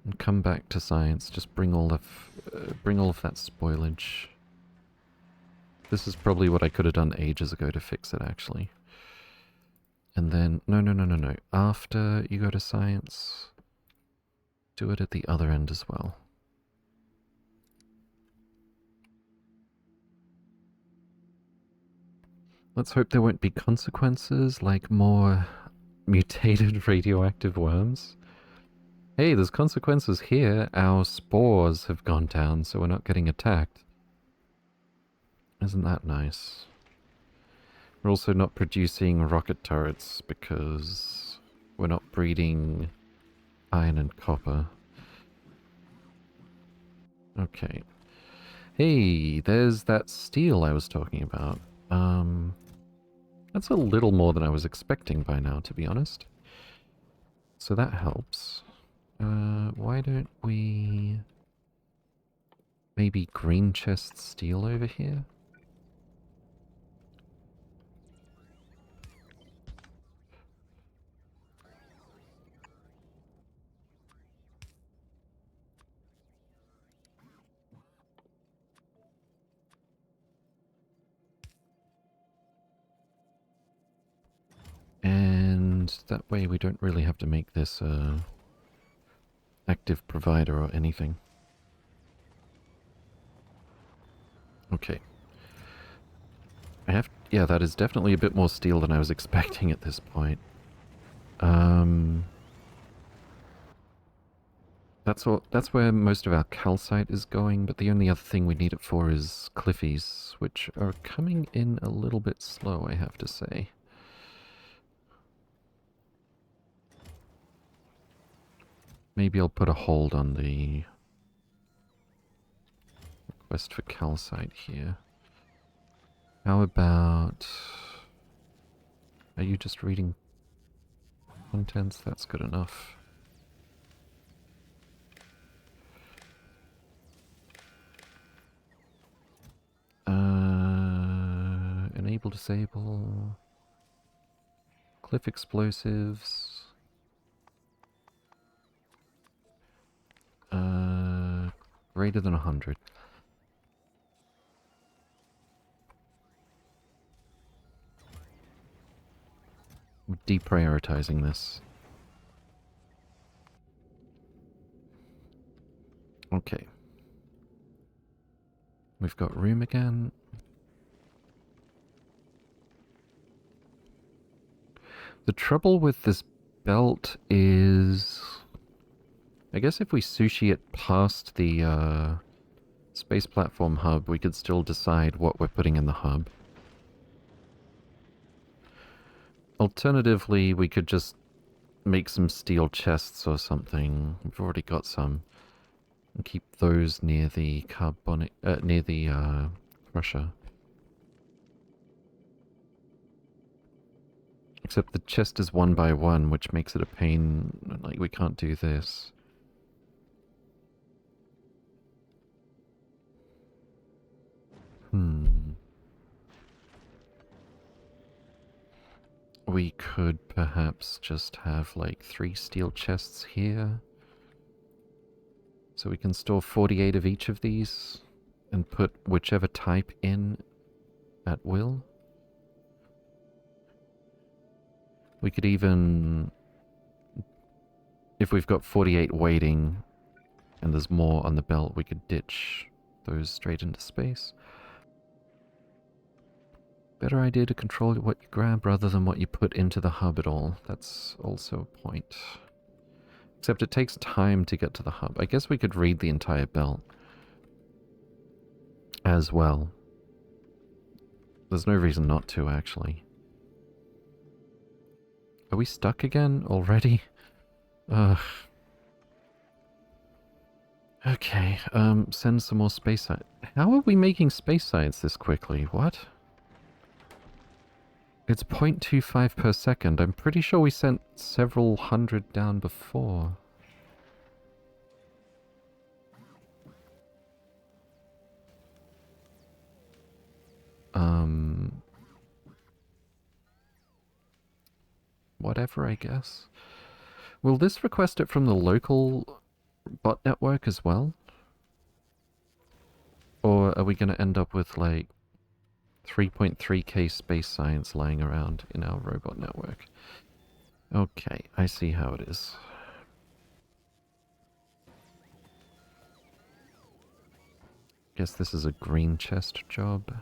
And come back to science. Just bring all of that spoilage. This is probably what I could have done ages ago to fix it, actually. And then... No. After you go to science, do it at the other end as well. Let's hope there won't be consequences, like more mutated radioactive worms. Hey, there's consequences here. Our spores have gone down, so we're not getting attacked. Isn't that nice? We're also not producing rocket turrets because we're not breeding iron and copper. Okay. Hey, there's that steel I was talking about. That's a little more than I was expecting by now, to be honest. So that helps. Why don't we... maybe green chest steel over here? And that way we don't really have to make this a active provider or anything. Okay. Yeah, that is definitely a bit more steel than I was expecting at this point. That's where most of our calcite is going, but the only other thing we need it for is cliffies, which are coming in a little bit slow, I have to say. Maybe I'll put a hold on the request for calcite here. How about... Are you just reading contents? That's good enough. Enable, disable... Cliff explosives... Greater than 100. We're deprioritizing this. Okay. We've got room again. The trouble with this belt is... I guess if we sushi it past the space platform hub, we could still decide what we're putting in the hub. Alternatively, we could just make some steel chests or something. We've already got some. And keep those near the carbonic... near the crusher. Except the chest is 1 by 1, which makes it a pain. Like, we can't do this. We could perhaps just have like 3 steel chests here. So we can store 48 of each of these and put whichever type in at will. We could even, if we've got 48 waiting and there's more on the belt, we could ditch those straight into space. Better idea to control what you grab rather than what you put into the hub at all. That's also a point. Except it takes time to get to the hub. I guess we could read the entire belt as well. There's no reason not to, actually. Are we stuck again already? Ugh. Okay, send some more space sites. How are we making space sites this quickly? What? It's 0.25 per second. I'm pretty sure we sent several hundred down before. Whatever, I guess. Will this request it from the local bot network as well? Or are we going to end up with, like, 3.3k space science lying around in our robot network? Okay, I see how it is. Guess this is a green chest job.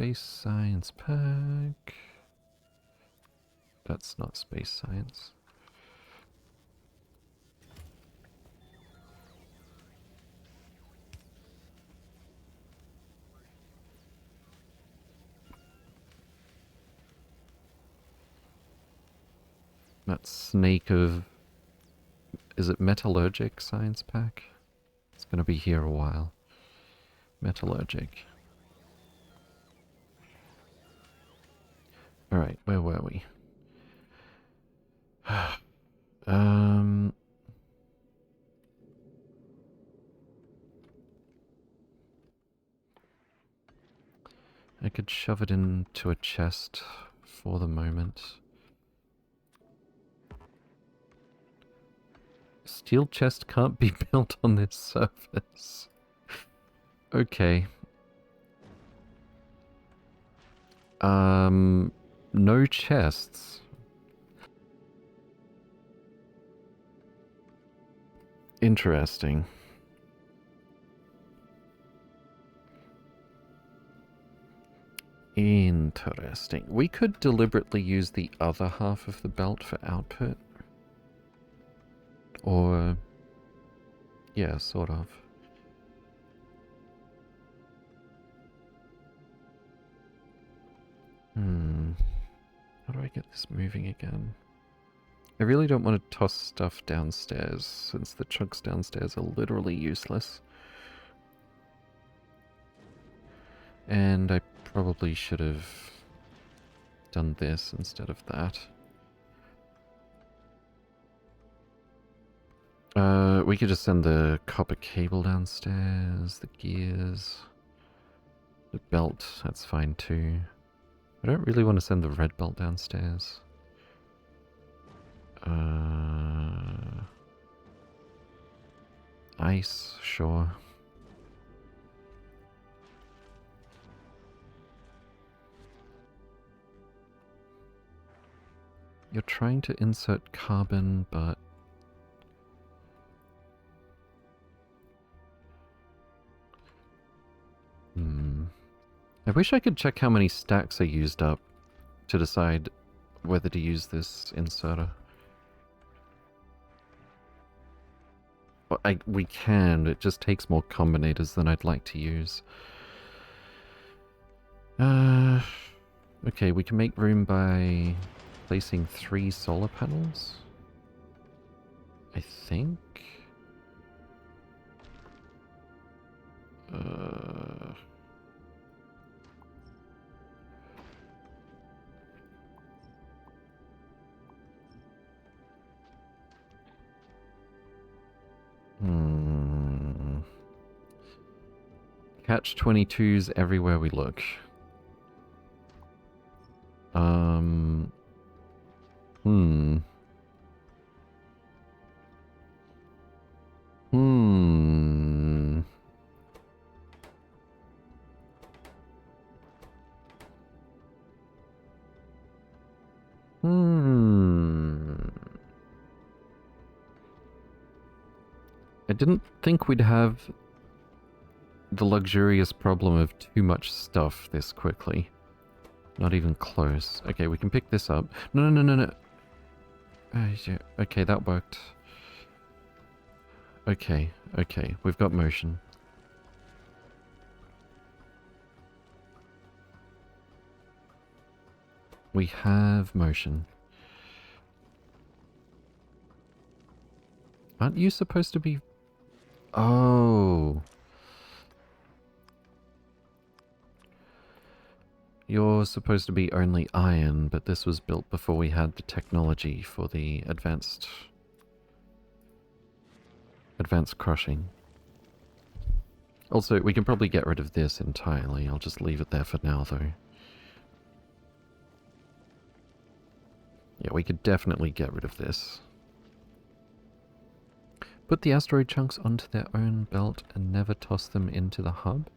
space science pack. That's not space science. That snake of... Is it metallurgic science pack? It's gonna be here a while. Metallurgic. Alright, where were we? um... I could shove it into a chest for the moment. Steel chest can't be built on this surface. Okay. No chests. Interesting. Interesting. We could deliberately use the other half of the belt for output. Or... yeah, sort of. How do I get this moving again? I really don't want to toss stuff downstairs, since the chunks downstairs are literally useless. And I probably should have done this instead of that. We could just send the copper cable downstairs, the gears, the belt, that's fine too. I don't really want to send the red belt downstairs. Ice, sure. You're trying to insert carbon, but... I wish I could check how many stacks are used up to decide whether to use this inserter. Well, we can, it just takes more combinators than I'd like to use. Okay, we can make room by placing 3 solar panels, I think. Catch-22s everywhere we look. I didn't think we'd have the luxurious problem of too much stuff this quickly. Not even close. Okay, we can pick this up. No, no, no, no, no. Yeah. Okay, that worked. Okay, okay, we've got motion. We have motion. Aren't you supposed to be... Oh. You're supposed to be only iron, but this was built before we had the technology for the advanced crushing. Also, we can probably get rid of this entirely. I'll just leave it there for now, though. Yeah, we could definitely get rid of this. Put the asteroid chunks onto their own belt and never toss them into the hub?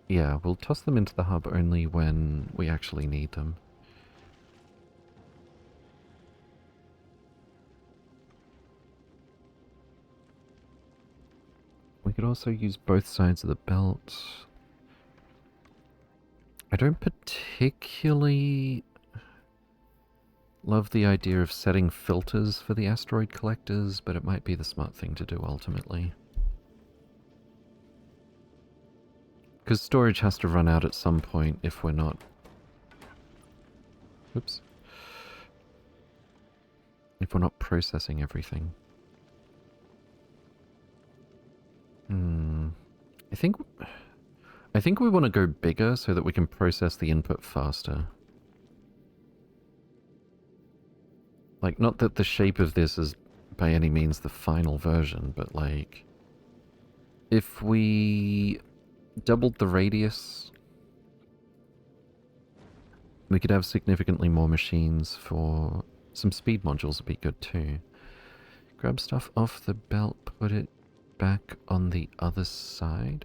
Yeah, we'll toss them into the hub only when we actually need them. We could also use both sides of the belt. I don't particularly love the idea of setting filters for the asteroid collectors, but it might be the smart thing to do ultimately. Because storage has to run out at some point if we're not... Oops. If we're not processing everything. I think we want to go bigger so that we can process the input faster. Like, not that the shape of this is by any means the final version, but like... If we doubled the radius, we could have significantly more machines for... Some speed modules would be good too. Grab stuff off the belt, put it back on the other side?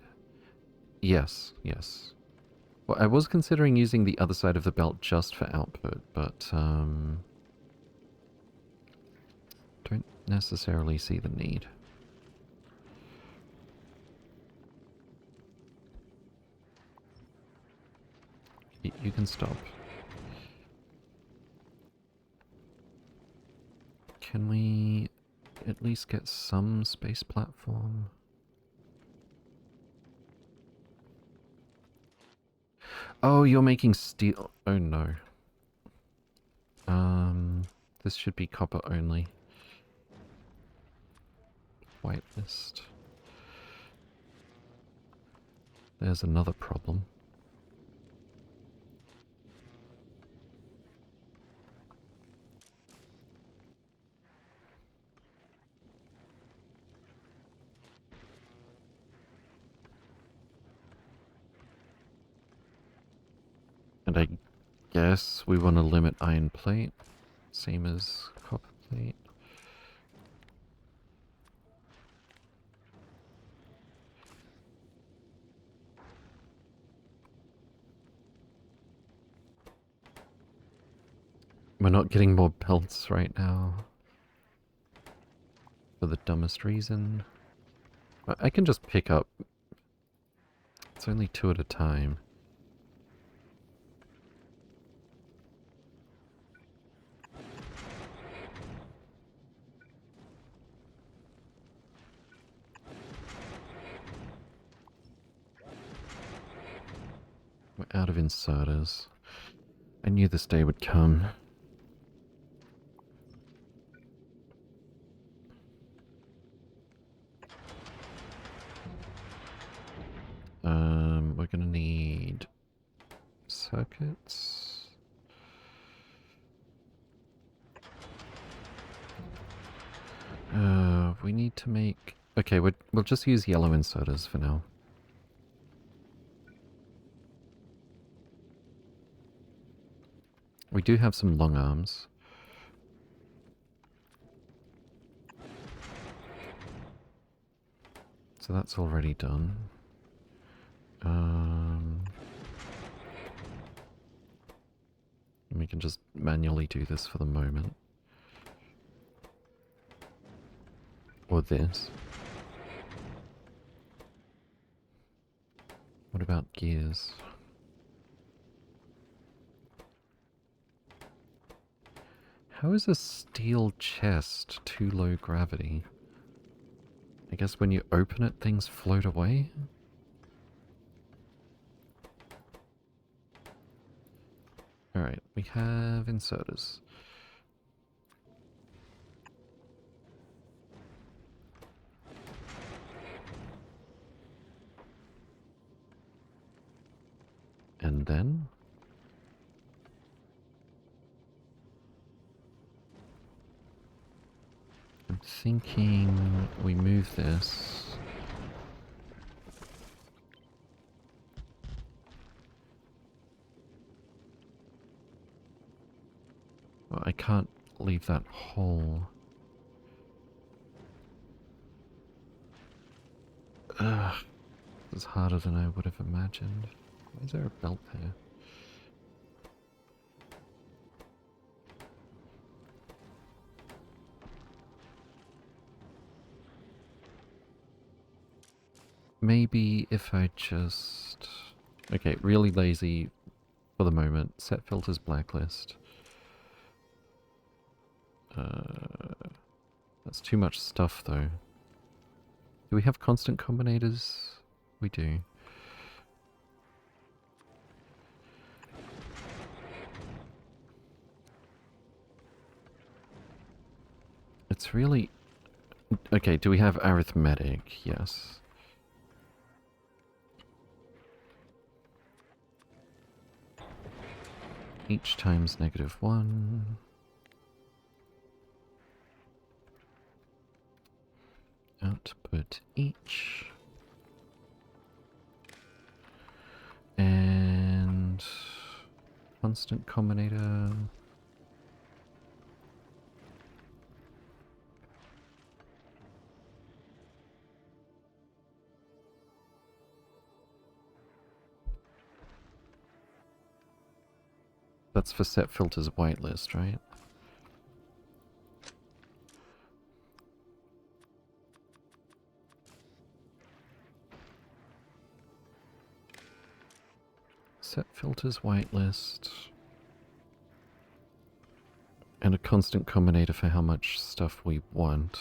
Yes, yes. Well, I was considering using the other side of the belt just for output, but don't necessarily see the need. You can stop. Can we at least get some space platform? Oh, you're making steel. Oh no. This should be copper only. Whitelist. There's another problem. And I guess we want to limit iron plate, same as copper plate. We're not getting more belts right now. For the dumbest reason. I can just pick up. It's only 2 at a time. We're out of inserters. I knew this day would come. We're gonna need circuits. We need to make... Okay, we'll just use yellow inserters for now. We do have some long arms. So that's already done. We can just manually do this for the moment. Or this. What about gears? How is a steel chest too low gravity? I guess when you open it, things float away? Alright, we have inserters. And then... I'm thinking we move this. Well, I can't leave that hole. Ugh. This is harder than I would have imagined. Why is there a belt there? Maybe if I just... Okay, really lazy. For the moment. Set filters blacklist. That's too much stuff though. Do we have constant combinators? We do. It's really... Okay, do we have arithmetic? Yes. Each times -1. Output each. And... constant combinator... That's for set filters whitelist, right? Set filters whitelist. And a constant combinator for how much stuff we want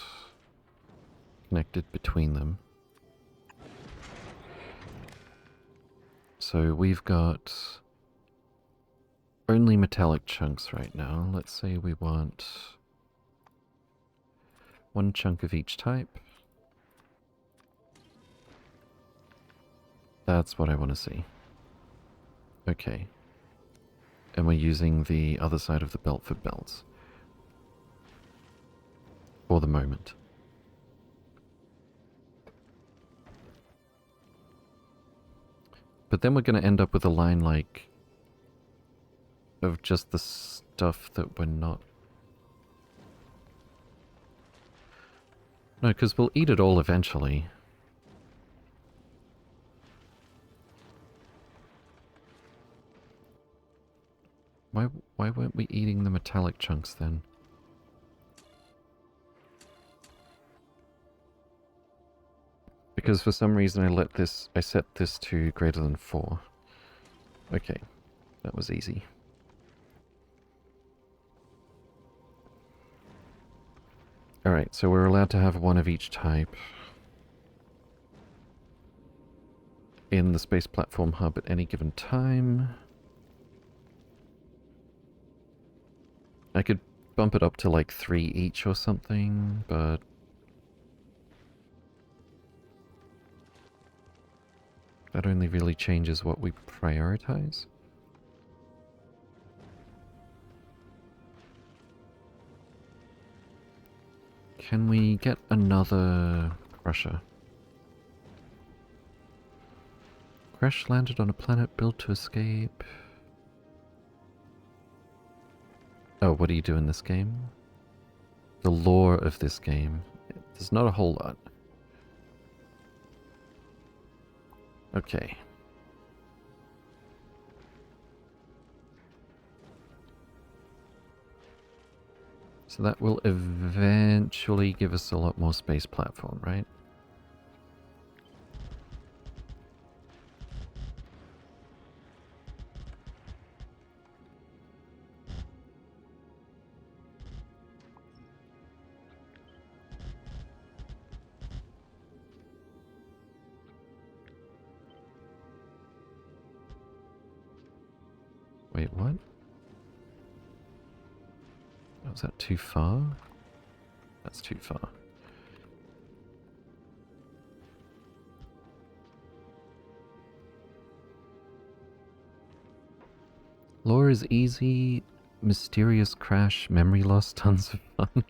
connected between them. So we've got only metallic chunks right now. Let's say we want one chunk of each type. That's what I want to see. Okay. And we're using the other side of the belt for belts. For the moment. But then we're going to end up with a line like... of just the stuff that we're not... No, because we'll eat it all eventually. Why weren't we eating the metallic chunks then? Because for some reason I set this to greater than 4. Okay, that was easy. Alright, so we're allowed to have one of each type in the space platform hub at any given time. I could bump it up to like 3 each or something, but... that only really changes what we prioritize. Can we get another crusher? Crash landed on a planet built to escape. Oh, what do you do in this game? The lore of this game. There's not a whole lot. Okay. So that will eventually give us a lot more space platform, right? Wait, what? Was that too far? That's too far. Lore is easy, mysterious crash, memory loss, tons of fun.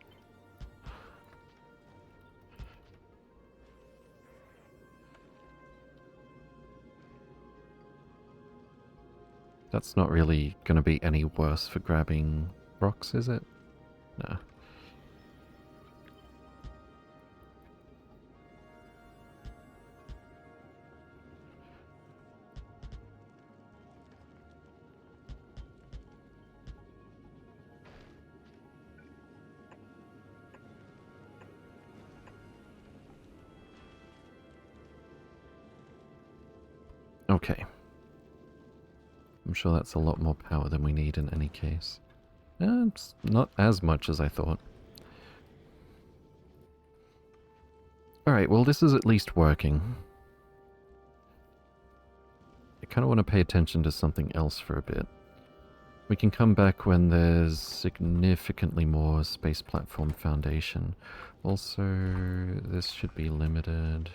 That's not really gonna be any worse for grabbing rocks, is it? No. Okay. I'm sure that's a lot more power than we need in any case. It's not as much as I thought. Alright, well this is at least working. I kind of want to pay attention to something else for a bit. We can come back when there's significantly more space platform foundation. Also, this should be limited.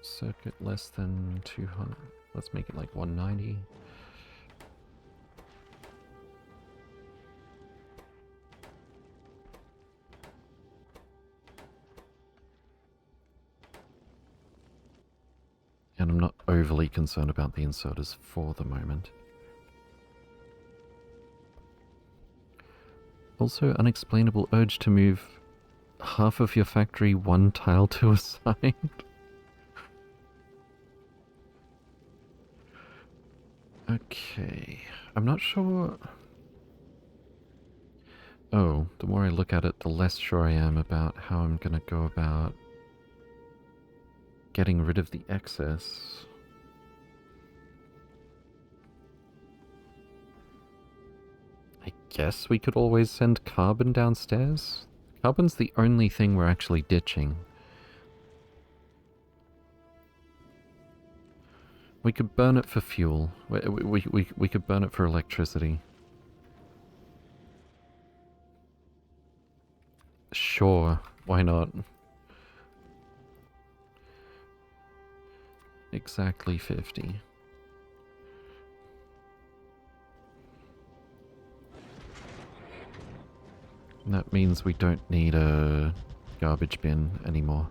Circuit less than 200. Let's make it like 190. And I'm not overly concerned about the inserters for the moment. Also, unexplainable urge to move half of your factory one tile to a side. Okay, I'm not sure. Oh, the more I look at it, the less sure I am about how I'm gonna go about getting rid of the excess. I guess we could always send carbon downstairs? Carbon's the only thing we're actually ditching. We could burn it for fuel. We could burn it for electricity. Sure, why not? Exactly 50. And that means we don't need a garbage bin anymore.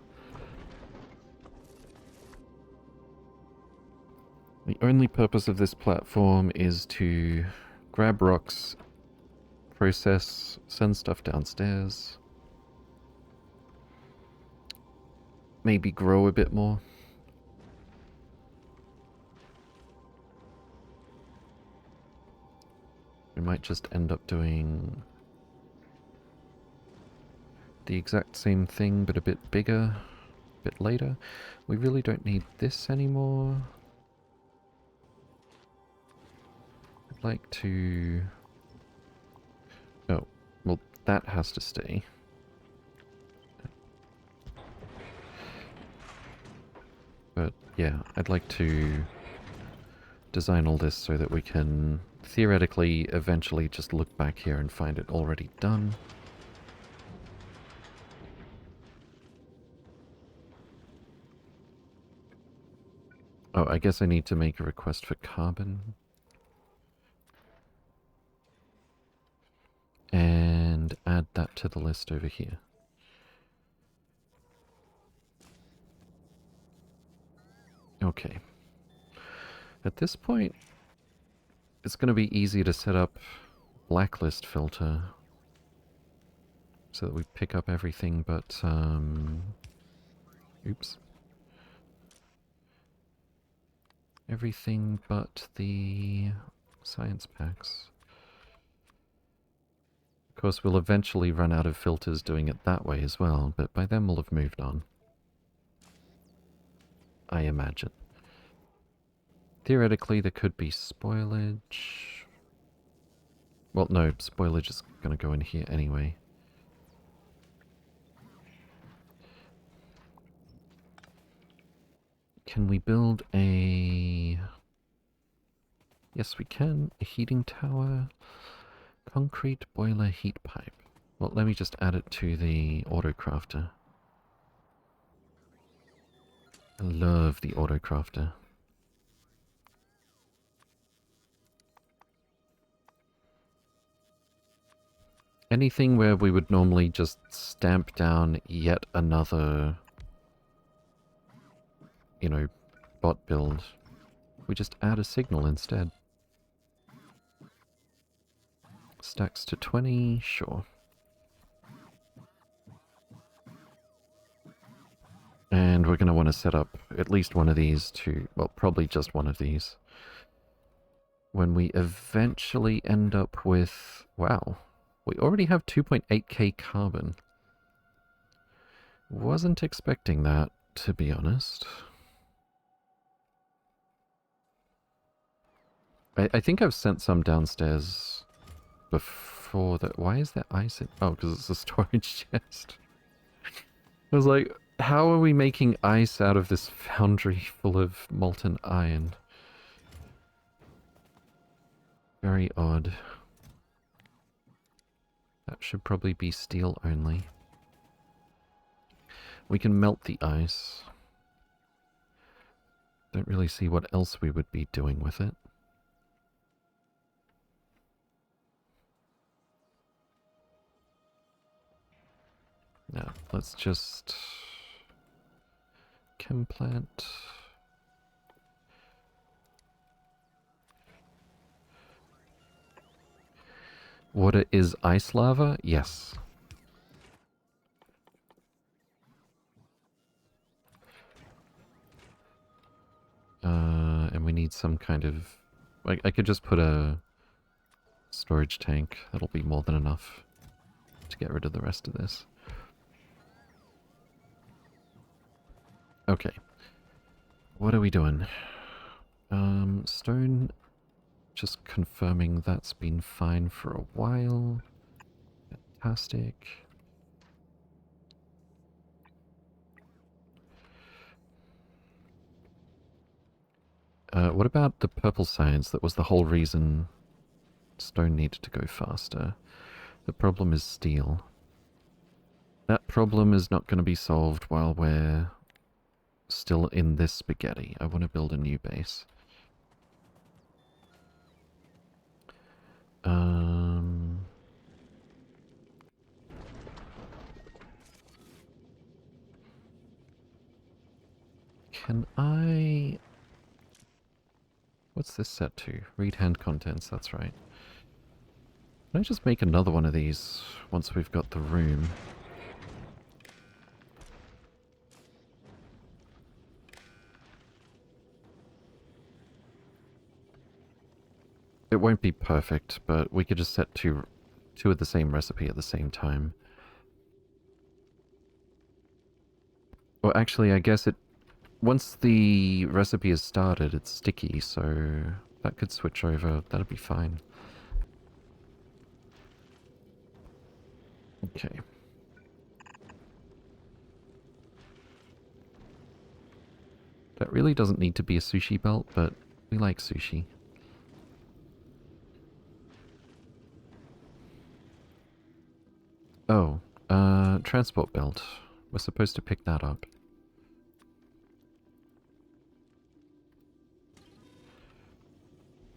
The only purpose of this platform is to grab rocks, process, send stuff downstairs. Maybe grow a bit more. We might just end up doing the exact same thing, but a bit bigger, a bit later. We really don't need this anymore. I'd like to... Oh, well, that has to stay. But yeah, I'd like to design all this so that we can theoretically eventually just look back here and find it already done. Oh, I guess I need to make a request for carbon. And add that to the list over here. Okay. At this point, it's going to be easy to set up blacklist filter so that we pick up everything but, oops. Everything but the science packs. Of course, we'll eventually run out of filters doing it that way as well, but by then we'll have moved on. I imagine. Theoretically, there could be spoilage. Well, no, spoilage is going to go in here anyway. Can we build a... Yes, we can. A heating tower. Concrete boiler heat pipe. Well, let me just add it to the autocrafter. I love the autocrafter. Anything where we would normally just stamp down yet another, you know, bot build, we just add a signal instead. Stacks to 20, sure. And we're going to want to set up at least one of these to, well, probably just one of these. When we eventually end up with, wow, we already have 2.8k carbon. Wasn't expecting that, to be honest. I think I've sent some downstairs before that. Why is there ice in... Oh, because it's a storage chest. I was like, how are we making ice out of this foundry full of molten iron? Very odd. That should probably be steel only. We can melt the ice. Don't really see what else we would be doing with it. No, let's just... Chem plant. Water is ice lava? Yes. And we need some kind of... I could just put a storage tank. That'll be more than enough to get rid of the rest of this. Okay. What are we doing? Stone... Just confirming that's been fine for a while. Fantastic. What about the purple science? That was the whole reason stone needed to go faster. The problem is steel. That problem is not going to be solved while we're still in this spaghetti. I want to build a new base. Can I... What's this set to? Read hand contents, that's right. Can I just make another one of these once we've got the room? It won't be perfect, but we could just set two of the same recipe at the same time. Well, actually, I guess it... Once the recipe is started, it's sticky, so that could switch over. That'd be fine. Okay. That really doesn't need to be a sushi belt, but we like sushi. Oh, transport belt. We're supposed to pick that up.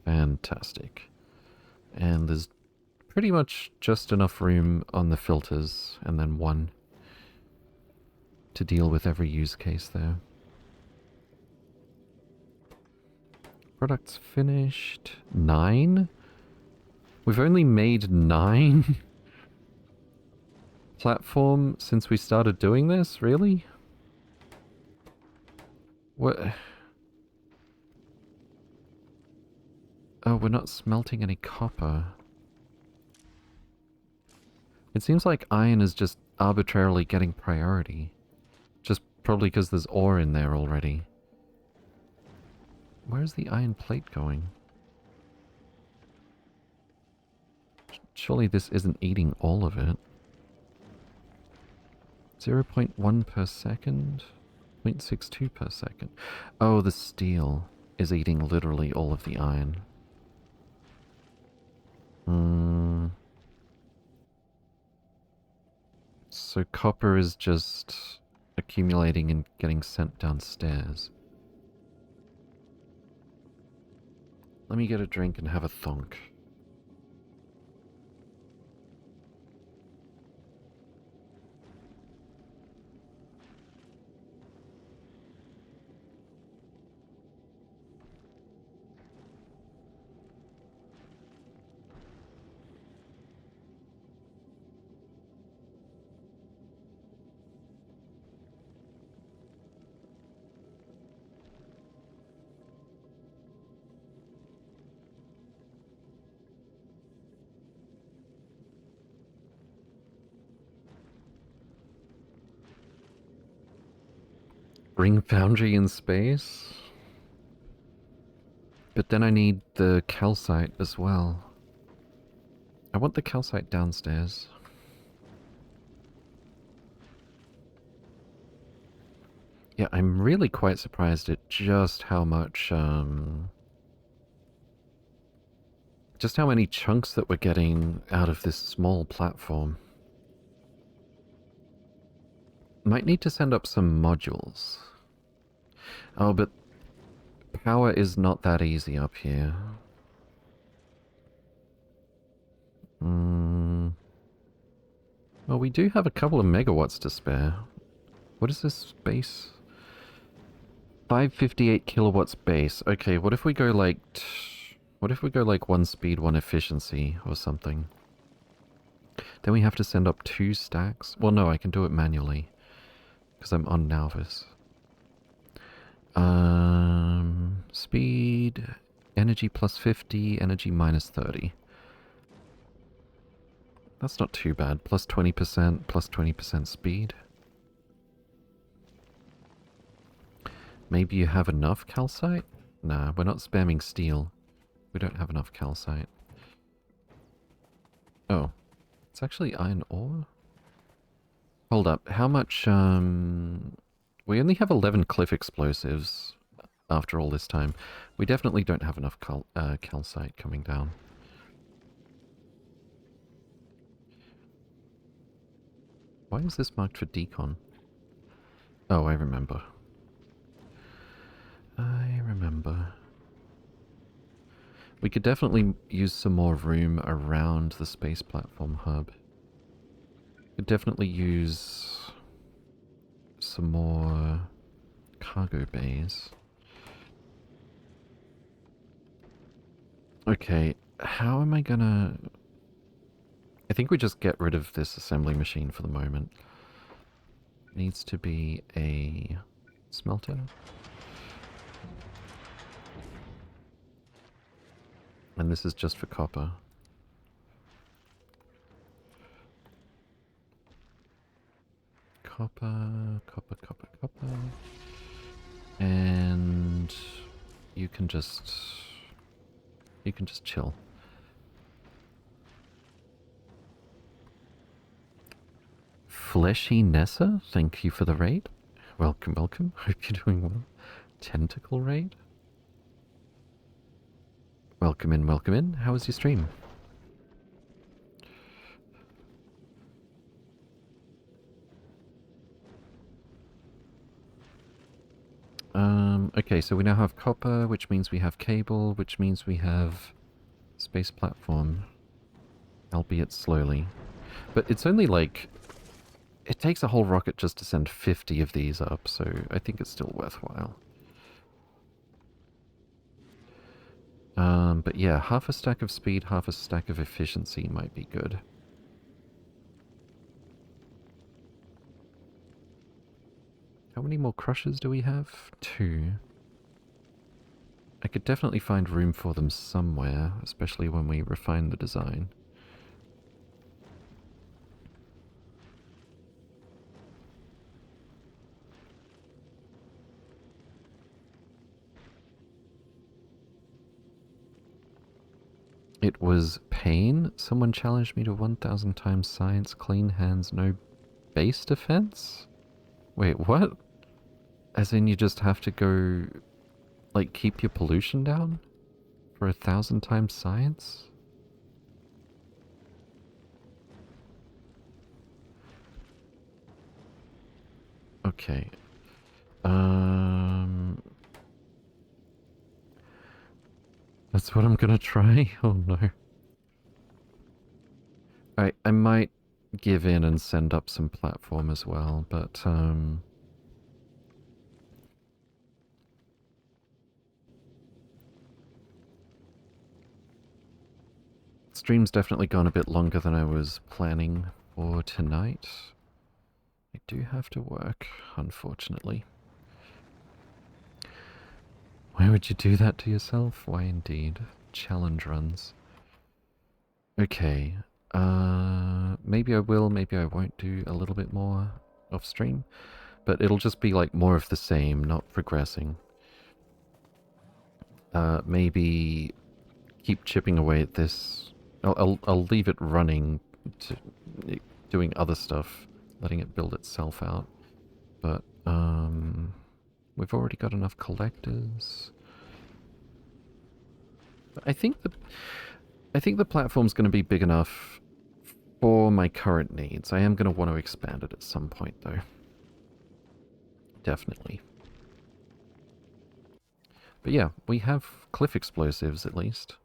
Fantastic. And there's pretty much just enough room on the filters, and then one to deal with every use case there. Products finished. 9? We've only made 9 platform since we started doing this? Really? What? Oh, we're not smelting any copper. It seems like iron is just arbitrarily getting priority. Just probably because there's ore in there already. Where's the iron plate going? Surely this isn't eating all of it. 0.1 per second? 0.62 per second. Oh, the steel is eating literally all of the iron. So copper is just accumulating and getting sent downstairs. Let me get a drink and have a thonk. Ring foundry in space? But then I need the calcite as well. I want the calcite downstairs. Yeah, I'm really quite surprised at just how much, just how many chunks that we're getting out of this small platform. Might need to send up some modules. Oh, but power is not that easy up here. Well, we do have a couple of megawatts to spare. What is this base? 558 kilowatts base. Okay, what if we go like... What if we go like 1 speed, 1 efficiency or something? Then we have to send up 2 stacks? Well, no, I can do it manually. Because I'm on Nalvis. Speed... Energy plus 50, energy minus 30. That's not too bad. Plus 20%, plus 20% speed. Maybe you have enough calcite? Nah, we're not spamming steel. We don't have enough calcite. Oh. It's actually iron ore? Hold up. How much, we only have 11 cliff explosives after all this time. We definitely don't have enough calcite coming down. Why is this marked for decon? Oh, I remember. I remember. We could definitely use some more room around the space platform hub. Could definitely use some more cargo bays. Okay, how am I gonna... I think we just get rid of this assembly machine for the moment. Needs to be a smelter. And this is just for copper. Copper, copper, copper, copper. And you can just chill. Fleshy Nessa, thank you for the raid. Welcome, welcome. Hope you're doing well. Tentacle raid. Welcome in, welcome in. How was your stream? Okay, so we now have copper, which means we have cable, which means we have space platform. Albeit slowly. But it's only like... It takes a whole rocket just to send 50 of these up, so I think it's still worthwhile. But yeah, half a stack of speed, half a stack of efficiency might be good. How many more crushers do we have? 2. I could definitely find room for them somewhere, especially when we refine the design. It was pain. Someone challenged me to 1,000 times science, clean hands, no base defense? Wait, what? As in you just have to go, like, keep your pollution down? For 1,000 times science? Okay. That's what I'm gonna try? Oh no. I might give in and send up some platform as well, but stream's definitely gone a bit longer than I was planning for tonight. I do have to work, unfortunately. Why would you do that to yourself? Why indeed. Challenge runs. Okay. Maybe I will, maybe I won't do a little bit more off stream. But it'll just be like more of the same, not progressing. maybe keep chipping away at this. I'll leave it running, to doing other stuff, letting it build itself out. But we've already got enough collectors. I think the platform's going to be big enough for my current needs. I am going to want to expand it at some point, though. Definitely. But yeah, we have cliff explosives, at least.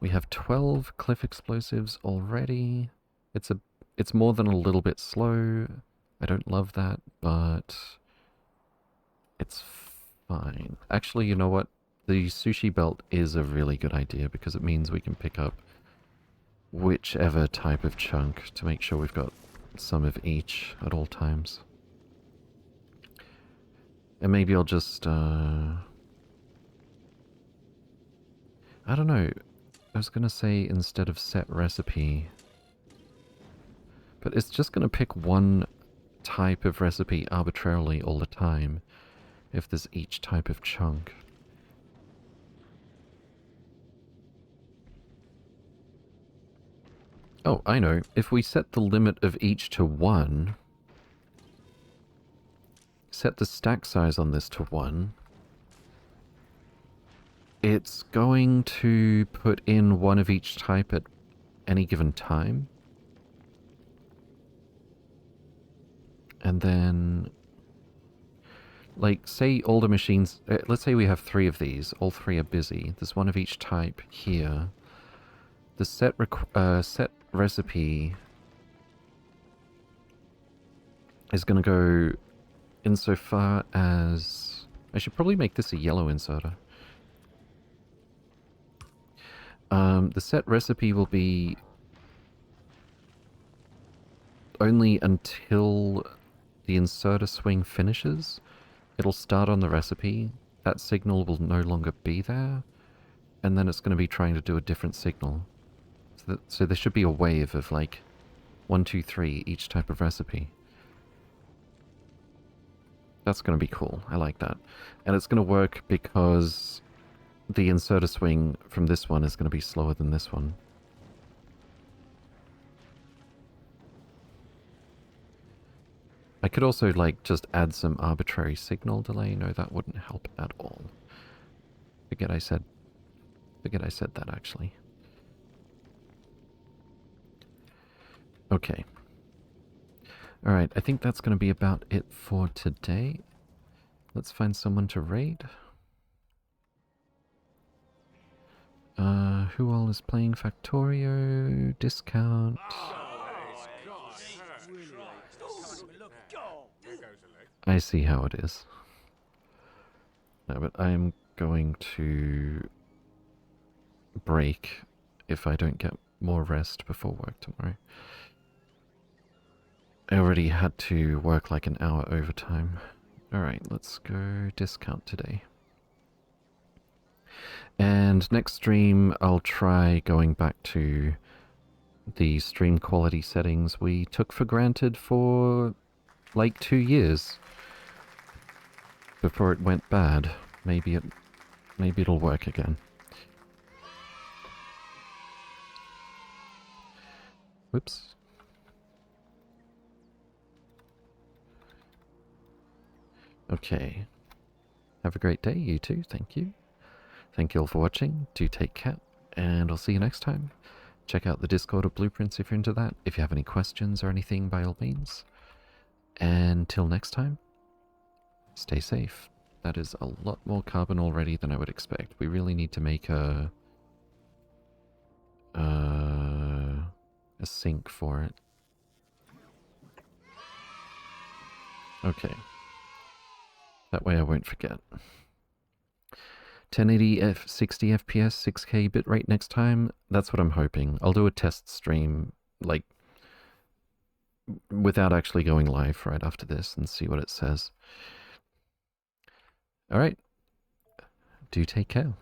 We have 12 cliff explosives already. It's more than a little bit slow. I don't love that, but it's fine. Actually, you know what? The sushi belt is a really good idea because it means we can pick up whichever type of chunk to make sure we've got some of each at all times. And maybe I'll just, I don't know. I was gonna say instead of set recipe, but it's just gonna pick one type of recipe arbitrarily all the time if there's each type of chunk. Oh, I know. If we set the limit of each to 1, set the stack size on this to 1, it's going to put in one of each type at any given time. And then, like, say all the machines, let's say we have 3 of these, all 3 are busy. There's one of each type here. The set recipe is going to go insofar as... I should probably make this a yellow inserter. The set recipe will be only until the inserter swing finishes. It'll start on the recipe. That signal will no longer be there. And then it's going to be trying to do a different signal. So there should be a wave of like 1, 2, 3 each type of recipe. That's going to be cool. I like that. And it's going to work because the inserter swing from this one is going to be slower than this one. I could also like just add some arbitrary signal delay. No, that wouldn't help at all. Forget I said that actually. Okay. Alright, I think that's going to be about it for today. Let's find someone to raid. Who all is playing Factorio? Discount. I see how it is. No, but I'm going to break if I don't get more rest before work tomorrow. I already had to work like an hour overtime. Alright, let's go discount today. And next stream, I'll try going back to the stream quality settings we took for granted for like 2 years before it went bad. Maybe it'll work again. Whoops. Okay. Have a great day, you too. Thank you. Thank you all for watching. Do take care, and I'll see you next time. Check out the Discord or Blueprints if you're into that. If you have any questions or anything, by all means. And till next time, stay safe. That is a lot more carbon already than I would expect. We really need to make a sink for it. Okay. That way I won't forget. 1080 60 FPS, 6K bitrate next time. That's what I'm hoping. I'll do a test stream, like, without actually going live right after this and see what it says. Alright. Do take care.